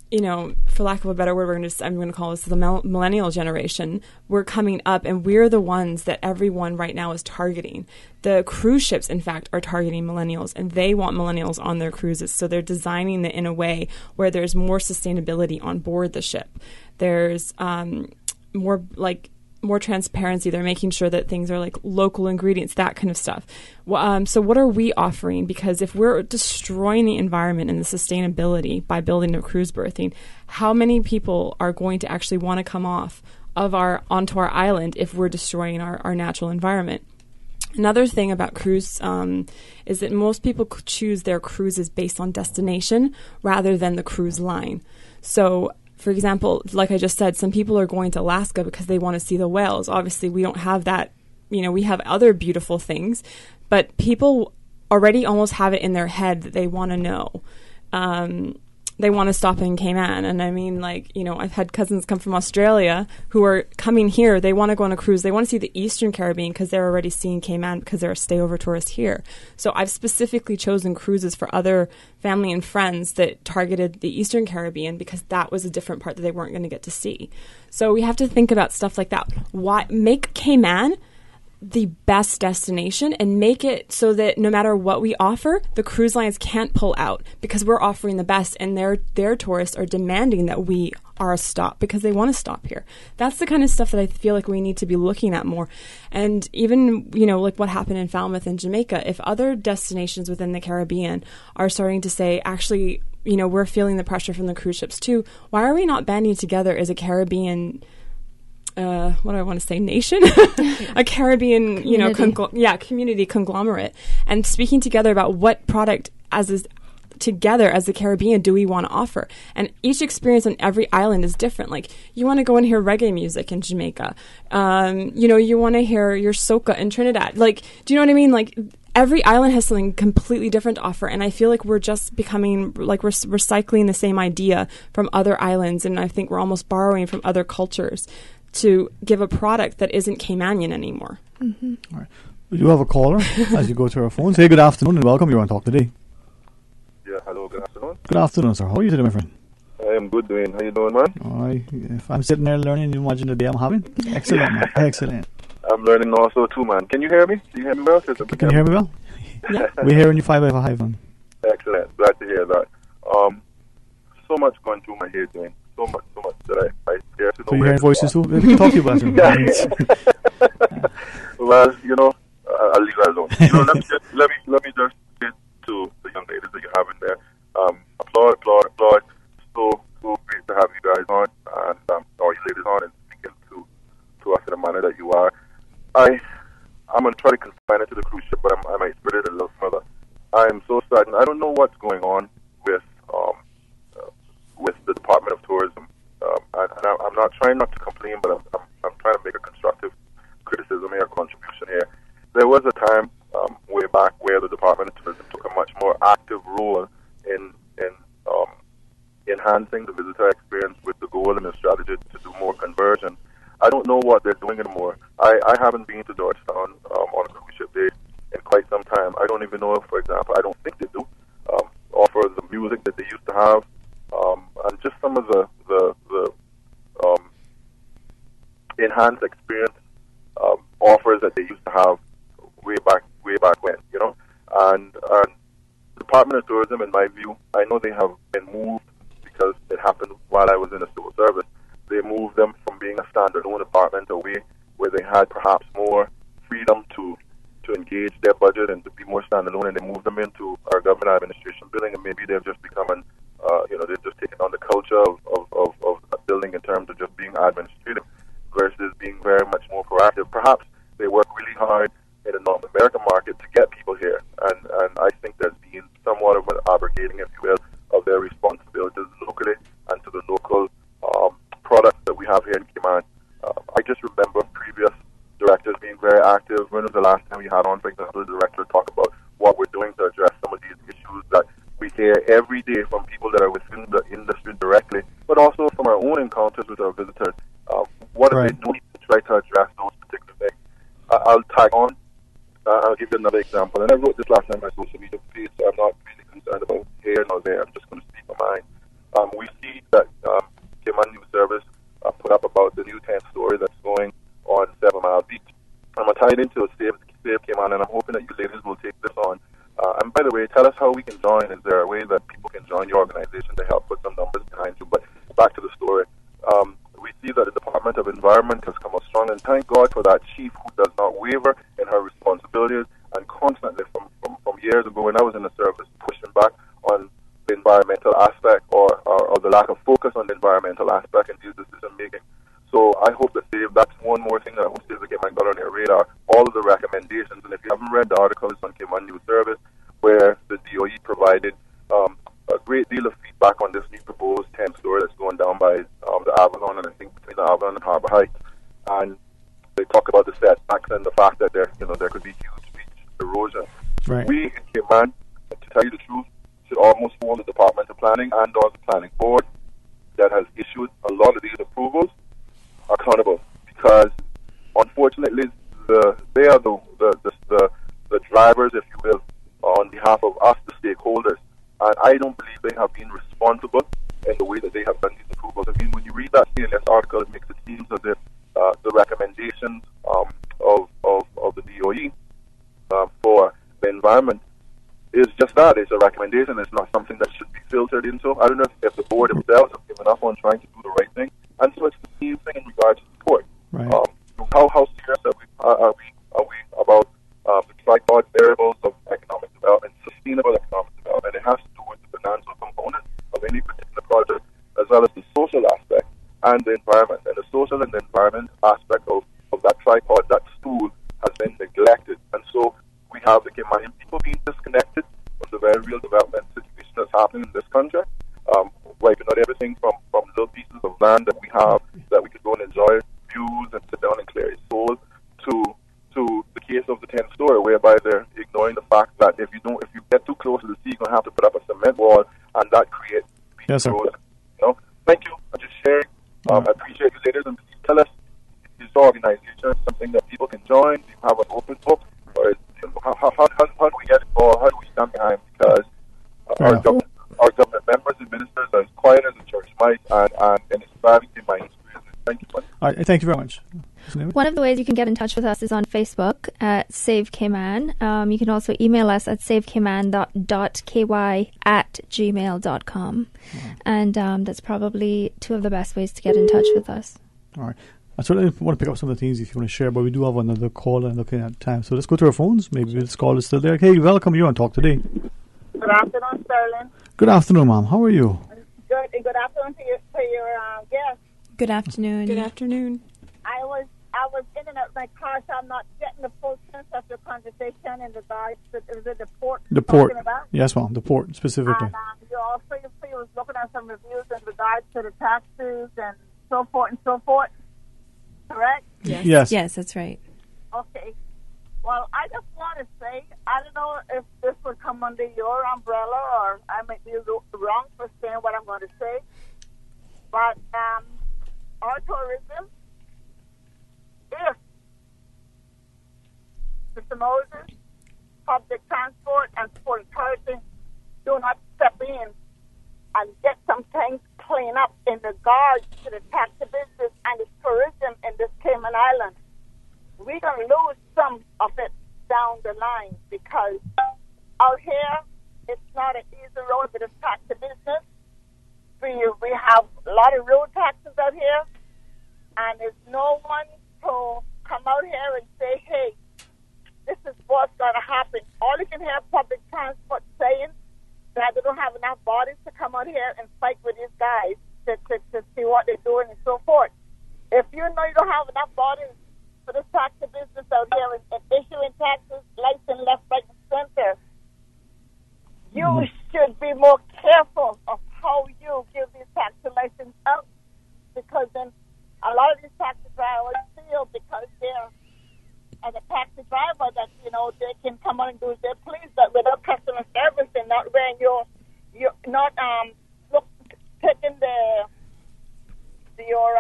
for lack of a better word, I'm going to call this the millennial generation. We're coming up, and we're the ones that everyone right now is targeting. The cruise ships, in fact, are targeting millennials, and they want millennials on their cruises. So they're designing it in a way where there's more sustainability on board the ship. There's more transparency. They're making sure that things are like local ingredients, that kind of stuff. So what are we offering? Because if we're destroying the environment and the sustainability by building a cruise berthing, how many people are going to actually want to come onto our island if we're destroying our natural environment? Another thing about cruise is that most people choose their cruises based on destination rather than the cruise line. So, for example, like I just said, some people are going to Alaska because they want to see the whales. Obviously, we don't have that. We have other beautiful things, but people already almost have it in their head that they want to know. They want to stop in Cayman. And I mean, I've had cousins come from Australia who are coming here. They want to go on a cruise. They want to see the Eastern Caribbean because they're already seeing Cayman because they're a stayover tourist here. So I've specifically chosen cruises for other family and friends that targeted the Eastern Caribbean because that was a different part that they weren't going to get to see. So we have to think about stuff like that. Why make Cayman the best destination and make it so that no matter what we offer, the cruise lines can't pull out because we're offering the best, and their tourists are demanding that we are a stop because they want to stop here. That's the kind of stuff that I feel like we need to be looking at more. And even, like what happened in Falmouth and Jamaica, if other destinations within the Caribbean are starting to say, actually, we're feeling the pressure from the cruise ships too, why are we not banding together as a Caribbean what do I want to say, nation? A Caribbean, community conglomerate, and speaking together about what product together as the Caribbean do we want to offer. And each experience on every island is different. Like, you want to go and hear reggae music in Jamaica. You want to hear your soca in Trinidad. Like, do you know what I mean? Like, every island has something completely different to offer. And I feel like we're just becoming, like, we're recycling the same idea from other islands. And I think we're almost borrowing from other cultures to give a product that isn't Caymanian anymore. Mm-hmm. All right. We do have a caller as you go to our phones. Hey, good afternoon and welcome. You're on Talk Today. Yeah, hello, good afternoon. Good afternoon, sir. How are you today, my friend? I am good, Dwayne. How you doing, man? If I'm sitting there learning, you imagine the day I'm having? Excellent, man. Excellent. I'm learning also too, man. Can you hear me? Do you hear me well? Can you hear me well? Yeah. We're hearing you 5 by 5, man. Excellent. Glad to hear that. So much going through my head, Dwayne. So much that I care to know. So you're hearing voices too? We can talk to you about it. Well, I'll leave that alone. Let me just say to the young ladies that you have in there, applaud. So great to have you guys on, and all you ladies on, and speaking to us in the manner that you are. I'm going to try to confine it to the cruise ship, but I might spread it a little further. I'm so saddened. I don't know what's going on with the Department of Tourism. I'm not trying not to complain, but I'm trying to make a constructive criticism here, contribution here. There was a time way back where the Department of Tourism took a much more active role in enhancing the visitor experience with the goal and the strategy to do more conversion. I don't know what they're doing anymore. I haven't been to Georgetown on a cruise ship day in quite some time. I don't even know if, for example, I don't think they do offer the music that they used to have, and just some of the enhanced experience offers that they used to have way back when, and the Department of Tourism, in my view, I know they have been moved because it happened while I was in the civil service. They moved them from being a standalone department away where they had perhaps more freedom to engage their budget and to be more standalone, and they moved them into our government administration building, and maybe they've just become they've just taken on the culture of building in terms of just being administrative versus being very much more proactive. Perhaps they work really hard in the North American market to get people here, and I think there's been somewhat of an abrogating, if you will, of their responsibilities locally and to the local products that we have here in Cayman. I just remember previous directors being very active. When was the last time we had on, for example, the director talk about what we're doing to address some of these issues that we hear every day from people that are within the industry directly, but also from our own encounters with our visitors. What are they doing to try to address those particular things? I'll tag on. I'll give you another example. And I wrote this last time on my social media page, so I'm not really concerned about here nor there. I'm just going to speak my mind. We see that Cayman News Service put up about the new 10th story that's going on 7 Mile Beach. I'm going to tie it into Save Cayman, and I'm hoping that you ladies will take this on. And by the way, tell us how we can join. Is there a way that people can join your organization to help put some numbers behind you? But back to the story. We see that the Department of Environment has come up strong, and thank God for that chief who does not waver in her responsibilities and constantly from years ago when I was in the service pushing back on the environmental aspect or the lack of focus on the environmental aspect in these decision making. So I hope that that's one more thing that I hope to get my got on your radar, all of the recommendations. And if you haven't read the articles on Cayman News Service where the DOE provided a great deal of feedback on this new proposed 10th story that's going down by the Avalon, and I think between the Avalon and Harbour Heights. And they talk about the setbacks and the fact that there could be huge beach erosion. Right. We in Cayman, to tell you the truth, should almost hold the Department of Planning and or the Planning Board that has issued a lot of these approvals accountable, because unfortunately they are the drivers, if you will, on behalf of us, the stakeholders. And I don't believe they have been responsible in the way that they have done these approvals. I mean, when you read that CNS article, it makes it seem as if the recommendations of the DOE for the environment is just that. It's a recommendation. It's not something that should be filtered into. I don't know if the board themselves have given up on trying to do the right thing. And so it's the same thing in regards to support. Right. How serious are we about the tripod variables of economic development, sustainable economic development? It has to do with the financial component of any particular project, as well as the social aspect. and the environment, and the social and the environment aspect of that tripod, that stool, has been neglected. And so we have the Caymanian people being disconnected from the very real development situation that's happening in this country, wiping out everything from little pieces of land that we have that we could go and enjoy views and sit down and clear your soul, to the case of the 10th story, whereby they're ignoring the fact that if you get too close to the sea, you're going to have to put up a cement wall, and that creates yes, sir. roads. Thank you. I'm just sharing. I appreciate you, ladies, and please tell us, is this organization something that people can join? Do you have an open book? Or how do we get involved? How do we stand behind? Because our government members and ministers are as quiet as the church might, and it's driving to my experience. Thank you. All right, thank you very much. One of the ways you can get in touch with us is on Facebook at Save Cayman. You can also email us at savecayman.ky@gmail.com. And that's probably two of the best ways to get in touch with us. All right. So I want to pick up some of the things if you want to share, but we do have another call and looking at time. So let's go to our phones. Maybe this call is still there. Hey, welcome. You're on Talk Today. Good afternoon, Sterling. Good afternoon, ma'am. How are you? Good afternoon to your guest. Good afternoon. Good afternoon. I was in and out of my car, so I'm not getting the full sense of your conversation in regards to the port. The port. Yes, ma'am. The port specifically. And you also was looking at some reviews in regards to the taxes and so forth and so forth. Correct? Yes. Yes, that's right. Okay. Well, I just want to say, I don't know if this would come under your umbrella, or I might be wrong for saying what I'm going to say, but our tourism, if Mr. Moses, public transport and sport authority do not step in and get some things cleaned up in regards to the taxi business and the tourism in this Cayman Island, we're going to lose some of it down the line, because out here, it's not an easy road with this taxi business. We have a lot of road taxes out here, and there's no one to come out here and say, hey, this is what's going to happen. All you can hear public transport saying that they don't have enough bodies to come out here and fight with these guys to see what they're doing and so forth. If you know you don't have enough bodies for this taxi business out here and issuing taxes, license left, right, and center, you should be more careful of how you give these taxi licenses out, because then a lot of these taxi drivers feel because they're as a taxi driver that they can come on and do as they please, but without customer service and not wearing you're not taking your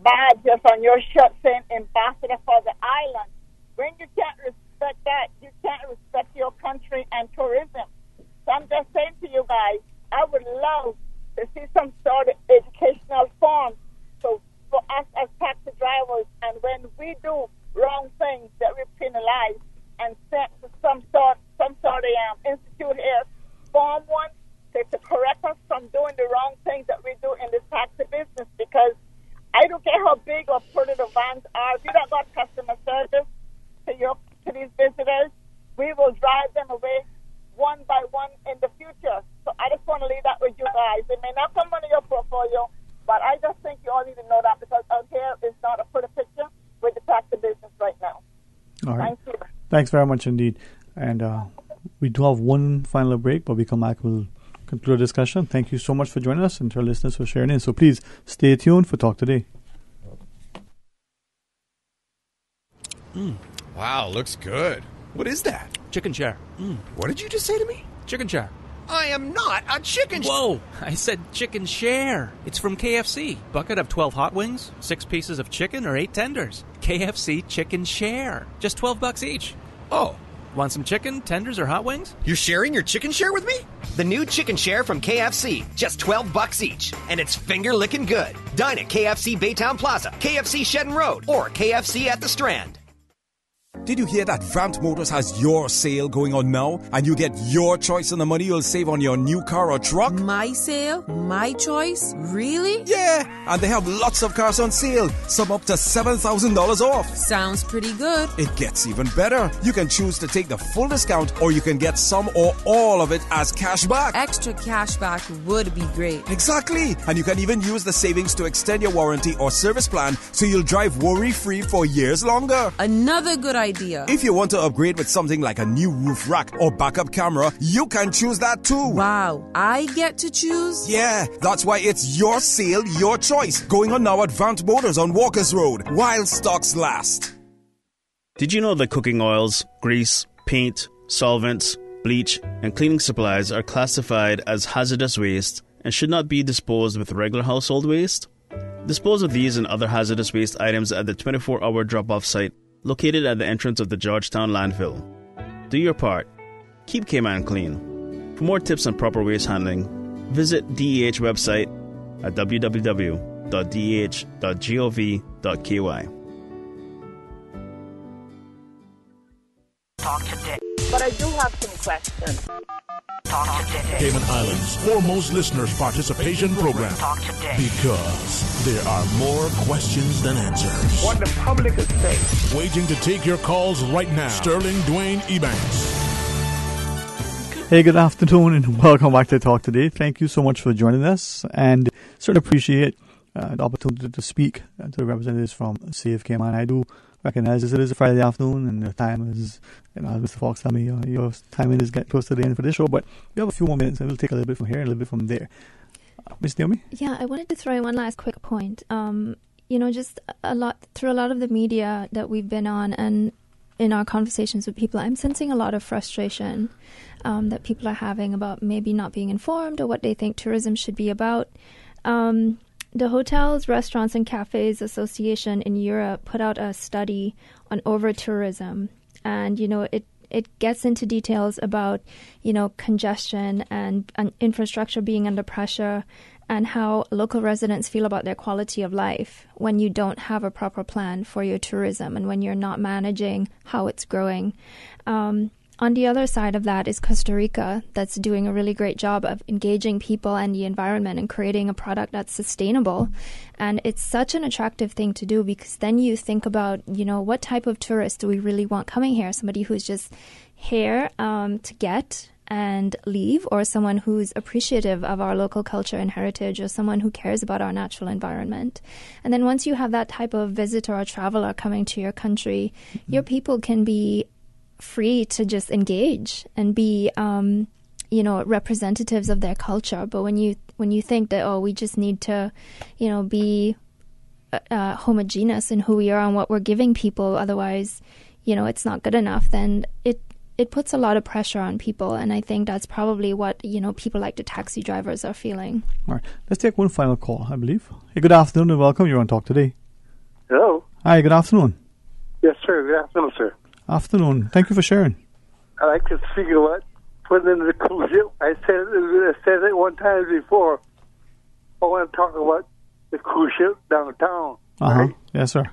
badge just on your shirt saying ambassador for the island. When you can't respect that, you can't respect your country and tourism. So I'm just saying to you guys, I would love to see some sort of educational form so for us as taxi drivers, and when we do wrong things that we penalize and sent to some sort of institute here, form one to correct us from doing the wrong things that we do in this taxi business, because I don't care how big or pretty the vans are. If you don't got customer service to these visitors, we will drive them away one by one in the future. So I just want to leave that with you guys. It may not come under your portfolio, but I just think you all need to know that, because out here is not a pretty picture with the taxi business right now. All right. Thank you. Thanks very much indeed. And we do have one final break, but we come back, we'll conclude our discussion. Thank you so much for joining us, and to our listeners for sharing in. So please stay tuned for Talk Today. Wow, looks good. What is that? Chicken chair. What did you just say to me? Chicken chair. I am not a chicken. Whoa! I said chicken share. It's from KFC. Bucket of 12 hot wings, 6 pieces of chicken, or 8 tenders. KFC chicken share. Just $12 each. Oh. Want some chicken, tenders, or hot wings? You're sharing your chicken share with me? The new chicken share from KFC. Just $12 each. And it's finger-licking good. Dine at KFC Baytown Plaza, KFC Shedden Road, or KFC at the Strand. Did you hear that Vant Motors has your sale going on now? And you get your choice on the money you'll save on your new car or truck? My sale? My choice? Really? Yeah, and they have lots of cars on sale, some up to $7,000 off. Sounds pretty good. It gets even better. You can choose to take the full discount, or you can get some or all of it as cash back. Extra cash back would be great. Exactly. And you can even use the savings to extend your warranty or service plan so you'll drive worry-free for years longer. Another good idea. If you want to upgrade with something like a new roof rack or backup camera, you can choose that too. Wow, I get to choose? Yeah, that's why it's your sale, your choice. Going on now at Vant Motors on Walkers Road, while stocks last. Did you know that cooking oils, grease, paint, solvents, bleach, and cleaning supplies are classified as hazardous waste and should not be disposed with regular household waste? Dispose of these and other hazardous waste items at the 24-hour drop-off site located at the entrance of the Georgetown landfill. Do your part. Keep Cayman clean. For more tips on proper waste handling, visit DEH website at www.deh.gov.ky. Talk today. But I do have some questions. Talk today. Cayman Islands' foremost listeners participation program. Talk today. Because there are more questions than answers. What the public is saying. Waiting to take your calls right now. Sterling Dwayne Ebanks. Hey, good afternoon and welcome back to Talk Today. Thank you so much for joining us, and certainly appreciate the opportunity to speak to the representatives from Save Cayman. I do recognize this. It is a Friday afternoon and the time is, as Mr. Fox told me, your timing is getting close to the end for this show, but we have a few more minutes and we'll take a little bit from here and a little bit from there. Ms. Naomi? Yeah, I wanted to throw in one last quick point. Just through a lot of the media that we've been on and in our conversations with people, I'm sensing a lot of frustration that people are having about maybe not being informed or what they think tourism should be about. The Hotels, Restaurants and Cafes Association in Europe put out a study on over-tourism. And, it gets into details about, congestion and infrastructure being under pressure and how local residents feel about their quality of life when you don't have a proper plan for your tourism and when you're not managing how it's growing. On the other side of that is Costa Rica, that's doing a really great job of engaging people and the environment and creating a product that's sustainable. And it's such an attractive thing to do because then you think about, what type of tourist do we really want coming here? Somebody who's just here to get and leave, or someone who's appreciative of our local culture and heritage, or someone who cares about our natural environment. And then once you have that type of visitor or traveler coming to your country, your people can be free to just engage and be, representatives of their culture. But when you think that, we just need to, be homogeneous in who we are and what we're giving people, otherwise, it's not good enough, then it puts a lot of pressure on people. And I think that's probably what, people like the taxi drivers are feeling. All right. Let's take one final call, I believe. Hey, good afternoon and welcome. You're on Talk Today. Hello. Hi, good afternoon. Yes, sir. Good afternoon, sir. Afternoon. Thank you for sharing. I like to speak of what put in the cruise ship. I said it one time before. I want to talk about the cruise ship downtown. Right? Yes, sir.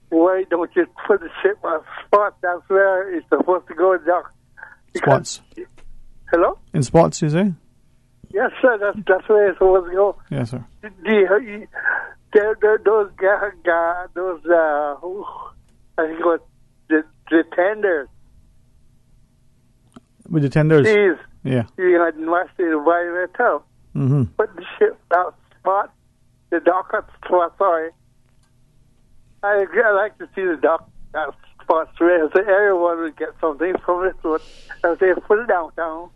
Why don't you put the ship on spot? That's where it's supposed to go dock. Spots. Hello? In spots, you say? Yes, sir. That's where it's supposed to go. Yes, sir. Those I think what the tenders. With the tenders? Please. Yeah. You got watch the environmental. Mm-hmm. Put the ship out spot, the dock at spot, sorry. I like to see the dock at spots where so everyone would get something from it. But if they put it downtown.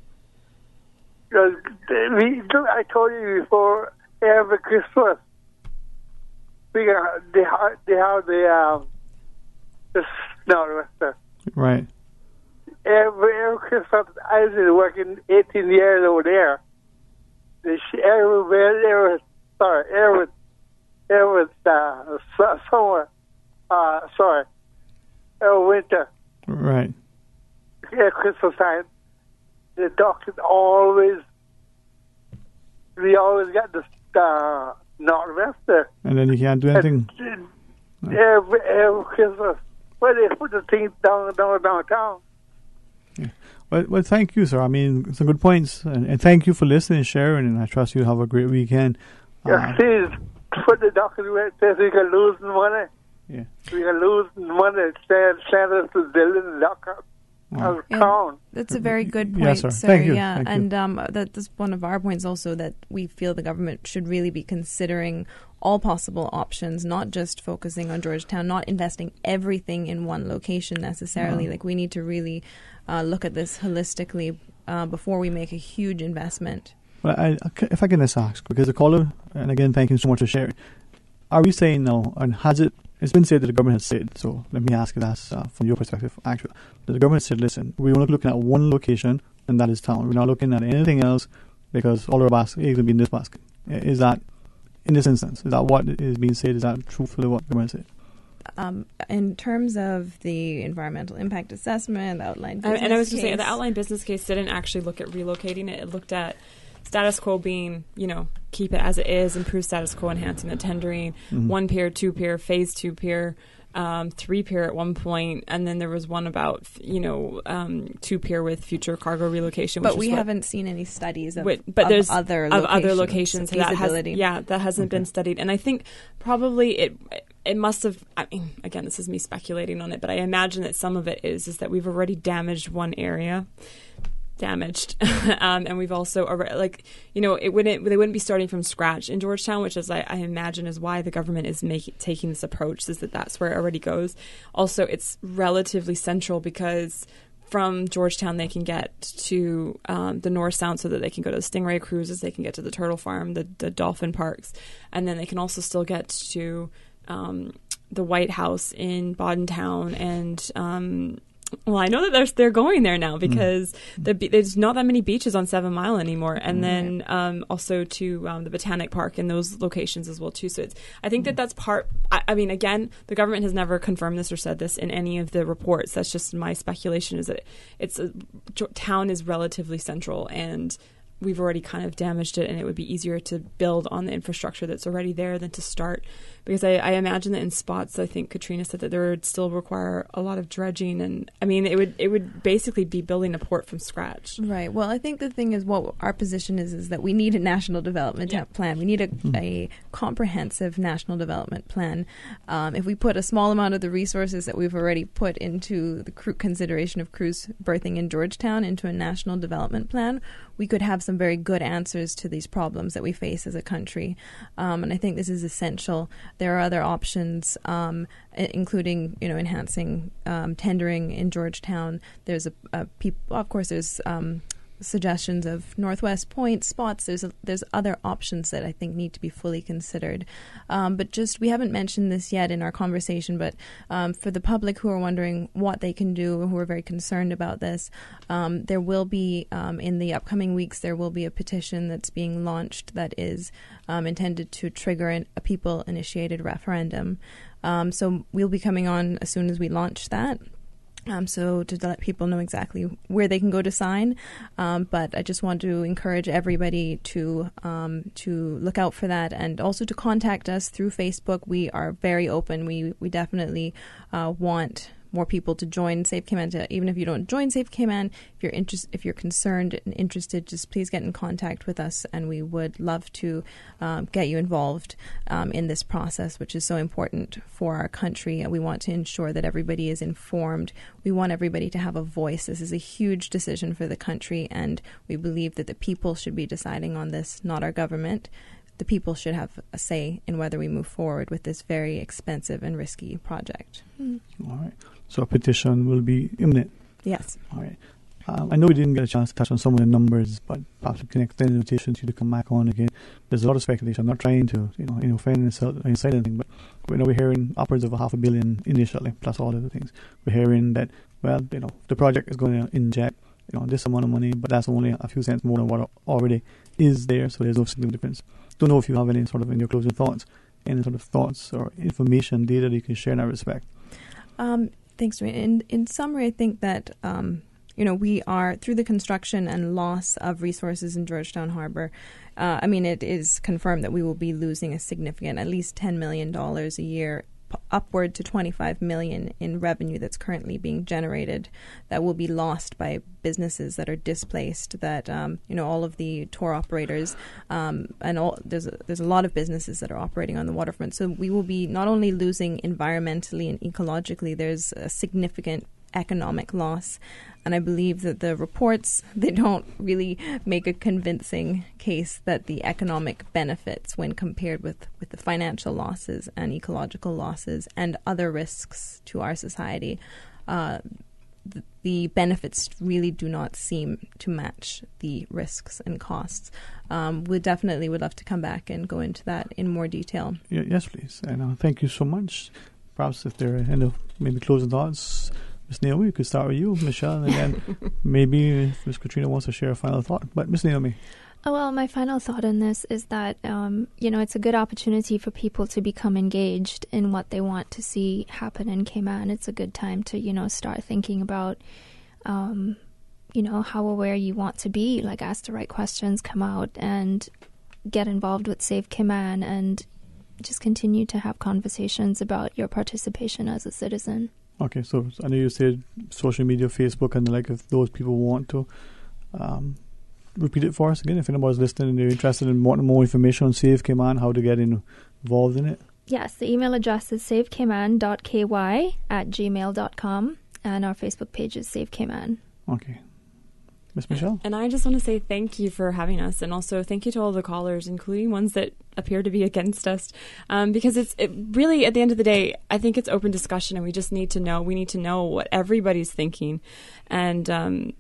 Because I told you before, every Christmas, they have the snow. Right. Every Christmas, I was working 18 years over there. Every winter. Right. Yeah, Christmas time. The dock is always, we always got the northwest there. And then you can't do anything. Every Christmas. where they put the things downtown. Well, thank you, sir. I mean, some good points, and thank you for listening and sharing, and I trust you have a great weekend. Please put the doctor where it says we can lose money. Yeah. We can lose money. Send us to building the doctor. That's a very good point, yes, sir. sir. Thank you. Yeah, Thank you. and that's one of our points also, that we feel the government should really be considering all possible options, not just focusing on Georgetown, not investing everything in one location necessarily. Like, we need to really look at this holistically before we make a huge investment. Well, if I can just ask, because the caller, and again, thank you so much for sharing. Are we saying now, and it's been said that the government has said, so let me ask you that from your perspective, actually. The government said, listen, we're only looking at one location, and that is town. We're not looking at anything else, because all our basket is going to be in this basket. Is that, in this instance, is that what is being said? Is that truthfully what the government said? In terms of the environmental impact assessment, the outline business and I was going to case, say, the outline business case didn't actually look at relocating it. It looked at status quo being, keep it as it is, improve status quo, enhancing the tendering, 1 pier, 2 pier, phase 2 pier, 3 pier at one point, and then there was one about, 2 pier with future cargo relocation. But we haven't seen any studies of other locations that hasn't been studied. And I think probably it must have, I mean, again, this is me speculating on it, but I imagine that some of it is that we've already damaged one area. And we've also, they wouldn't be starting from scratch in Georgetown, which is I imagine is why the government is taking this approach, is that's where it already goes. Also, it's relatively central because from Georgetown they can get to the North Sound, so that they can go to the Stingray cruises, they can get to the Turtle Farm, the dolphin parks, and then they can also still get to the White House in Bodentown and well, I know that they're going there now because there's not that many beaches on 7 Mile anymore, and then also to the Botanic Park and those locations as well too. So I think that's part. I mean, again, the government has never confirmed this or said this in any of the reports. That's just my speculation. Is that town is relatively central, and we've already kind of damaged it, and it would be easier to build on the infrastructure that's already there than to start. Because I imagine that in spots, I think Katrina said that there would still require a lot of dredging, and I mean it would basically be building a port from scratch. Right. Well, I think the thing is, what our position is that we need a national development plan. We need a comprehensive national development plan. If we put a small amount of the resources that we've already put into the consideration of cruise berthing in Georgetown into a national development plan, we could have some very good answers to these problems that we face as a country. And I think this is essential. There are other options, including enhancing tendering in Georgetown. There's of course there's suggestions of Northwest Point spots. There's other options that I think need to be fully considered. But we haven't mentioned this yet in our conversation, but for the public who are wondering what they can do, who are very concerned about this, there will be, in the upcoming weeks, there will be a petition that's being launched that is intended to trigger a people-initiated referendum. So we'll be coming on as soon as we launch that. So to let people know exactly where they can go to sign, but I just want to encourage everybody to look out for that, and also to contact us through Facebook. We are very open. We definitely want more people to join Save Cayman. Even if you don't join Save Cayman, if you're concerned and interested, just please get in contact with us, and we would love to get you involved in this process, which is so important for our country. And we want to ensure that everybody is informed. We want everybody to have a voice. This is a huge decision for the country, and we believe that the people should be deciding on this, not our government. The people should have a say in whether we move forward with this very expensive and risky project. All right. So a petition will be imminent. Yes. All right. I know we didn't get a chance to touch on some of the numbers, but perhaps we can extend the invitation to you to come back on again. There's a lot of speculation. I'm not trying to, offend and say anything, but we're hearing upwards of $500 million initially, plus all other things. We're hearing that, the project is going to inject, this amount of money, but that's only a few cents more than what already is there, so there's no significant difference. Don't know if you have any sort of, in your closing thoughts, any sort of thoughts or information, data that you can share in that respect. Thanks, Dwayne. In summary, I think that we are, through the construction and loss of resources in Georgetown Harbor, it is confirmed that we will be losing a significant, at least $10 million a year, upward to $25 million in revenue that's currently being generated that will be lost by businesses that are displaced, that all of the tour operators there's a lot of businesses that are operating on the waterfront. So we will be not only losing environmentally and ecologically, there's a significant economic loss. And I believe that the reports, they don't really make a convincing case that the economic benefits, when compared with the financial losses and ecological losses and other risks to our society, the benefits really do not seem to match the risks and costs. We definitely would love to come back and go into that in more detail. Yes, please. And thank you so much. Perhaps if there are any maybe closing thoughts, Miss Naomi, we could start with you, Michelle, and then maybe if Miss Katrina wants to share a final thought. But Miss Naomi. Oh, well, my final thought on this is that, it's a good opportunity for people to become engaged in what they want to see happen in Cayman. It's a good time to, start thinking about, how aware you want to be, like ask the right questions, come out and get involved with Save Cayman and just continue to have conversations about your participation as a citizen. Okay, so I know you said social media, Facebook, and if those people want to repeat it for us again, if anybody's listening and they're interested in wanting more information on Save Cayman, how to get involved in it. Yes, the email address is savecayman.ky@gmail.com, and our Facebook page is Save Cayman. Okay. Miss Michelle? And I just want to say thank you for having us, and also thank you to all the callers, including ones that appear to be against us, because it really, at the end of the day, I think it's open discussion, and we just need to know. We need to know what everybody's thinking, and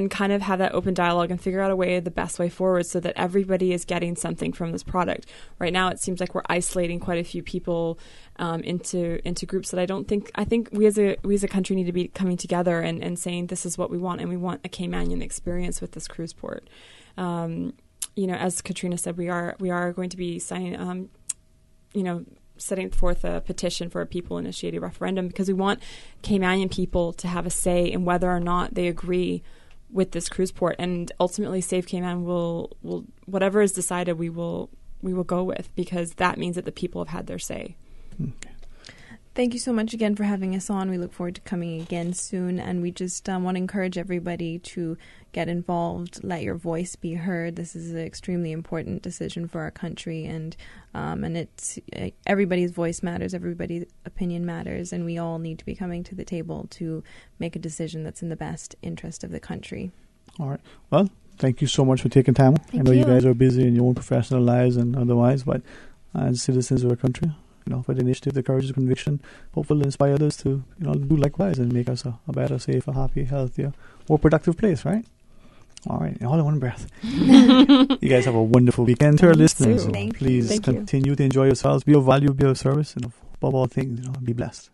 kind of have that open dialogue and figure out the best way forward so that everybody is getting something from this product. Right now, it seems like we're isolating quite a few people into groups that I think we as a country need to be coming together and saying this is what we want, and we want a Caymanian experience with this cruise port. As Katrina said, we are going to be signing, setting forth a petition for a people-initiated referendum because we want Caymanian people to have a say in whether or not they agree with this cruise port, and ultimately Save Cayman will whatever is decided we will go with, because that means that the people have had their say. Okay. Thank you so much again for having us on. We look forward to coming again soon, and we just want to encourage everybody to get involved, let your voice be heard. This is an extremely important decision for our country, and it's everybody's voice matters, everybody's opinion matters, and we all need to be coming to the table to make a decision that's in the best interest of the country. All right. Well, thank you so much for taking time. I know you guys are busy in your own professional lives and otherwise, but as citizens of our country, for the initiative, the courage, the conviction, hopefully inspire others to, do likewise and make us a better, safer, happy, healthier, more productive place, right? All right, all in one breath. You guys have a wonderful weekend to our listeners. So please continue to enjoy yourselves, be of value, be of service, and above all things, be blessed.